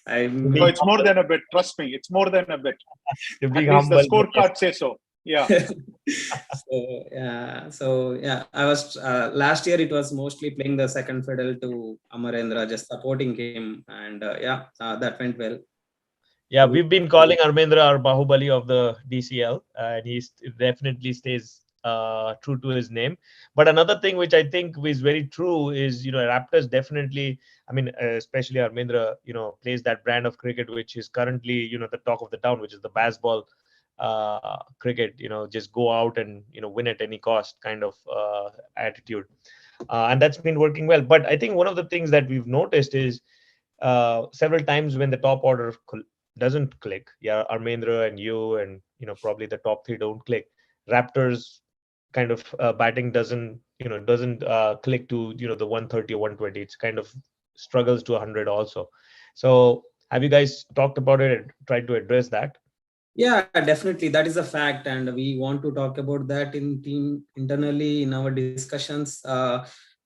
[SPEAKER 6] I'm
[SPEAKER 3] No, it's more than a bit. Trust me, it's more than a bit.
[SPEAKER 2] You're
[SPEAKER 3] At
[SPEAKER 2] being
[SPEAKER 3] least the
[SPEAKER 2] humble.
[SPEAKER 3] scorecard say so. Yeah.
[SPEAKER 6] so yeah, I was last year it was mostly playing the second fiddle to Amarendra, just supporting him, and that went well.
[SPEAKER 2] Yeah, we've been calling Armendra our Bahubali of the DCL, and he definitely stays true to his name. But another thing which I think is very true is, Raptors definitely, I mean, especially Armendra, plays that brand of cricket which is currently, the talk of the town, which is the baseball cricket. Just go out and win at any cost kind of attitude, and that's been working well. But I think one of the things that we've noticed is several times when the top order doesn't click, yeah, Armendra and you and probably the top three don't click. Raptors kind of batting doesn't click to the 130 or 120. It's kind of struggles to 100 also. So have you guys talked about it and tried to address that?
[SPEAKER 6] Yeah, definitely. That is a fact. And we want to talk about that in team internally in our discussions.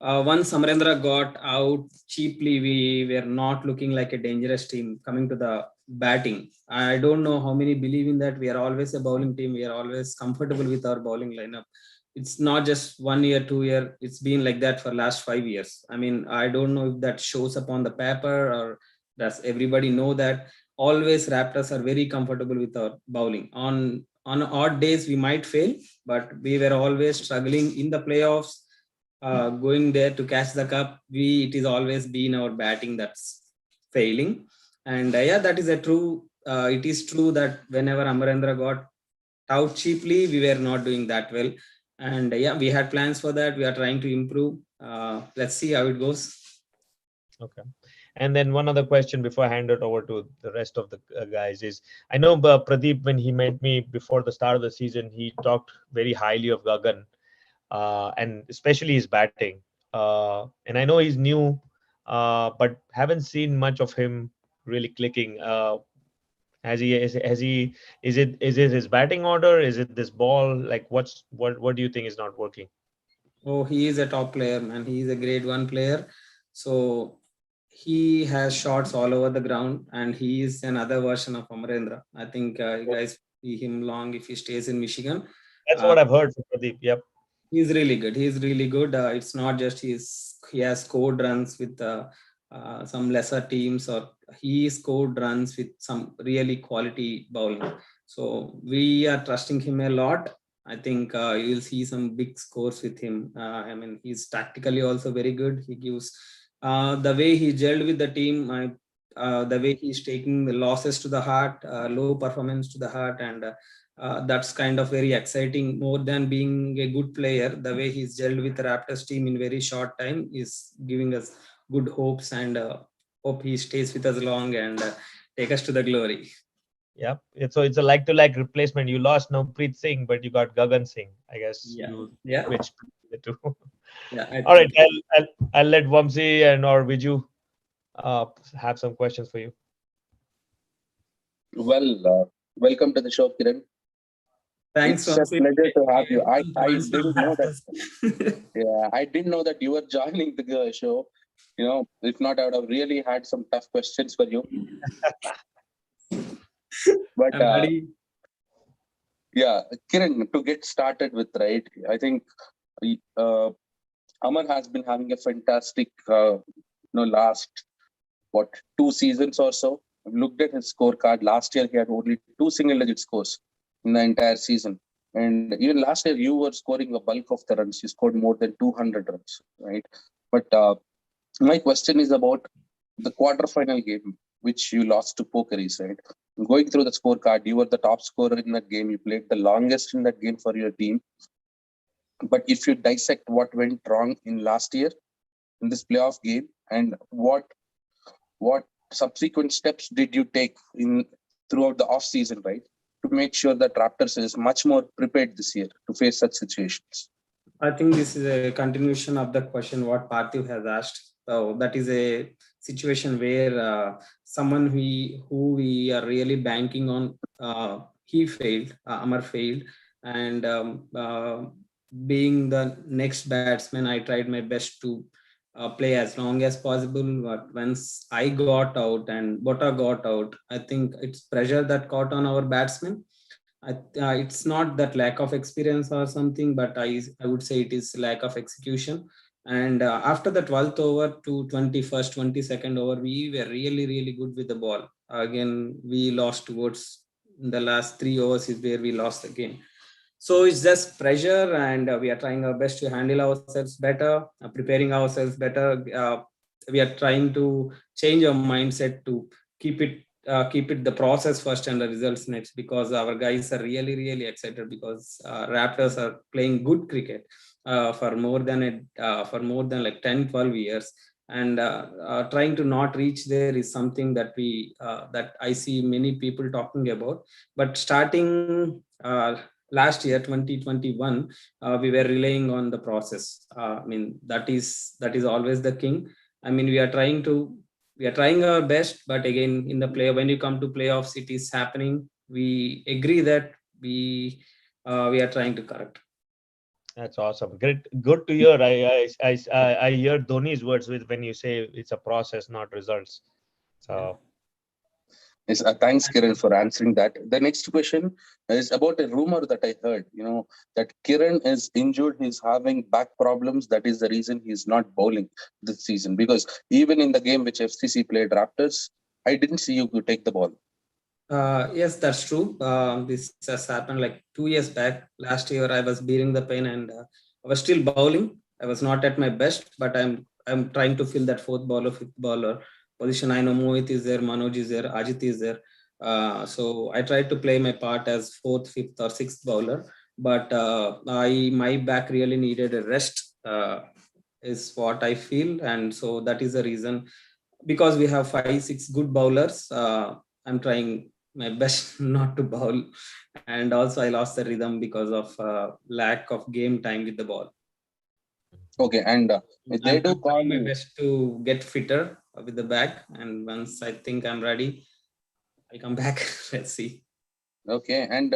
[SPEAKER 6] Once Amarendra got out cheaply, we were not looking like a dangerous team coming to the batting. I don't know how many believe in that. We are always a bowling team. We are always comfortable with our bowling lineup. It's not just 1 year, 2 year. It's been like that for last 5 years. I mean, I don't know if that shows up on the paper or does everybody know that always Raptors are very comfortable with our bowling. On odd days we might fail, but we were always struggling in the playoffs, going there to catch the cup. It is always been our batting that's failing. And that is a true. It is true that whenever Amarendra got out cheaply, we were not doing that well. And we had plans for that. We are trying to improve. Let's see how it goes.
[SPEAKER 2] Okay. And then one other question before I hand it over to the rest of the guys is, I know Pradeep, when he met me before the start of the season, he talked very highly of Gagan, and especially his batting. And I know he's new, but haven't seen much of him really clicking. Has he is it his batting order? Is it this ball? Like what do you think is not working?
[SPEAKER 6] Oh, he is a top player, man. He is a grade one player. So he has shots all over the ground, and he is another version of Amarendra. I think you guys see him long if he stays in Michigan.
[SPEAKER 2] That's what I've heard from Pradeep. Yep.
[SPEAKER 6] He's really good. He's really good. It's not just he has scored runs with some lesser teams, or he scored runs with some really quality bowling. So we are trusting him a lot. I think you will see some big scores with him. I mean, he's tactically also very good. He gives the way he gelled with the team, the way he's taking the losses to the heart, low performance to the heart, and that's kind of very exciting. More than being a good player, the way he's gelled with the Raptors team in very short time is giving us good hopes, and hope he stays with us long and take us to the glory.
[SPEAKER 2] Yep. So it's a like-to-like replacement. You lost Navpreet Singh, but you got Gagan Singh. I guess you switched the two.
[SPEAKER 6] Yeah.
[SPEAKER 2] All right. I'll let Vamsi or Viju have some questions for you.
[SPEAKER 4] Well, welcome to the show, Kiran.
[SPEAKER 6] Thanks,
[SPEAKER 4] It's a
[SPEAKER 6] Vamsi.
[SPEAKER 4] pleasure to have you. I
[SPEAKER 6] Points from
[SPEAKER 4] didn't know that.
[SPEAKER 6] Raptors.
[SPEAKER 4] Yeah, I didn't know that you were joining the show. If not, I would have really had some tough questions for you. But
[SPEAKER 6] I'm ready.
[SPEAKER 4] yeah, Kiran, to get started with, right? I think uh, Amar has been having a fantastic, last 2 seasons or so. I've looked at his scorecard. Last year, he had only 2 single-digit scores in the entire season. And even last year, you were scoring a bulk of the runs. You scored more than 200 runs, right? But my question is about the quarterfinal game, which you lost to Pokeries, right? Going through the scorecard, you were the top scorer in that game. You played the longest in that game for your team. But if you dissect what went wrong in last year in this playoff game, and what subsequent steps did you take throughout the off season, right, to make sure that Raptors is much more prepared this year to face such situations?
[SPEAKER 6] I think this is a continuation of the question what Parthiv has asked. So that is a situation where someone who we are really banking on, he failed, Amar failed, and being the next batsman, I tried my best to play as long as possible. But once I got out and Bota got out, I think it's pressure that caught on our batsmen. It's not that lack of experience or something, but I would say it is lack of execution. And after the 12th over to 21st, 22nd over, we were really, really good with the ball. Again, we lost towards the last 3 overs is where we lost the game. So it's just pressure, and we are trying our best to handle ourselves better, preparing ourselves better. We are trying to change our mindset to keep it the process first and the results next, because our guys are really, really excited because Raptors are playing good cricket for more than like 10-12 years, and trying to not reach there is something that that I see many people talking about. But starting last year 2021, we were relying on the process. That is always the king. We are trying our best, but again, when you come to playoffs, it is happening. We agree that we are trying to correct.
[SPEAKER 2] That's awesome. Great, good to hear. I hear Dhoni's words when you say it's a process, not results. So.
[SPEAKER 4] Yes, thanks, Kiran, for answering that. The next question is about a rumor that I heard, that Kiran is injured. He's having back problems. That is the reason he's not bowling this season. Because even in the game which FCC played Raptors, I didn't see you take the ball.
[SPEAKER 6] Yes, that's true. This has happened like 2 years back. Last year, I was bearing the pain, and I was still bowling. I was not at my best, but I'm trying to fill that fourth bowler, fifth bowler position. I know Mohit is there, Manoj is there, Ajit is there. So I tried to play my part as fourth, fifth, or sixth bowler, but my back really needed a rest, is what I feel, and so that is the reason. Because we have 5-6 good bowlers, I'm trying my best not to bowl, and also I lost the rhythm because of lack of game time with the ball.
[SPEAKER 4] Okay, and they do call
[SPEAKER 6] my best to get fitter with the back, and once I think I'm ready, I come back. Let's see.
[SPEAKER 4] Okay, and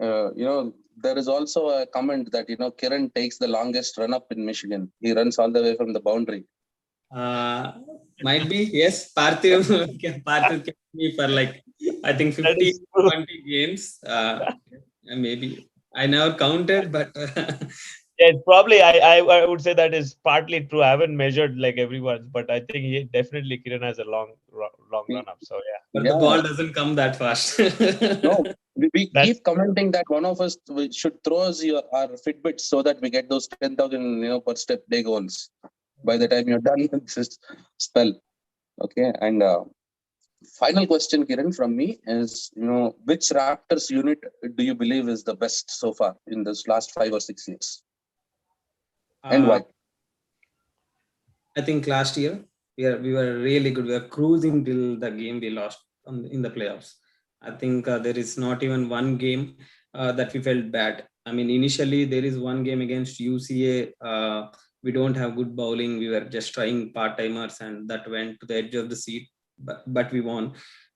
[SPEAKER 4] there is also a comment that Kiran takes the longest run up in Michigan. He runs all the way from the boundary.
[SPEAKER 6] Might be, yes. Parthiv kept me for like, I think 50, 20 games. Maybe I never counted, but
[SPEAKER 2] yeah, probably I would say that is partly true. I haven't measured like everyone, but I think definitely Kiran has a long run up. So yeah.
[SPEAKER 6] But the ball doesn't come that fast.
[SPEAKER 4] No, we keep commenting that one of us should throw us our Fitbits so that we get those 10,000 per step day goals by the time you're done with this spell. Okay, and final question, Kiran, from me is, which Raptors unit do you believe is the best so far in this last 5 or 6 years? And why?
[SPEAKER 6] I think last year we were really good. We were cruising till the game we lost in the playoffs. I think there is not even one game that we felt bad. Initially there is one game against UCA. We don't have good bowling. We were just trying part-timers, and that went to the edge of the seat. But we won.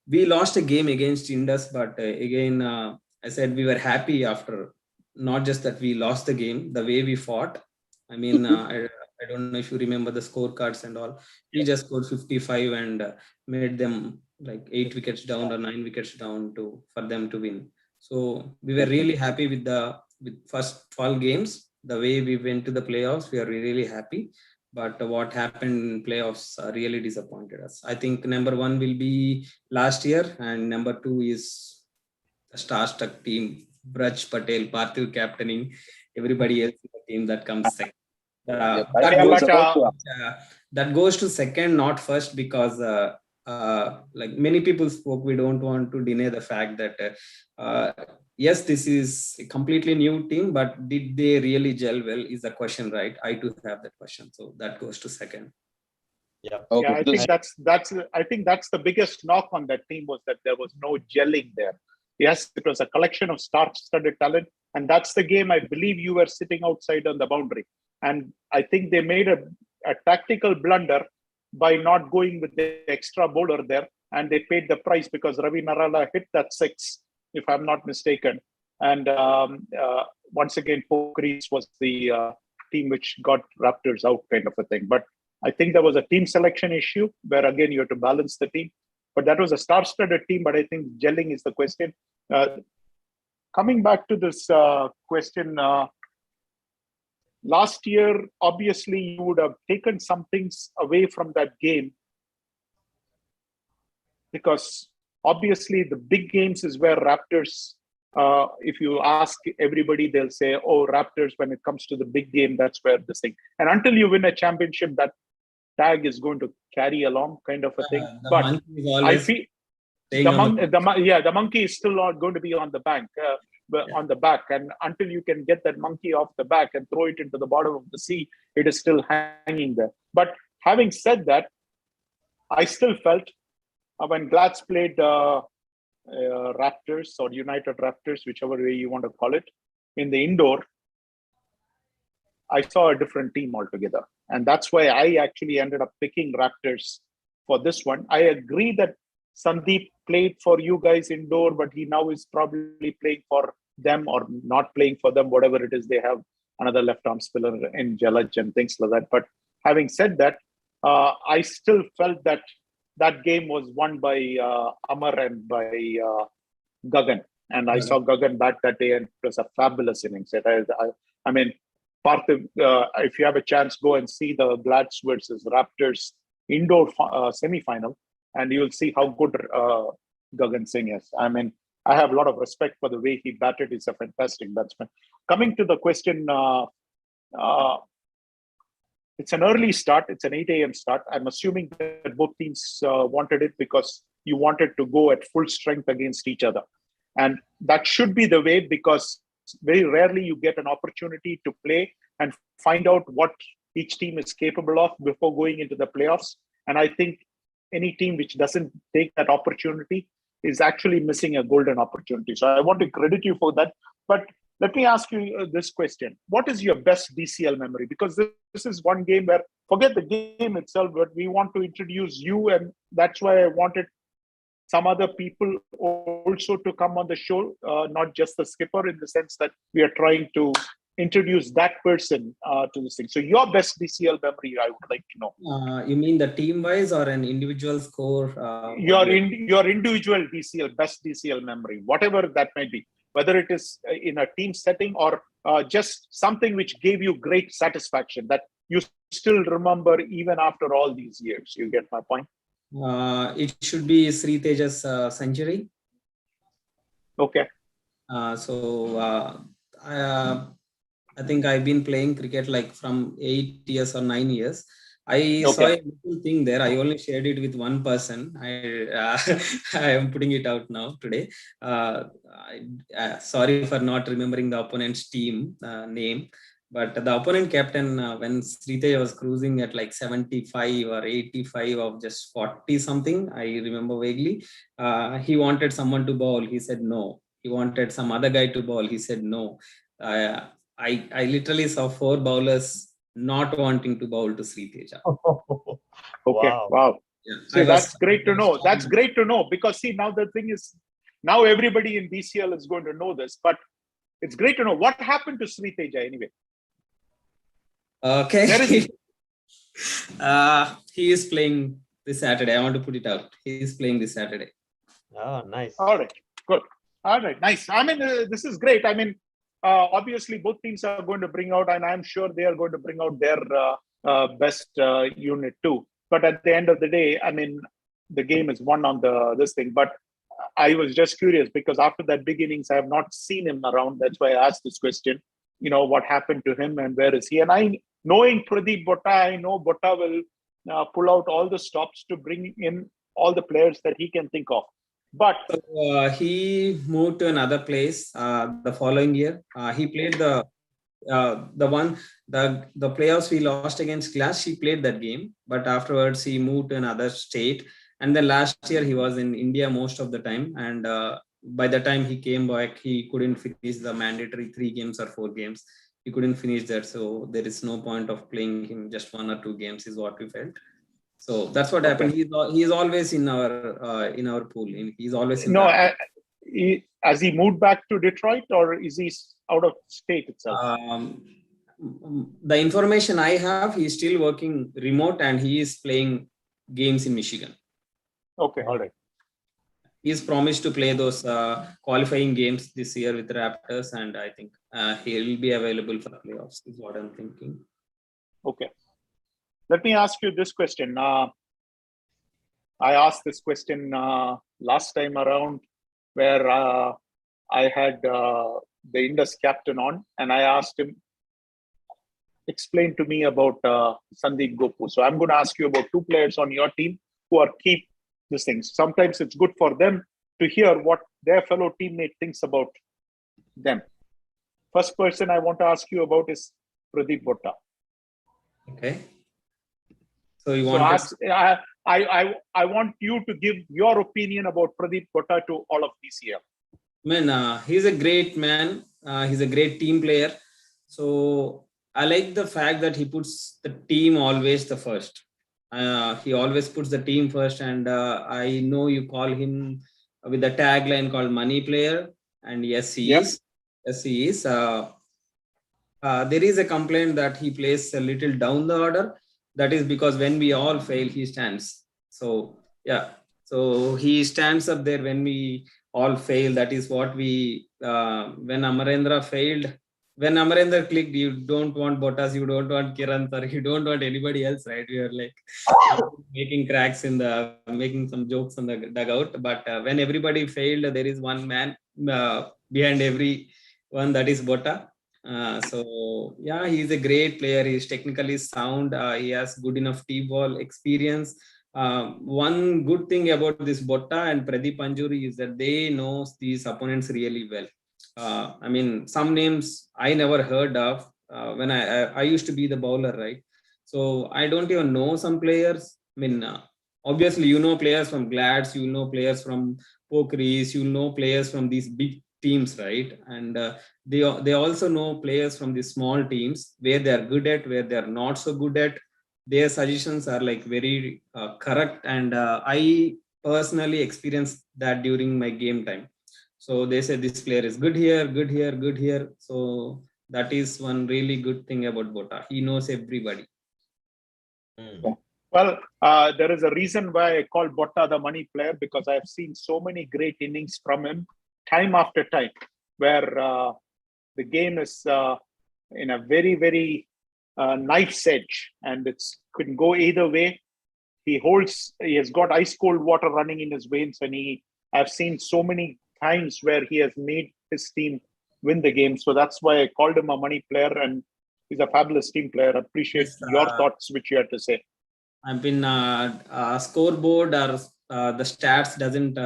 [SPEAKER 6] We lost a game against Indus, but again, I said we were happy after not just that we lost the game, the way we fought. I mean, I don't know if you remember the scorecards and all. We just scored 55 and made them like 8 wickets down or 9 wickets down for them to win. So we were really happy with first 12 games. The way we went to the playoffs, we are really happy. But what happened in playoffs really disappointed us. I think number 1 will be last year, and number 2 is the star-stuck team, Braj Patel, Parthiv captaining, everybody else in the team that comes second. That goes to second, not first, because like many people spoke, we don't want to deny the fact that yes, this is a completely new team, but did they really gel well is the question, right? I do have that question, so that goes to second.
[SPEAKER 3] Yeah, I think that's the biggest knock on that team, was that there was no gelling there. Yes, it was a collection of star-studded talent, and that's the game I believe you were sitting outside on the boundary. And I think they made a tactical blunder by not going with the extra bowler there, and they paid the price because Ravi Narala hit that 6, if I'm not mistaken. And once again, Pokhari's was the team which got Raptors out, kind of a thing. But I think there was a team selection issue where, again, you have to balance the team. But that was a star-studded team, but I think gelling is the question. Coming back to this question, last year, obviously, you would have taken some things away from that game, because obviously the big games is where Raptors, if you ask everybody, they'll say, oh, Raptors, when it comes to the big game, that's where this thing. And until you win a championship, that tag is going to carry along, kind of a thing. But I feel the monkey is still not going to be on the bank. On the back, and until you can get that monkey off the back and throw it into the bottom of the sea, it is still hanging there. But having said that, I still felt when Glad's played Raptors or United Raptors, whichever way you want to call it, in the indoor, I saw a different team altogether. And that's why I actually ended up picking Raptors for this one. I agree that Sandeep played for you guys indoor, but he now is probably playing for them or not playing for them, whatever it is. They have another left arm spinner in Jalaj and things like that. But having said that, I still felt that that game was won by Amar and by Gagan. And I saw Gagan bat that day, and it was a fabulous innings. I mean, Parthiv, if you have a chance, go and see the Glads versus Raptors indoor semi-final, and you'll see how good Gagan Singh is. I mean, I have a lot of respect for the way he batted. He's a fantastic batsman. Coming to the question, it's an early start. It's an 8 a.m. start. I'm assuming that both teams wanted it because you wanted to go at full strength against each other. And that should be the way, because very rarely you get an opportunity to play and find out what each team is capable of before going into the playoffs. And I think any team which doesn't take that opportunity is actually missing a golden opportunity. So I want to credit you for that. But let me ask you this question. What is your best DCL memory? Because this is one game where, forget the game itself, but we want to introduce you. And that's why I wanted some other people also to come on the show, not just the skipper, in the sense that we are trying to introduce that person to this thing. So your best DCL memory, I would like to know.
[SPEAKER 6] You mean the team wise or an individual score?
[SPEAKER 3] Your individual DCL, best DCL memory, whatever that might be, whether it is in a team setting or just something which gave you great satisfaction that you still remember even after all these years. You get my point?
[SPEAKER 6] It should be Sri Teja's century.
[SPEAKER 3] Okay.
[SPEAKER 6] I think I've been playing cricket like from 8 years or 9 years. I saw a little thing there. I only shared it with one person. I am putting it out now today. Sorry for not remembering the opponent's team name. But the opponent captain, when Sritesh was cruising at like 75 or 85 of just 40 something, I remember vaguely, he wanted someone to bowl. He said no. He wanted some other guy to bowl. He said no. I literally saw 4 bowlers not wanting to bowl to Sritesh.
[SPEAKER 3] Okay. Wow. Yeah. So that's great to know. That's great to know, because see, now the thing is, now everybody in DCL is going to know this, but it's great to know what happened to Sri Teja anyway.
[SPEAKER 6] Okay.
[SPEAKER 3] Where is he?
[SPEAKER 6] He is playing this Saturday. I want to put it out. He is playing this Saturday.
[SPEAKER 2] Oh, nice.
[SPEAKER 3] All right, good. All right, nice. I mean, this is great. I mean, obviously both teams are going to bring out, and I'm sure they are going to bring out their best unit too. But at the end of the day, I mean, the game is won on this thing. But I was just curious because after that big innings, I have not seen him around. That's why I asked this question. You know, what happened to him and where is he? And knowing Pradeep Botta, I know Botta will pull out all the stops to bring in all the players that he can think of. But
[SPEAKER 6] he moved to another place the following year. He played the playoffs we lost against Clash. He played that game, but afterwards he moved to another state. And then last year he was in India most of the time. And by the time he came back, he couldn't finish the mandatory 3 games or 4 games. He couldn't finish that, so there is no point of playing him just 1 or 2 games, is what we felt. So that's what happened. He's always in our pool. He's always in
[SPEAKER 3] has he moved back to Detroit or is he out of state itself?
[SPEAKER 6] The information I have, he's still working remote and he is playing games in Michigan.
[SPEAKER 3] Okay, all right.
[SPEAKER 6] He's promised to play those qualifying games this year with the Raptors, and I think he'll be available for playoffs, is what I'm thinking.
[SPEAKER 3] Okay. Let me ask you this question. I asked this question last time around where I had the Indus captain on, and I asked him, explain to me about Sandeep Gopu. So I'm going to ask you about 2 players on your team who are key these things. Sometimes it's good for them to hear what their fellow teammate thinks about them. First person I want to ask you about is Pradeep Botta.
[SPEAKER 6] Okay. So you want
[SPEAKER 3] I want you to give your opinion about Pradeep Botta to all of DCL.
[SPEAKER 6] Man, he's a great man. He's a great team player. So I like the fact that he puts the team always the first. He always puts the team first, and I know you call him with a tagline called Money Player, and yes, he is. Yes, he is. There is a complaint that he plays a little down the order. That is because when we all fail, he stands. So yeah, so he stands up there when we all fail. That is what we. When Amarendra failed. When Amarendra clicked, you don't want Bottas, you don't want Kiran, or you don't want anybody else, right? We are like making cracks making some jokes on the dugout. But when everybody failed, there is one man behind every one, that is Botta. So yeah, he's a great player. He's technically sound. He has good enough T-ball experience. One good thing about this Botta and Pradeep Anjuri is that they know these opponents really well. I mean, some names I never heard of when I used to be the bowler, right? So I don't even know some players. I mean, obviously, you know players from Glads, you know players from Pokeries, you know players from these big teams, right? And they also know players from the small teams, where they are good at, where they are not so good at. Their suggestions are like very correct, and I personally experienced that during my game time. So they say this player is good here, good here, good here. So that is one really good thing about Botta. He knows everybody.
[SPEAKER 3] Well, there is a reason why I call Botta the money player, because I have seen so many great innings from him time after time, where the game is in a very, very knife's edge, and it can go either way. He has got ice cold water running in his veins, and I've seen so many times where he has made his team win the game. So that's why I called him a money player, and he's a fabulous team player. I appreciate your thoughts, which you had to say.
[SPEAKER 6] I've been scoreboard or the stats doesn't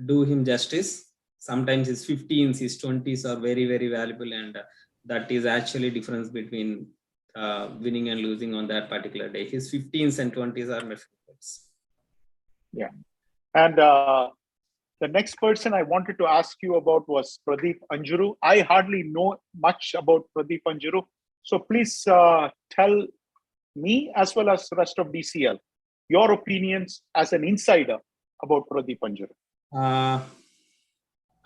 [SPEAKER 6] do him justice. Sometimes his 15s, his 20s are very, very valuable, and that is actually difference between winning and losing on that particular day. His 15s and 20s are my favorites.
[SPEAKER 3] Yeah. And the next person I wanted to ask you about was Pradeep Anjuru. I hardly know much about Pradeep Anjuru. So please tell me, as well as the rest of DCL, your opinions as an insider about Pradeep Anjuru.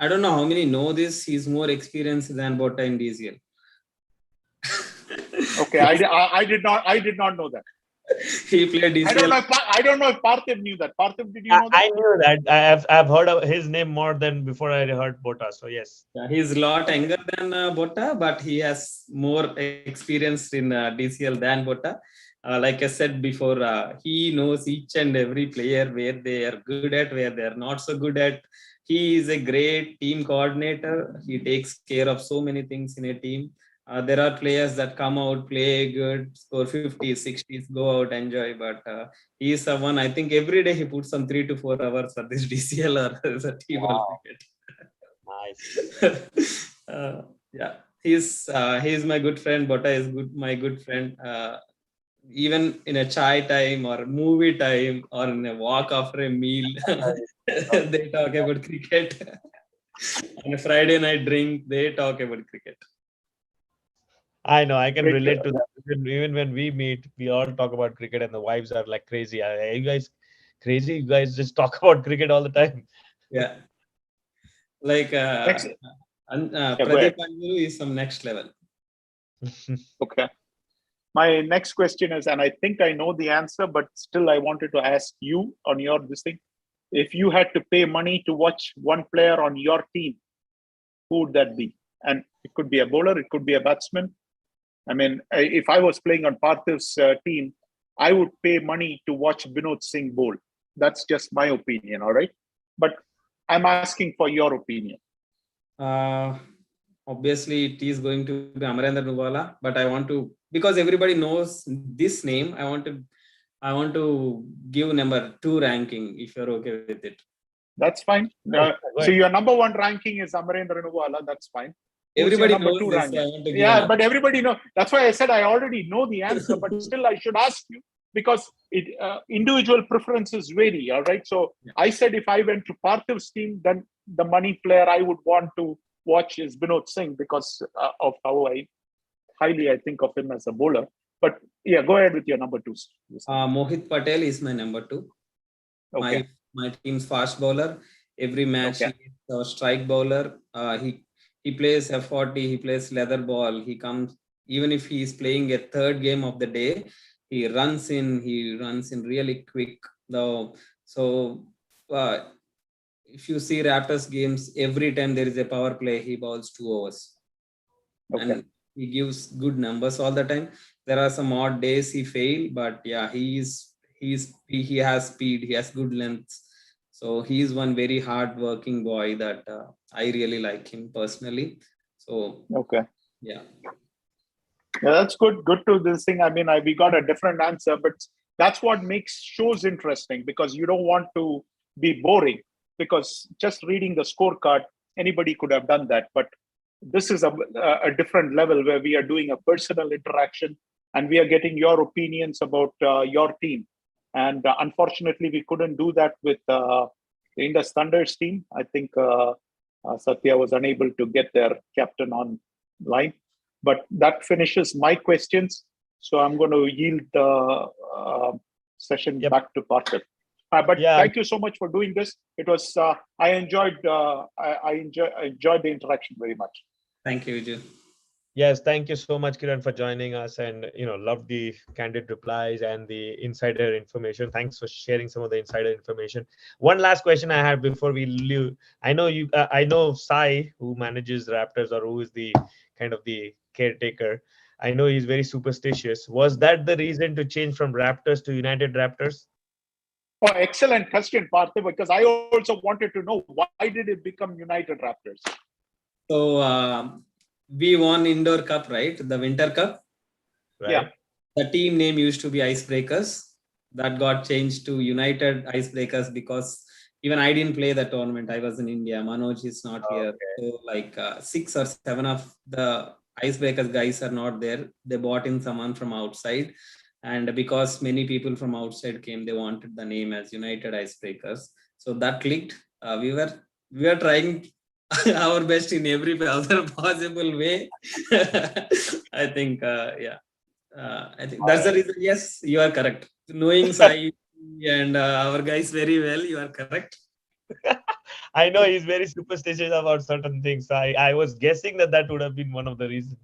[SPEAKER 6] I don't know how many know this. He's more experienced than Botta in DCL.
[SPEAKER 3] Okay, I did not know that.
[SPEAKER 6] He played DCL.
[SPEAKER 3] I don't know if Parthiv knew that. Parthiv, did you know that?
[SPEAKER 2] I knew that. I've heard of his name more than before I heard Botta. So yes.
[SPEAKER 6] Yeah, he's a lot younger than Botta, but he has more experience in DCL than Botta. Like I said before, he knows each and every player, where they are good at, where they are not so good at. He is a great team coordinator. He takes care of so many things in a team. There are players that come out, play good, score 50s, 60s, go out, enjoy. But he is someone, I think every day he puts some 3 to 4 hours for this DCL or the team.
[SPEAKER 2] Wow.
[SPEAKER 6] Cricket.
[SPEAKER 2] Nice.
[SPEAKER 6] Yeah, he's my good friend. Botta is my good friend. Even in a chai time or movie time or in a walk after a meal, they talk about cricket. On a Friday night drink, they talk about cricket.
[SPEAKER 2] I know, I can
[SPEAKER 3] Great.
[SPEAKER 2] relate to that. Even when we meet, we all talk about cricket and the wives are like crazy. Are you guys crazy? You guys just talk about cricket all the time.
[SPEAKER 6] Yeah. Like
[SPEAKER 3] Pradeep
[SPEAKER 6] Panjuru is some next level.
[SPEAKER 3] Okay. My next question is, and I think I know the answer, but still I wanted to ask you on your this thing. If you had to pay money to watch one player on your team, who would that be? And it could be a bowler, it could be a batsman. I mean, if I was playing on Parthiv's team, I would pay money to watch Binod Singh bowl. That's just my opinion, all right? But I'm asking for your opinion.
[SPEAKER 6] Obviously, it is going to be Amarendra Nuwala, but I want to, because everybody knows this name, I want to give number 2 ranking, if you're okay with it.
[SPEAKER 3] That's fine. So your number 1 ranking is Amarendra Nuwala. That's fine.
[SPEAKER 6] Everybody knows
[SPEAKER 3] two
[SPEAKER 6] this,
[SPEAKER 3] ranking? Yeah, but everybody knows. That's why I said I already know the answer, but still I should ask you, because individual preferences vary, all right? So yeah. I said if I went to Parthiv's team, then the money player I would want to watch is Binod Singh, because of how highly I think of him as a bowler. But yeah, go ahead with your number 2.
[SPEAKER 6] Mohit Patel is my number 2.
[SPEAKER 3] Okay.
[SPEAKER 6] My team's fast bowler. Every match he is a strike bowler. He plays F40, he plays leather ball. He comes, even if he is playing a 3rd game of the day, he runs in really quick. Though, so if you see Raptors games, every time there is a power play, he bowls 2 overs.
[SPEAKER 3] Okay.
[SPEAKER 6] And he gives good numbers all the time. There are some odd days he fails, but yeah, he has speed, he has good length. So he is one very hard-working boy that I really like him personally. So
[SPEAKER 3] okay,
[SPEAKER 6] yeah,
[SPEAKER 3] that's good. Good to this thing. I mean, we got a different answer, but that's what makes shows interesting, because you don't want to be boring. Because just reading the scorecard, anybody could have done that. But this is a different level where we are doing a personal interaction and we are getting your opinions about your team. And unfortunately, we couldn't do that with the Indus Thunder's team. I think Satya was unable to get their captain online. But that finishes my questions. So I'm going to yield the session back to Parthiv. Thank you so much for doing this. It was I enjoyed the interaction very much.
[SPEAKER 6] Thank you, Vijay.
[SPEAKER 2] Yes, thank you so much, Kiran, for joining us, and love the candid replies and the insider information. Thanks for sharing some of the insider information. One last question I had before we leave. I know Sai, who manages Raptors, or who is the kind of the caretaker. I know he's very superstitious. Was that the reason to change from Raptors to United Raptors?
[SPEAKER 3] Oh, excellent question, Parthiv, because I also wanted to know, why did it become United Raptors?
[SPEAKER 6] So we won Indoor Cup, right? The Winter Cup.
[SPEAKER 2] Right.
[SPEAKER 3] Yeah.
[SPEAKER 6] The team name used to be Icebreakers. That got changed to United Icebreakers because even I didn't play the tournament. I was in India. Manoj is not here. So like 6 or 7 of the Icebreakers guys are not there. They brought in someone from outside. And because many people from outside came, they wanted the name as United Icebreakers. So that clicked. We were trying our best in every other possible way. I think, I think that's the reason. Yes, you are correct. Knowing Sai and our guys very well, you are correct.
[SPEAKER 2] I know he's very superstitious about certain things. I was guessing that would have been one of the reasons.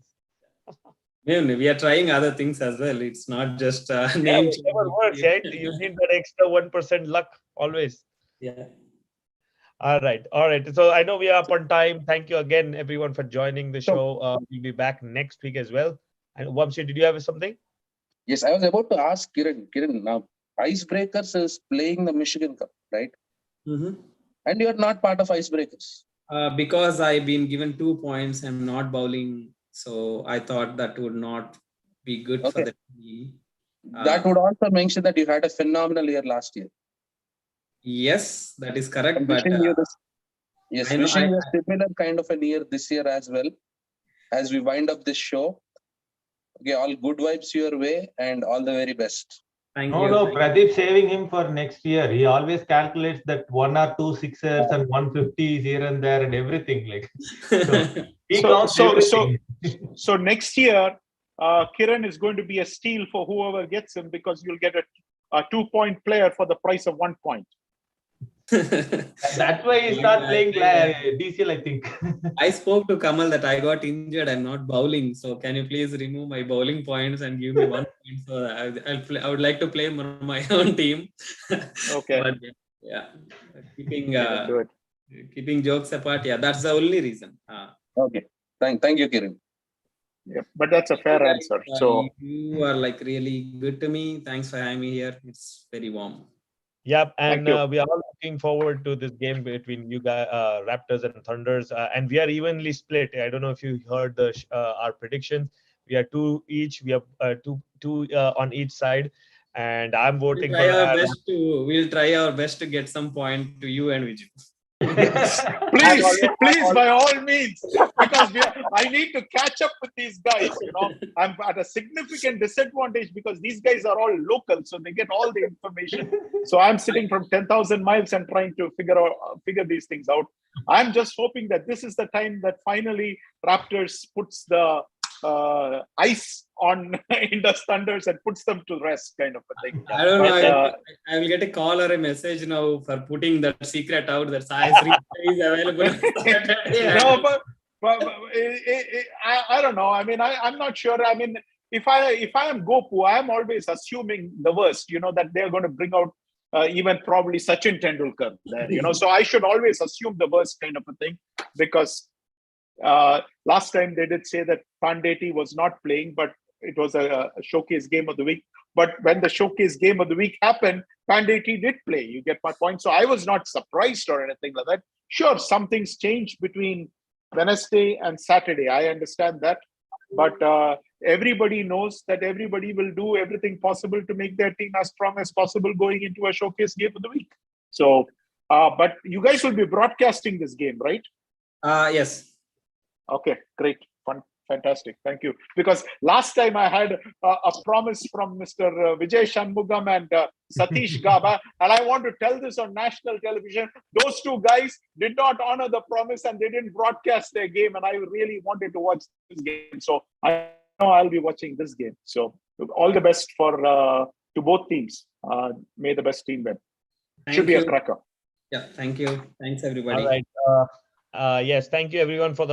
[SPEAKER 6] We are trying other things as well. It's not just
[SPEAKER 2] Yeah,
[SPEAKER 6] name
[SPEAKER 2] whatever works, right? You need that extra 1% luck always.
[SPEAKER 6] Yeah.
[SPEAKER 2] All right. So I know we are up on time. Thank you again, everyone, for joining the show. We'll be back next week as well. And Vamshi, did you have something?
[SPEAKER 4] Yes, I was about to ask Kiran. Kiran, now Icebreakers is playing the Michigan Cup, right?
[SPEAKER 6] Mm-hmm.
[SPEAKER 4] And you're not part of Icebreakers.
[SPEAKER 6] Because I've been given 2 points, I'm not bowling. So I thought that would not be good for the team.
[SPEAKER 4] That would also mention that you had a phenomenal year last year.
[SPEAKER 6] Yes, that is correct.
[SPEAKER 4] I'm
[SPEAKER 6] But
[SPEAKER 4] wishing you this. Yes,
[SPEAKER 6] I know
[SPEAKER 4] wishing you a similar kind of a year this year as well. As we wind up this show. Okay, all good vibes your way and all the very best.
[SPEAKER 6] Thank
[SPEAKER 1] No,
[SPEAKER 6] you.
[SPEAKER 1] no, Pradeep saving him for next year. He always calculates that 1 or 2 sixers and 150s here and there and everything. Like so, he counts everything.
[SPEAKER 3] So next year, Kiran is going to be a steal for whoever gets him because you'll get a 2-point player for the price of 1 point.
[SPEAKER 1] That's why he's not playing DCL, I think.
[SPEAKER 6] I spoke to Kamal that I got injured. I'm not bowling. So can you please remove my bowling points and give me 1 point? So I would like to play my own team.
[SPEAKER 3] Okay.
[SPEAKER 6] But yeah, keeping jokes apart. Yeah, that's the only reason.
[SPEAKER 4] Okay. Thank you, Kiran.
[SPEAKER 3] Yeah, but that's a fair answer. So
[SPEAKER 6] you are like really good to me. Thanks for having me here. It's very warm.
[SPEAKER 2] Yep, and we are all looking forward to this game between you guys, Raptors and Thunders, and we are evenly split. I don't know if you heard our predictions. We are 2 each. We have two on each side, and I'm voting
[SPEAKER 6] We'll try our best to get some point to you and Viju.
[SPEAKER 3] please, by all means, because I need to catch up with these guys. I'm at a significant disadvantage because these guys are all local, so they get all the information. So I'm sitting from 10,000 miles and trying to figure these things out. I'm just hoping that this is the time that finally Raptors puts the ice on Indus Thunders and puts them to rest, kind of a thing.
[SPEAKER 6] I don't know. I will get a call or a message now for putting that secret out that size is available.
[SPEAKER 3] No, but I don't know. I mean, I'm not sure. I mean, if I am Gopu, I'm always assuming the worst. That they're going to bring out even probably Sachin Tendulkar there. So I should always assume the worst, kind of a thing, because last time they did say that Pandeti was not playing, but it was a showcase game of the week. But when the showcase game of the week happened, Pandeti did play. You get my point. So I was not surprised or anything like that. Sure, some things changed between Wednesday and Saturday. I understand that. But everybody knows that everybody will do everything possible to make their team as strong as possible going into a showcase game of the week. So, but you guys will be broadcasting this game, right?
[SPEAKER 6] Yes.
[SPEAKER 3] Okay, great. Fun. Fantastic. Thank you. Because last time I had a promise from Mr. Vijay Shanmugam and Satish Gaba, and I want to tell this on national television. Those 2 guys did not honor the promise and they didn't broadcast their game, and I really wanted to watch this game. So I know I'll be watching this game. So all the best to both teams. May the best team win. Should be a cracker.
[SPEAKER 6] Yeah, thank you. Thanks, everybody.
[SPEAKER 2] All right. Yes, thank you everyone for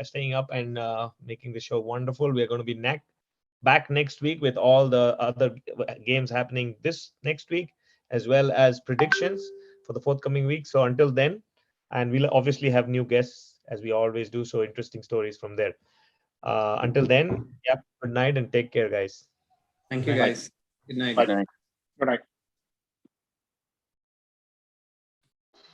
[SPEAKER 2] staying up and making the show wonderful. We're going to be back next week with all the other games happening this next week, as well as predictions for the forthcoming week. So until then, and we'll obviously have new guests as we always do. So interesting stories from there. Until then, good night and take care, guys.
[SPEAKER 6] Thank you, guys. Good night.
[SPEAKER 3] Bye. Good night.